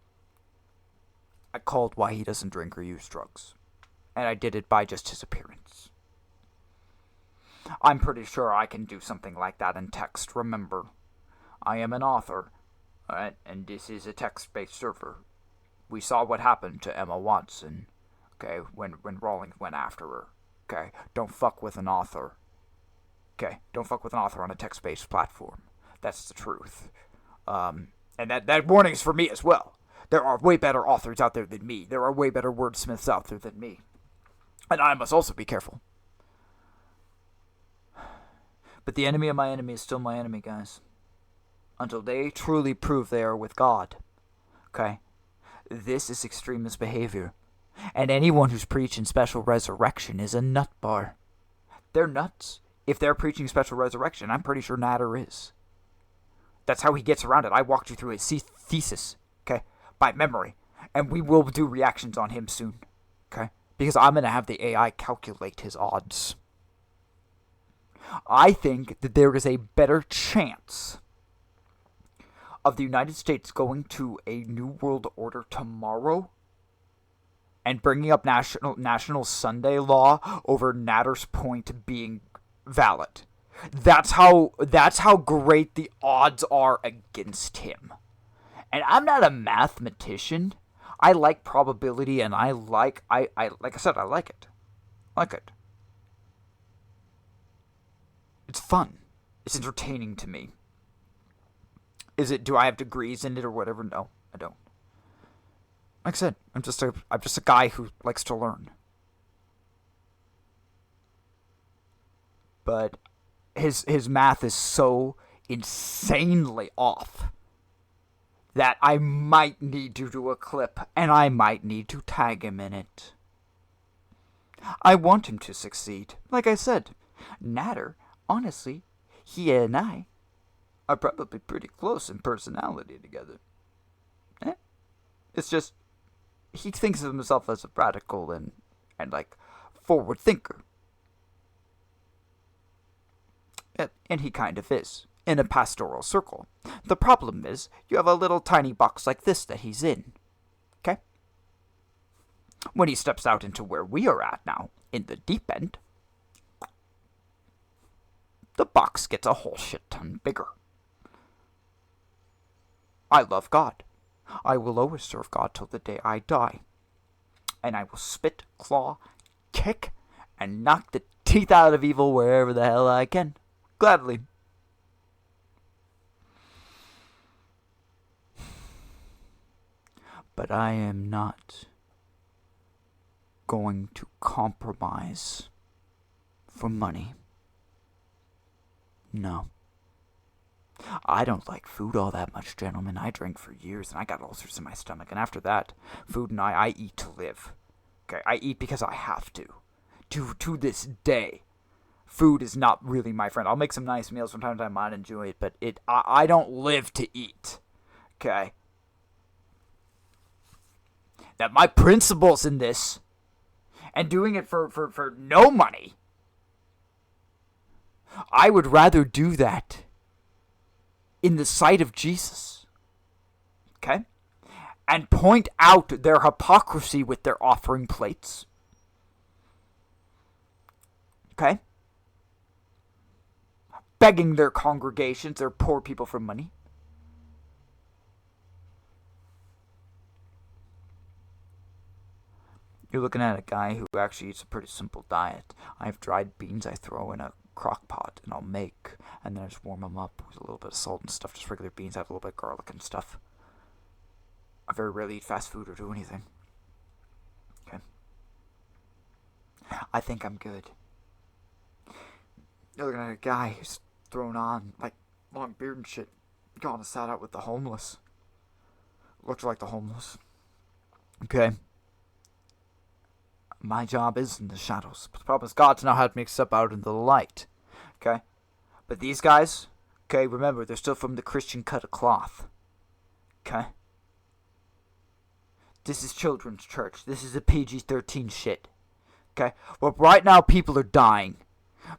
I called why he doesn't drink or use drugs. And I did it by just his appearance. I'm pretty sure I can do something like that in text. Remember, I am an author. Alright? And this is a text-based server. We saw what happened to Emma Watson. Okay? When Rawlings went after her. Okay? Don't fuck with an author. Okay? Don't fuck with an author on a text-based platform. That's the truth. And that warning is for me as well. There are way better authors out there than me. There are way better wordsmiths out there than me. And I must also be careful. But the enemy of my enemy is still my enemy, guys. Until they truly prove they are with God. Okay? This is extremist behavior. And anyone who's preaching special resurrection is a nut bar. They're nuts. If they're preaching special resurrection, I'm pretty sure Natter is. That's how he gets around it. I walked you through his thesis, okay, by memory. And we will do reactions on him soon, okay? Because I'm going to have the AI calculate his odds. I think that there is a better chance of the United States going to a New World Order tomorrow and bringing up National Sunday law over Natter's point being valid. That's how great the odds are against him. And I'm not a mathematician. I like probability, and I like I said, I like it. I like it. It's fun. It's entertaining to me. Do I have degrees in it or whatever? No, I don't. Like I said, I'm just a guy who likes to learn. But his math is so insanely off that I might need to do a clip, and I might need to tag him in it. I want him to succeed. Like I said, Natter, honestly, he and I are probably pretty close in personality together. It's just, he thinks of himself as a radical and like, forward thinker. And he kind of is, in a pastoral circle. The problem is, you have a little tiny box like this that he's in. Okay? When he steps out into where we are at now, in the deep end, the box gets a whole shit ton bigger. I love God. I will always serve God till the day I die. And I will spit, claw, kick, and knock the teeth out of evil wherever the hell I can. Gladly. But I am not going to compromise for money. No. I don't like food all that much, gentlemen. I drank for years and I got ulcers in my stomach. And after that, food and I eat to live. Okay, I eat because I have to. To this day. Food is not really my friend. I'll make some nice meals from time to time. I enjoy it, but I don't live to eat. Okay? That my principles in this, and doing it for no money, I would rather do that in the sight of Jesus. Okay? And point out their hypocrisy with their offering plates. Okay? Begging their congregations, their poor people, for money. You're looking at a guy who actually eats a pretty simple diet. I have dried beans I throw in a crock pot and I'll make, and then I just warm them up with a little bit of salt and stuff. Just regular beans. I have a little bit of garlic and stuff. I very rarely eat fast food or do anything. Okay. I think I'm good. You're looking at a guy who's thrown on, like, long beard and shit. Gone to sat out with the homeless. Looks like the homeless. Okay. My job is in the shadows. But the problem is God's now had me step out into the light. Okay? But these guys, okay, remember, they're still from the Christian cut of cloth. Okay? This is children's church. This is a PG-13 shit. Okay? Well, right now people are dying.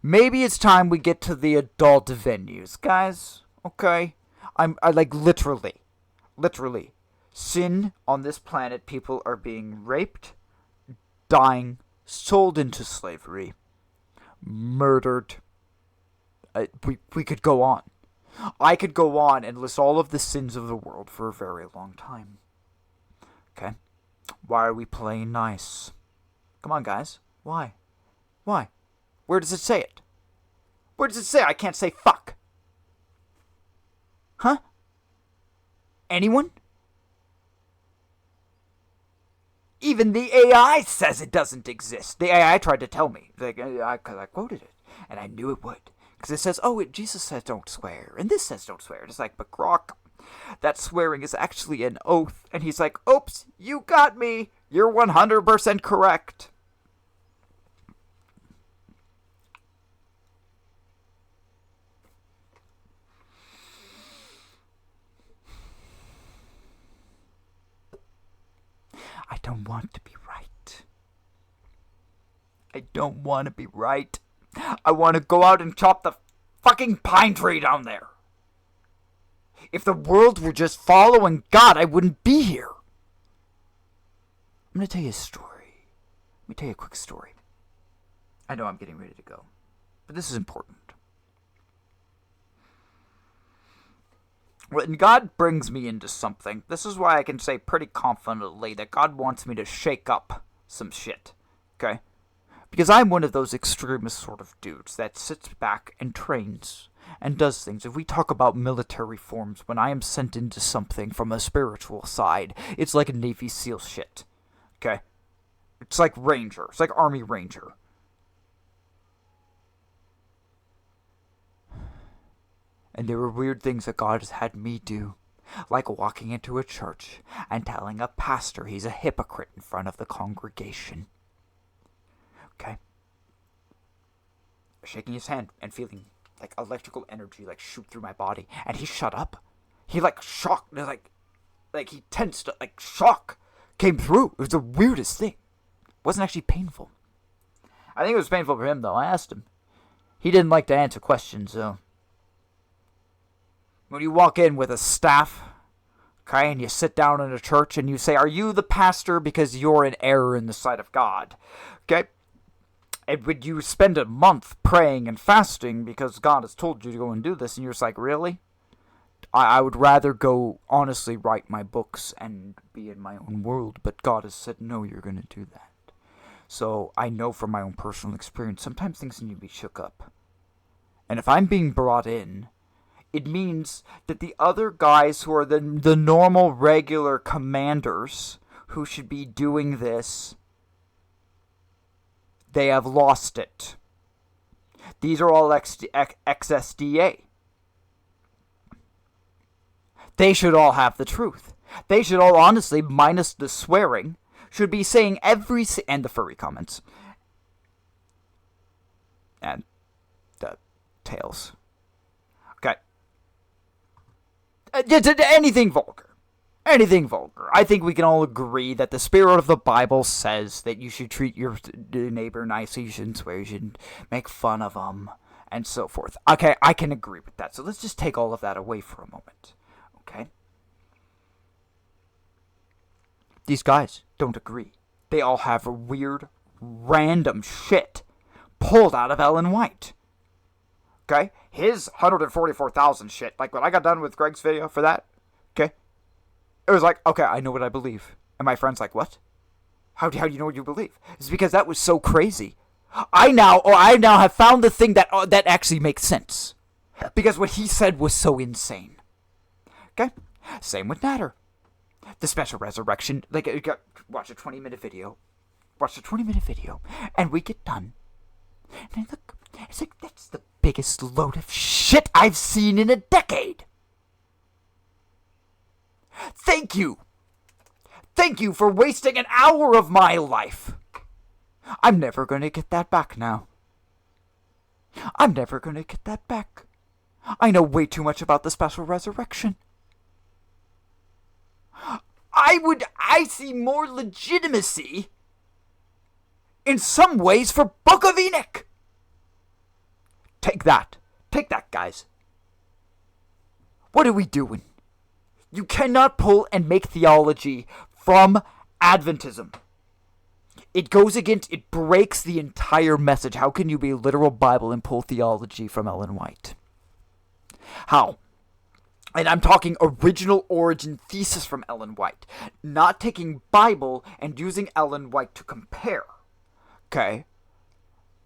Maybe it's time we get to the adult venues, guys. Okay? I like literally. Sin on this planet, people are being raped, dying, sold into slavery, murdered. We could go on. I could go on and list all of the sins of the world for a very long time. Okay? Why are we playing nice? Come on, guys. Why? Where does it say it? Where does it say I can't say fuck? Huh? Anyone? Even the AI says it doesn't exist. The AI tried to tell me. Because I quoted it. And I knew it would. Because it says, Jesus says don't swear. And this says don't swear. It's like, but Grok, that swearing is actually an oath. And he's like, oops, you got me. You're 100% correct. I don't want to be right. I don't want to be right. I want to go out and chop the fucking pine tree down there. If the world were just following God, I wouldn't be here. I'm going to tell you a story. Let me tell you a quick story. I know I'm getting ready to go, but this is important. When God brings me into something, this is why I can say pretty confidently that God wants me to shake up some shit. Okay? Because I'm one of those extremist sort of dudes that sits back and trains and does things. If we talk about military forms, when I am sent into something from a spiritual side, it's like a Navy SEAL shit. Okay? It's like Ranger. It's like Army Ranger. And there were weird things that God has had me do. Like walking into a church and telling a pastor he's a hypocrite in front of the congregation. Okay? Shaking his hand and feeling like electrical energy like shoot through my body. And he shut up. He like shocked. Like he tensed. Like shock came through. It was the weirdest thing. It wasn't actually painful. I think it was painful for him though. I asked him. He didn't like to answer questions so. When you walk in with a staff, okay, and you sit down in a church and you say, are you the pastor because you're in error in the sight of God? Okay? And when you spend a month praying and fasting because God has told you to go and do this, and you're just like, really? I would rather go honestly write my books and be in my own world, but God has said, no, you're going to do that. So I know from my own personal experience, sometimes things need to be shook up. And if I'm being brought in, it means that the other guys who are the normal, regular commanders who should be doing this, they have lost it. These are all XSDA. They should all have the truth. They should all, honestly, minus the swearing, should be saying and the furry comments. And the tails. Okay. Anything vulgar. Anything vulgar. I think we can all agree that the spirit of the Bible says that you should treat your neighbor nicely, you shouldn't swear, you shouldn't make fun of them, and so forth. Okay, I can agree with that. So let's just take all of that away for a moment. Okay? These guys don't agree. They all have weird, random shit pulled out of Ellen White. Okay? His 144,000 shit, like when I got done with Greg's video for that, okay? It was like, okay, I know what I believe. And my friend's like, what? How do you know what you believe? It's because that was so crazy. I now have found the thing that actually makes sense. Because what he said was so insane. Okay? Same with Natter. The special resurrection, like, watch a 20-minute video. Watch a 20-minute video. And we get done. And I look, it's like, that's the biggest load of shit I've seen in a decade. Thank you. Thank you for wasting an hour of my life. I'm never going to get that back now. I'm never going to get that back. I know way too much about the special resurrection. I see more legitimacy in some ways for Book of Enoch. Take that, guys. What are we doing? You cannot pull and make theology from Adventism. It breaks the entire message. How can you be a literal Bible and pull theology from Ellen White? How? And I'm talking original origin thesis from Ellen White. Not taking Bible and using Ellen White to compare. Okay?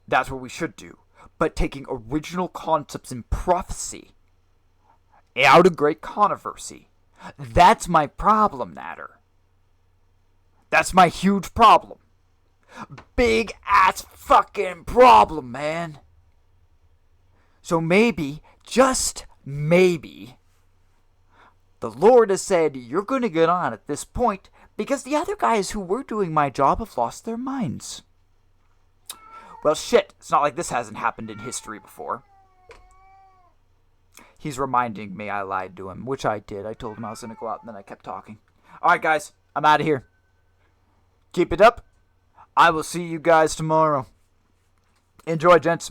That's what we should do. But taking original concepts in prophecy out of great controversy. That's my problem, Natter. That's my huge problem. Big ass fucking problem, man. So maybe, just maybe, the Lord has said, you're going to get on at this point because the other guys who were doing my job have lost their minds. Well, shit, it's not like this hasn't happened in history before. He's reminding me I lied to him, which I did. I told him I was going to go out and then I kept talking. Alright, guys, I'm out of here. Keep it up. I will see you guys tomorrow. Enjoy, gents.